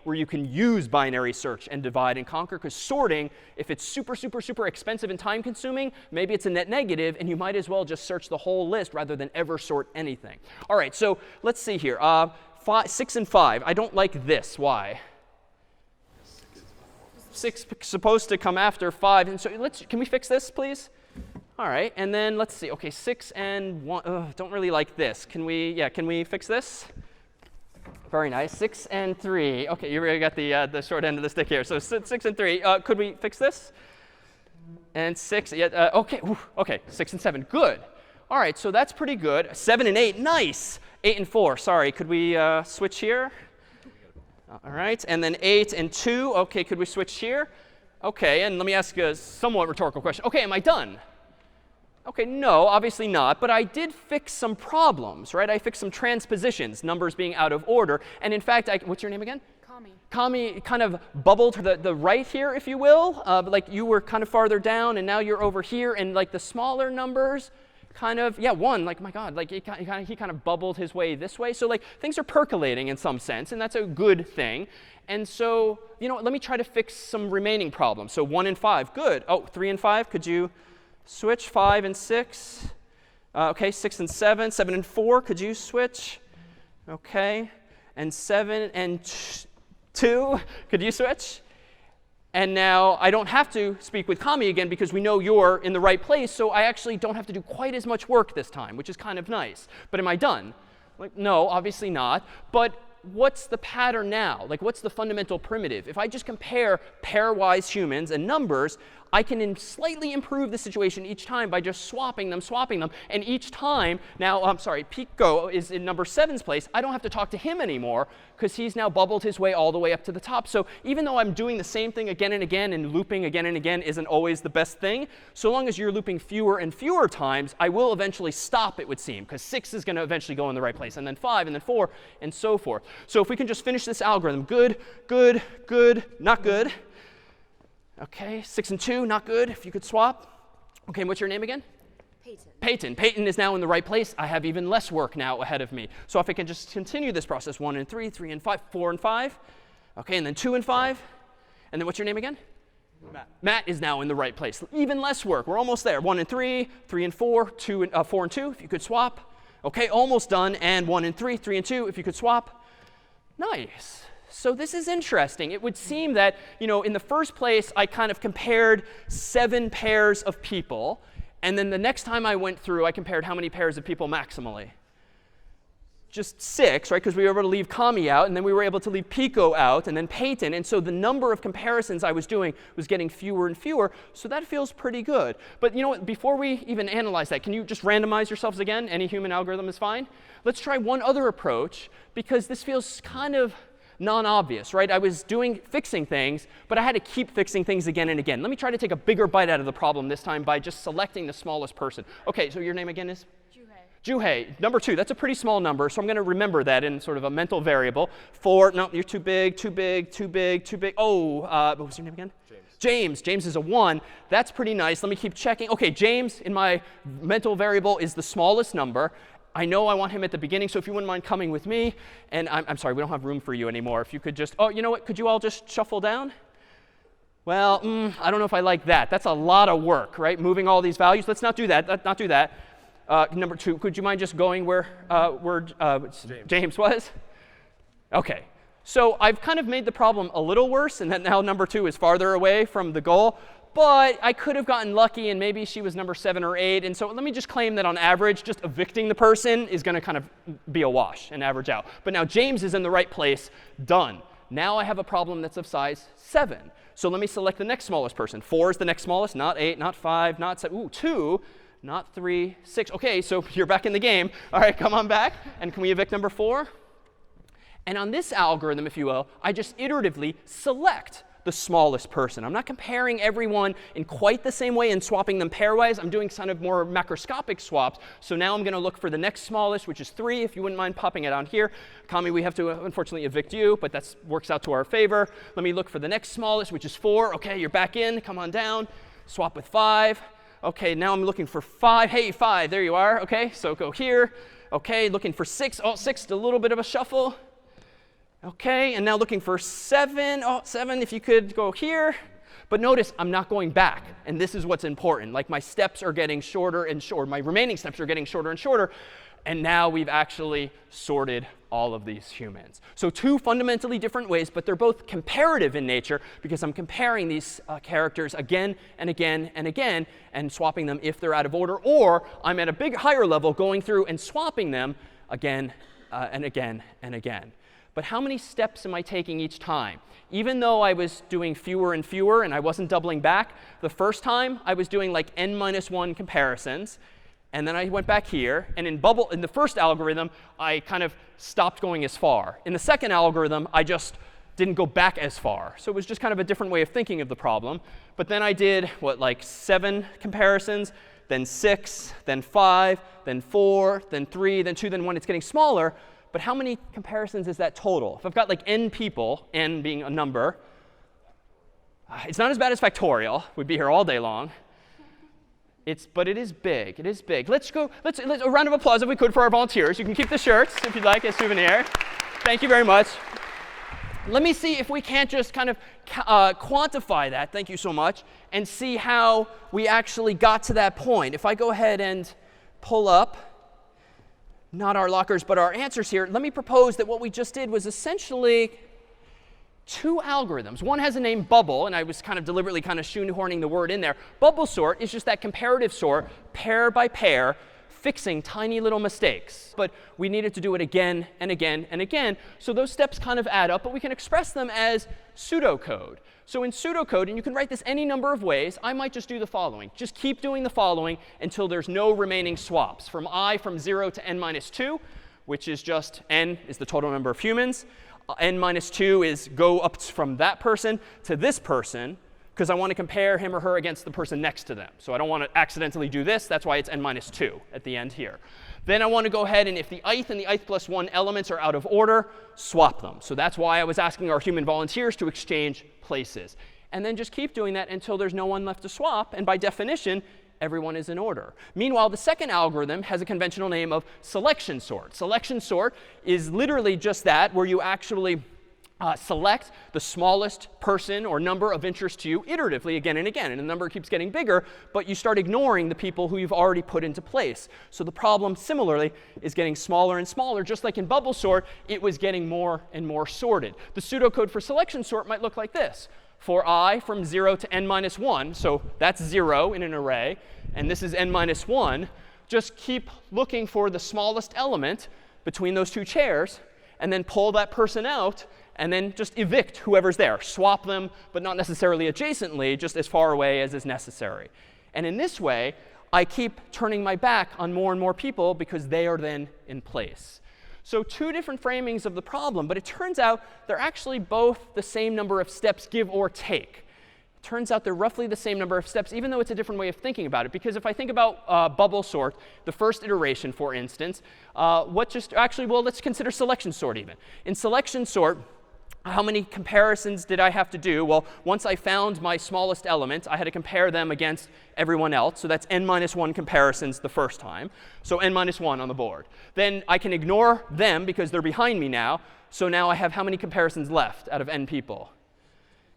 where you can use binary search and divide and conquer? Because sorting, if it's super, super, super expensive and time consuming, maybe it's a net negative, and you might as well just search the whole list rather than ever sort anything. All right, so let's see here. 6 and 5. I don't like this. Why? 6 supposed to come after 5. And so can we fix this, please? All right, and then let's see. OK, 6 and 1. Don't really like this. Can we fix this? Very nice. 6 and 3. OK, you really got the short end of the stick here. So 6 and 3. Could we fix this? And 6. Yeah, OK. OK. 6 and 7. Good. All right. So that's pretty good. 7 and 8. Nice. 8 and 4. Sorry. Could we switch here? All right. And then 8 and 2. OK. Could we switch here? OK. And let me ask a somewhat rhetorical question. OK. Am I done? OK, no, obviously not. But I did fix some problems, right? I fixed some transpositions, numbers being out of order. And in fact, what's your name again? Kami. Kami kind of bubbled to the right here, if you will. Like you were kind of farther down, and now you're over here. And like the smaller numbers kind of, yeah, 1, like, my God, like he kind of bubbled his way this way. So like things are percolating in some sense, and that's a good thing. And so, you know, let me try to fix some remaining problems. So 1 and 5, good. Oh, 3 and 5, could you switch? 5 and 6. OK, 6 and 7. 7 and 4, could you switch? OK. And 7 and 2, could you switch? And now I don't have to speak with Kami again because we know you're in the right place. So I actually don't have to do quite as much work this time, which is kind of nice. But am I done? Like, no, obviously not. But what's the pattern now? Like, what's the fundamental primitive? If I just compare pairwise humans and numbers, I can slightly improve the situation each time by just swapping them. And each time, now, I'm sorry, Pico is in number 7's place. I don't have to talk to him anymore because he's now bubbled his way all the way up to the top. So even though I'm doing the same thing again and again, and looping again and again isn't always the best thing, so long as you're looping fewer and fewer times, I will eventually stop, it would seem, because 6 is going to eventually go in the right place, and then 5, and then 4, and so forth. So if we can just finish this algorithm, good, good, good, not good. OK, 6 and 2, not good. If you could swap. OK, what's your name again? Peyton. Peyton is now in the right place. I have even less work now ahead of me. So if I can just continue this process, 1 and 3, 3 and 5, 4 and 5. OK, and then 2 and 5. And then what's your name again? Matt. Matt is now in the right place. Even less work. We're almost there. 1 and 3, 3 and 4, 4 and 2. If you could swap. OK, almost done. And 1 and 3, 3 and 2. If you could swap. Nice. So this is interesting. It would seem that, you know, in the first place, I kind of compared 7 pairs of people. And then the next time I went through, I compared how many pairs of people maximally. Just 6, right? Because we were able to leave Kami out, and then we were able to leave Pico out, and then Peyton. And so the number of comparisons I was doing was getting fewer and fewer. So that feels pretty good. But you know what? Before we even analyze that, can you just randomize yourselves again? Any human algorithm is fine. Let's try one other approach, because this feels kind of non-obvious, right? I was fixing things, but I had to keep fixing things again and again. Let me try to take a bigger bite out of the problem this time by just selecting the smallest person. OK, so your name again is? Juhei. Number 2, that's a pretty small number, so I'm going to remember that in sort of a mental variable. 4, no, you're too big, too big, too big, too big. Oh, what was your name again? James. James is a 1. That's pretty nice. Let me keep checking. OK, James in my mental variable is the smallest number. I know I want him at the beginning, so if you wouldn't mind coming with me. And I'm sorry, we don't have room for you anymore. If you could just, oh, you know what? Could you all just shuffle down? Well, I don't know if I like that. That's a lot of work, right? Moving all these values. Let's not do that. Let's not do that. Number 2, could you mind just going where James was? OK. So I've kind of made the problem a little worse, and that now number 2 is farther away from the goal. But I could have gotten lucky, and maybe she was number 7 or 8. And so let me just claim that on average, just evicting the person is going to kind of be a wash and average out. But now James is in the right place. Done. Now I have a problem that's of size 7. So let me select the next smallest person. 4 is the next smallest, not 8, not 5, not 7. Ooh, 2, not 3, 6. OK, so you're back in the game. All right, come on back. And can we evict number 4? And on this algorithm, if you will, I just iteratively select the smallest person. I'm not comparing everyone in quite the same way and swapping them pairwise. I'm doing kind of more macroscopic swaps. So now I'm going to look for the next smallest, which is 3, if you wouldn't mind popping it on here. Kami, we have to unfortunately evict you, but that works out to our favor. Let me look for the next smallest, which is 4. OK, you're back in. Come on down. Swap with 5. OK, now I'm looking for 5. Hey, 5, there you are. OK, so go here. OK, looking for 6. Oh, 6, a little bit of a shuffle. OK, and now looking for 7. Oh, 7, if you could go here. But notice I'm not going back. And this is what's important. Like my steps are getting shorter and shorter. My remaining steps are getting shorter and shorter. And now we've actually sorted all of these humans. So 2 fundamentally different ways, but they're both comparative in nature because I'm comparing these characters again and again and again and swapping them if they're out of order. Or I'm at a higher level going through and swapping them again and again and again. But how many steps am I taking each time? Even though I was doing fewer and fewer and I wasn't doubling back, the first time I was doing like n-1 comparisons. And then I went back here. And in the first algorithm, I kind of stopped going as far. In the second algorithm, I just didn't go back as far. So it was just kind of a different way of thinking of the problem. But then I did, like 7 comparisons, then 6, then 5, then 4, then 3, then 2, then 1. It's getting smaller. But how many comparisons is that total? If I've got like n people, n being a number, it's not as bad as factorial. We'd be here all day long. But it is big. It is big. Let's a round of applause if we could for our volunteers. You can keep the shirts if you'd like as souvenir. Thank you very much. Let me see if we can't just kind of quantify that. Thank you so much. And see how we actually got to that point. If I go ahead and pull up, not our lockers, but our answers here, let me propose that what we just did was essentially 2 algorithms. One has a name bubble, and I was kind of deliberately kind of shoehorning the word in there. Bubble sort is just that comparative sort, pair by pair, fixing tiny little mistakes. But we needed to do it again and again and again. So those steps kind of add up, but we can express them as pseudocode. So in pseudocode, and you can write this any number of ways, I might just do the following. Just keep doing the following until there's no remaining swaps. From 0 to n-2, which is just n is the total number of humans. n-2 is go up from that person to this person, because I want to compare him or her against the person next to them. So I don't want to accidentally do this. That's why it's n-2 at the end here. Then I want to go ahead and if the ith and the ith plus 1 elements are out of order, swap them. So that's why I was asking our human volunteers to exchange places. And then just keep doing that until there's no one left to swap. And by definition, everyone is in order. Meanwhile, the second algorithm has a conventional name of selection sort. Selection sort is literally just that, where you actually select the smallest person or number of interest to you iteratively again and again. And the number keeps getting bigger, but you start ignoring the people who you've already put into place. So the problem, similarly, is getting smaller and smaller. Just like in bubble sort, it was getting more and more sorted. The pseudocode for selection sort might look like this. For I from 0 to n-1, so that's 0 in an array, and this is n-1, just keep looking for the smallest element between those 2 chairs, and then pull that person out, and then just evict whoever's there. Swap them, but not necessarily adjacently, just as far away as is necessary. And in this way, I keep turning my back on more and more people because they are then in place. So 2 different framings of the problem, but it turns out they're actually both the same number of steps, give or take. It turns out they're roughly the same number of steps, even though it's a different way of thinking about it. Because if I think about bubble sort, the first iteration, for instance, let's consider selection sort even. In selection sort, how many comparisons did I have to do? Well, once I found my smallest element, I had to compare them against everyone else. So that's n-1 comparisons the first time. So n-1 on the board. Then I can ignore them because they're behind me now. So now I have how many comparisons left out of n people?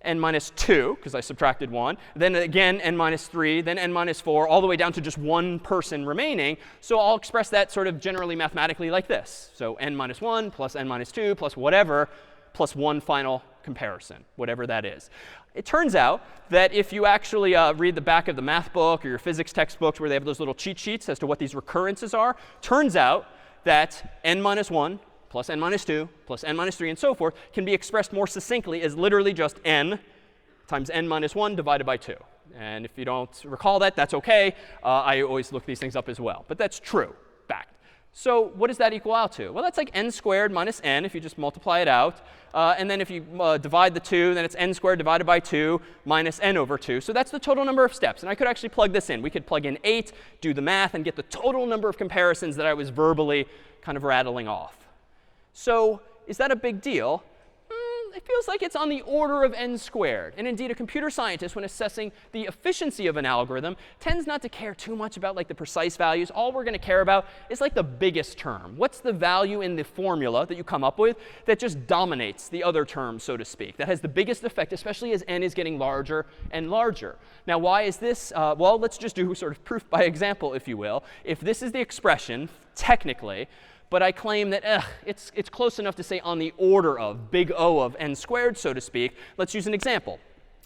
n minus 2, because I subtracted 1, then again n minus 3, then n minus 4, all the way down to just one person remaining. So I'll express that sort of generally mathematically like this. So n minus 1 plus n minus 2 plus whatever, plus one final comparison, whatever that is. It turns out that if you actually read the back of the math book or your physics textbooks where they have those little cheat sheets as to what these recurrences are, turns out that n minus 1 plus n minus 2 plus n minus 3 and so forth can be expressed more succinctly as literally just n times n minus 1 divided by 2. And if you don't recall that, that's OK. I always look these things up as well. But that's true. Fact. So what does that equal out to? Well, that's like n squared minus n if you just multiply it out. And then if you divide the 2, then it's n squared divided by 2 minus n over 2. So that's the total number of steps. And I could actually plug this in. We could plug in 8, do the math, and get the total number of comparisons that I was verbally kind of rattling off. So is that a big deal? It feels like it's on the order of n squared. And indeed, a computer scientist, when assessing the efficiency of an algorithm, tends not to care too much about like the precise values. All we're going to care about is like the biggest term. What's the value in the formula that you come up with that just dominates the other terms, so to speak, that has the biggest effect, especially as n is getting larger and larger. Now, why is this? Well, let's just do sort of proof by example, if you will. If this is the expression, technically, but I claim that it's close enough to say on the order of, big O of n squared, so to speak. Let's use an example.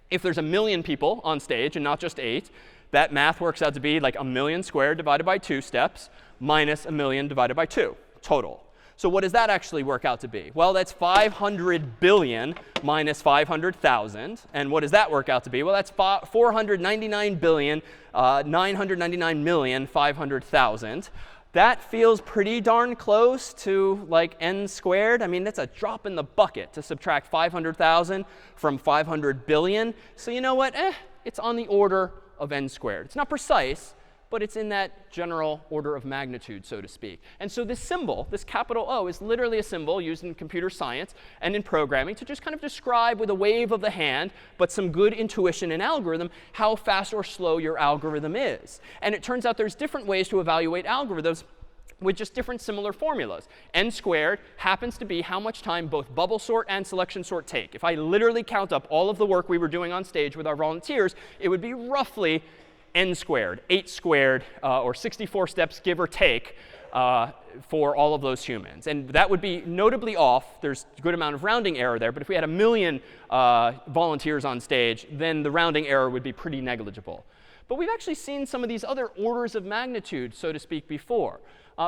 If there's 1 million people on stage and not just 8, that math works out to be like 1 million squared divided by 2 steps minus 1 million divided by 2 total. So what does that actually work out to be? Well, that's 500 billion minus 500,000. And what does that work out to be? Well, that's 499 billion, 999 million, 500,000. That feels pretty darn close to like n squared. I mean, that's a drop in the bucket to subtract 500,000 from 500 billion. So you know what? It's on the order of n squared. It's not precise, but it's in that general order of magnitude, so to speak. And so this symbol, this capital O, is literally a symbol used in computer science and in programming to just kind of describe with a wave of the hand, but some good intuition and algorithm, how fast or slow your algorithm is. And it turns out there's different ways to evaluate algorithms with just different similar formulas. N squared happens to be how much time both bubble sort and selection sort take. If I literally count up all of the work we were doing on stage with our volunteers, it would be roughly n squared, 8 squared, or 64 steps, give or take, for all of those humans. And that would be notably off. There's a good amount of rounding error there. But if we had 1 million volunteers on stage, then the rounding error would be pretty negligible. But we've actually seen some of these other orders of magnitude, so to speak, before.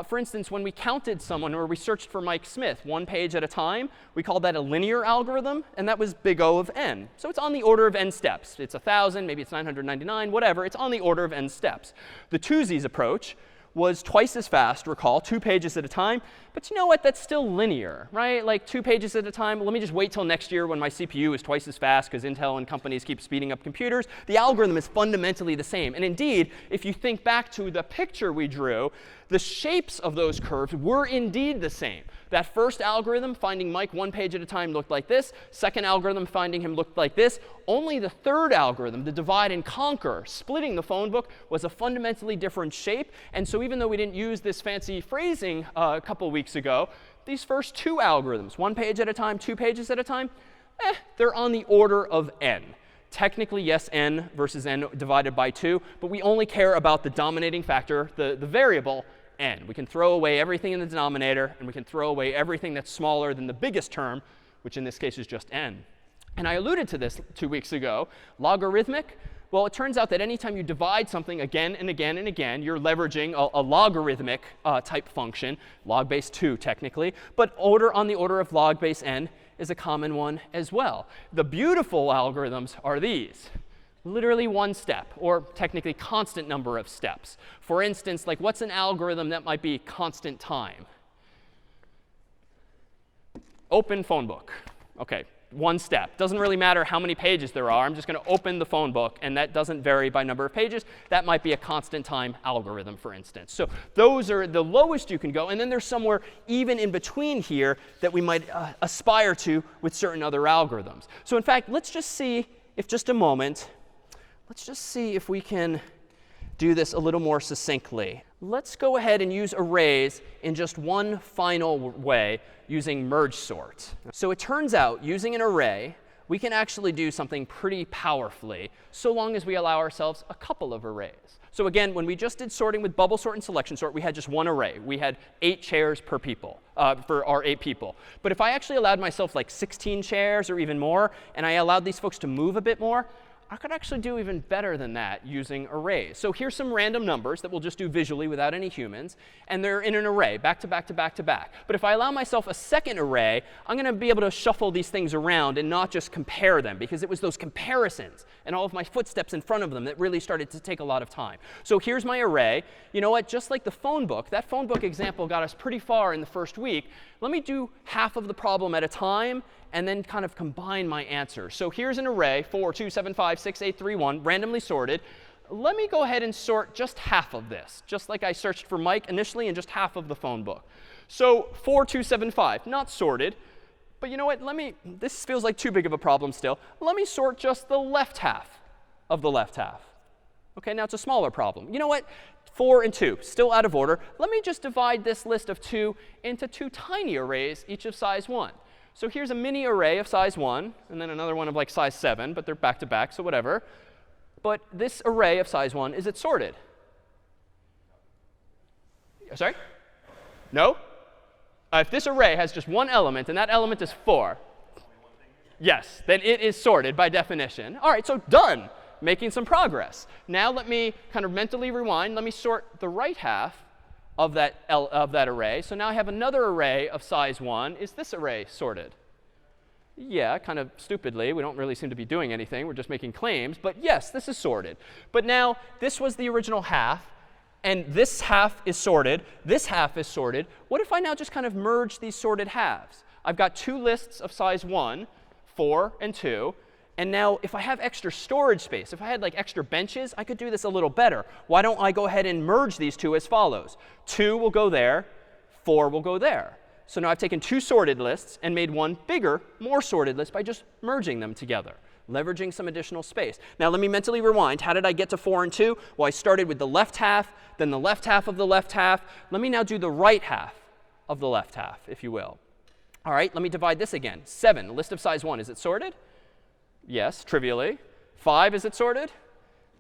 For instance, when we counted someone or we searched for Mike Smith 1 page at a time, we called that a linear algorithm, and that was big O of n. So it's on the order of n steps. It's 1,000, maybe it's 999, whatever. It's on the order of n steps. The twosies approach was twice as fast, recall, 2 pages at a time. But you know what? That's still linear, right? Like 2 pages at a time. Let me just wait till next year when my CPU is twice as fast because Intel and companies keep speeding up computers. The algorithm is fundamentally the same. And indeed, if you think back to the picture we drew, the shapes of those curves were indeed the same. That first algorithm, finding Mike 1 page at a time, looked like this. Second algorithm, finding him, looked like this. Only the third algorithm, the divide and conquer, splitting the phone book, was a fundamentally different shape. And so even though we didn't use this fancy phrasing a couple weeks ago, these first 2 algorithms, 1 page at a time, 2 pages at a time, they're on the order of n. Technically, yes, n versus n divided by 2. But we only care about the dominating factor, the variable, n. We can throw away everything in the denominator, and we can throw away everything that's smaller than the biggest term, which in this case is just n. And I alluded to this 2 weeks ago. Logarithmic, well, it turns out that anytime you divide something again and again and again, you're leveraging a logarithmic type function, log base 2 technically. But on the order of log base n is a common one as well. The beautiful algorithms are these. Literally 1 step, or technically constant number of steps. For instance, like what's an algorithm that might be constant time? Open phone book. OK, 1 step. Doesn't really matter how many pages there are. I'm just going to open the phone book, and that doesn't vary by number of pages. That might be a constant time algorithm, for instance. So those are the lowest you can go. And then there's somewhere even in between here that we might aspire to with certain other algorithms. So in fact, let's just see if just a moment. Let's just see if we can do this a little more succinctly. Let's go ahead and use arrays in just one final way using merge sort. So it turns out using an array, we can actually do something pretty powerfully, so long as we allow ourselves a couple of arrays. So again, when we just did sorting with bubble sort and selection sort, we had just one array. We had 8 chairs per people, for our 8 people. But if I actually allowed myself like 16 chairs or even more, and I allowed these folks to move a bit more, I could actually do even better than that using arrays. So here's some random numbers that we'll just do visually without any humans. And they're in an array, back to back to back to back. But if I allow myself a second array, I'm going to be able to shuffle these things around and not just compare them, because it was those comparisons and all of my footsteps in front of them that really started to take a lot of time. So here's my array. You know what? Just like the phone book, that phone book example got us pretty far in the first week. Let me do half of the problem at a time and then kind of combine my answers. So here's an array, 4, 2, 7, 5, 6, 8, 3, 1, randomly sorted. Let me go ahead and sort just half of this, just like I searched for Mike initially and just half of the phone book. So 4, 2, 7, 5, not sorted. But you know what? This feels like too big of a problem still. Let me sort just the left half of the left half. OK, now it's a smaller problem. You know what? 4 and 2, still out of order. Let me just divide this list of 2 into 2 tiny arrays, each of size 1. So here's a mini array of size 1, and then another one of like size 7, but they're back to back, so whatever. But this array of size 1, is it sorted? Sorry? No? If this array has just one element, and that element is 4, yes, then it is sorted by definition. All right, so done. Making some progress. Now let me kind of mentally rewind. Let me sort the right half of that array. So now I have another array of size 1. Is this array sorted? Yeah, kind of stupidly. We don't really seem to be doing anything. We're just making claims. But yes, this is sorted. But now this was the original half. And this half is sorted. This half is sorted. What if I now just kind of merge these sorted halves? I've got 2 lists of size 1, 4 and 2. And now if I have extra storage space, if I had like extra benches, I could do this a little better. Why don't I go ahead and merge these 2 as follows? 2 will go there. 4 will go there. So now I've taken 2 sorted lists and made one bigger, more sorted list by just merging them together, leveraging some additional space. Now let me mentally rewind. How did I get to 4 and 2? Well, I started with the left half, then the left half of the left half. Let me now do the right half of the left half, if you will. All right, let me divide this again. 7, a list of size 1. Is it sorted? Yes, trivially. 5, is it sorted?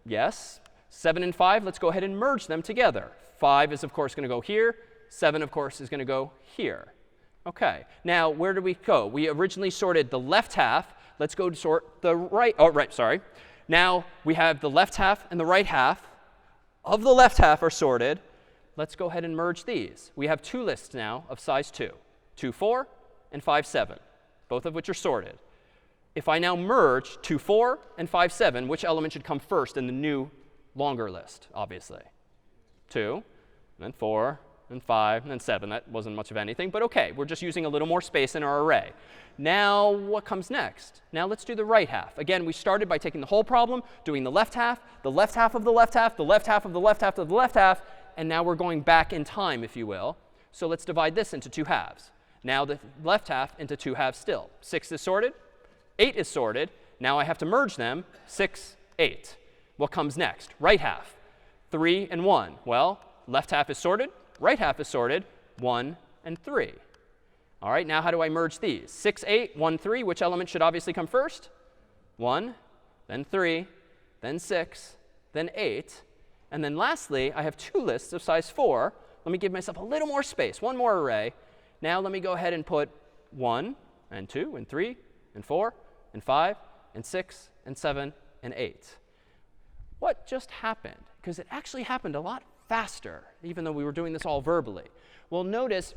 Yes. 7 and 5, let's go ahead and merge them together. 5 is, of course, going to go here. 7, of course, is going to go here. OK. Now, where did we go? We originally sorted the left half. Let's go to sort the right. Oh, right, sorry. Now, we have the left half and the right half of the left half are sorted. Let's go ahead and merge these. We have 2 lists now of size 2. 2, 4 and 5, 7, both of which are sorted. If I now merge 2, 4 and 5, 7, which element should come first in the new longer list, obviously? 2, and then 4, and 5, and then 7. That wasn't much of anything. But OK, we're just using a little more space in our array. Now what comes next? Now let's do the right half. Again, we started by taking the whole problem, doing the left half of the left half, the left half of the left half of the left half. And now we're going back in time, if you will. So let's divide this into 2 halves. Now the left half into 2 halves still. 6 is sorted. 8 is sorted. Now I have to merge them. 6, 8. What comes next? Right half. 3 and 1. Well, left half is sorted. Right half is sorted. 1 and 3. All right, now how do I merge these? 6, 8, 1, 3. Which element should obviously come first? 1, then 3, then 6, then 8. And then lastly, I have 2 lists of size 4. Let me give myself a little more space, one more array. Now let me go ahead and put 1 and 2 and 3 and 4 and 5 and 6 and 7 and 8. What just happened? Because it actually happened a lot faster, even though we were doing this all verbally. Well, notice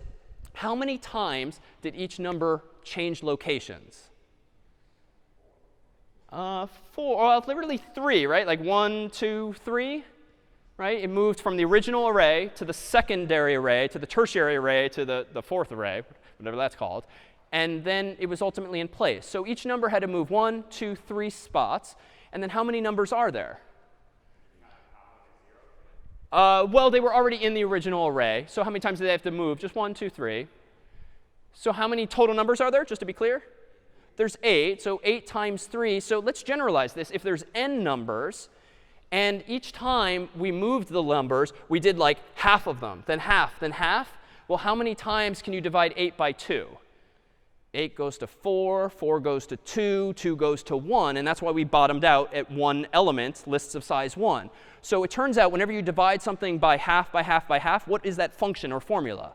how many times did each number change locations? 4, well, literally 3, right? Like 1, 2, 3, right? It moved from the original array to the secondary array to the tertiary array to the fourth array, whatever that's called. And then it was ultimately in place. So each number had to move 1, 2, 3 spots. And then how many numbers are there? Well, they were already in the original array. So how many times did they have to move? Just 1, 2, 3. So how many total numbers are there, just to be clear? There's 8. So 8 times 3. So let's generalize this. If there's n numbers, and each time we moved the numbers, we did like half of them, then half, then half. Well, how many times can you divide 8 by 2? 8 goes to 4, 4 goes to 2, 2 goes to 1. And that's why we bottomed out at 1 element, lists of size 1. So it turns out whenever you divide something by half, by half, by half, what is that function or formula?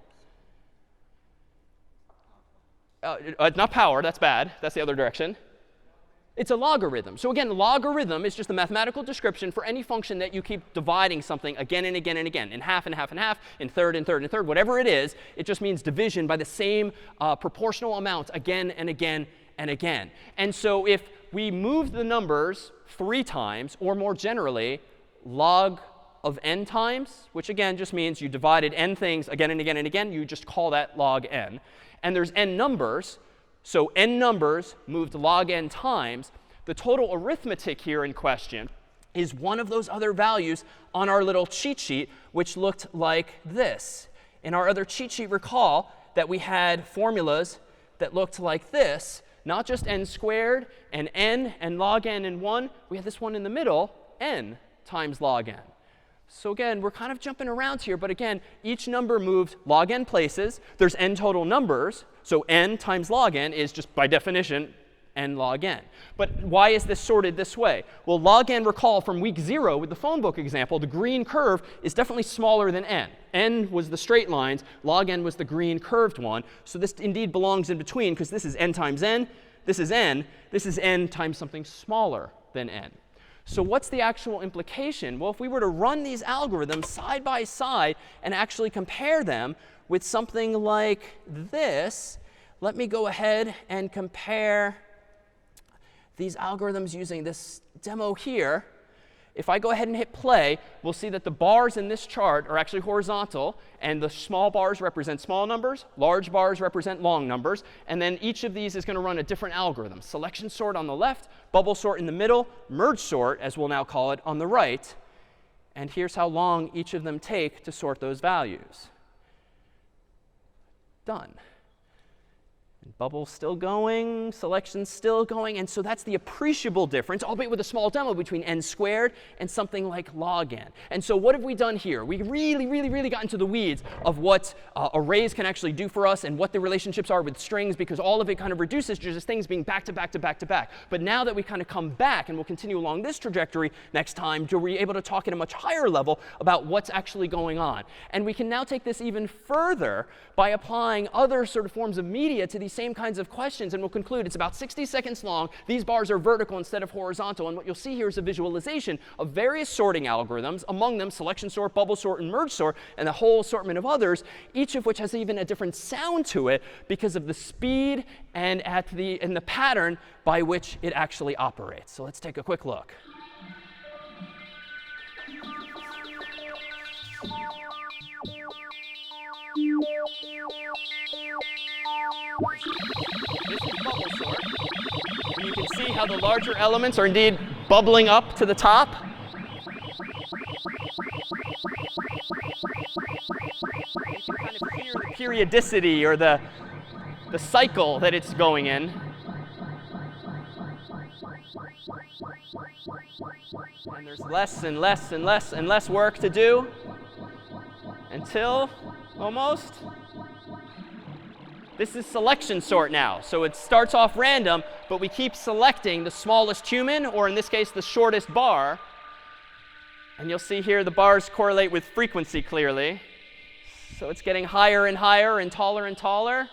Not power, that's bad. That's the other direction. It's a logarithm. So again, logarithm is just a mathematical description for any function that you keep dividing something again and again and again, in half and half and half, in third and third and third, whatever it is. It just means division by the same proportional amount again and again and again. And so if we move the numbers 3 times, or more generally, log of n times, which again just means you divided n things again and again and again, you just call that log n. And there's n numbers. So n numbers moved log n times. The total arithmetic here in question is one of those other values on our little cheat sheet, which looked like this. In our other cheat sheet, recall that we had formulas that looked like this, not just n squared and n and log n and 1. We had this one in the middle, n times log n. So again, we're kind of jumping around here. But again, each number moved log n places. There's n total numbers. So n times log n is just, by definition, n log n. But why is this sorted this way? Well, log n, recall from week 0 with the phone book example, the green curve is definitely smaller than n. N was the straight lines. Log n was the green curved one. So this indeed belongs in between, because this is n times n. This is n. This is n times something smaller than n. So what's the actual implication? Well, if we were to run these algorithms side by side and actually compare them with something like this, let me go ahead and compare these algorithms using this demo here. If I go ahead and hit play, we'll see that the bars in this chart are actually horizontal, and the small bars represent small numbers, large bars represent long numbers, and then each of these is going to run a different algorithm. Selection sort on the left, bubble sort in the middle, merge sort, as we'll now call it, on the right. And here's how long each of them take to sort those values. Done. Bubble still going, selection still going. And so that's the appreciable difference, albeit with a small demo, between n squared and something like log n. And so what have we done here? We really got into the weeds of what arrays can actually do for us and what the relationships are with strings, because all of it kind of reduces to just things being back to back to back to back. But now that we kind of come back, and we'll continue along this trajectory next time, we're able to talk at a much higher level about what's actually going on. And we can now take this even further by applying other sort of forms of media to these same kinds of questions, and we'll conclude. It's about 60 seconds long. These bars are vertical instead of horizontal, and what you'll see here is a visualization of various sorting algorithms, among them selection sort, bubble sort, and merge sort, and a whole assortment of others, each of which has even a different sound to it because of the speed and the pattern by which it actually operates. So let's take a quick look. This is bubble sort. And you can see how the larger elements are indeed bubbling up to the top. You can kind of hear the periodicity or the cycle that it's going in. And there's less and less and less and less work to do until almost. This is selection sort now. So it starts off random, but we keep selecting the smallest human, or in this case, the shortest bar. And you'll see here the bars correlate with frequency clearly. So it's getting higher and higher and taller and taller.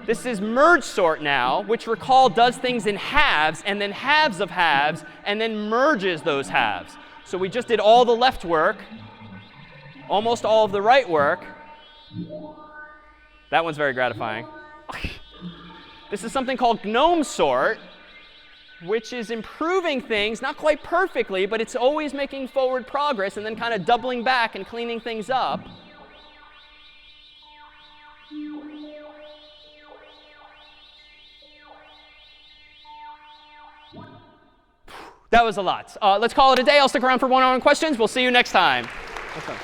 This is merge sort now, which, recall, does things in halves, and then halves of halves, and then merges those halves. So we just did all the left work, almost all of the right work. That one's very gratifying. This is something called GNOME sort, which is improving things, not quite perfectly, but it's always making forward progress and then kind of doubling back and cleaning things up. That was a lot. Let's call it a day. I'll stick around for one-on-one questions. We'll see you next time. Okay.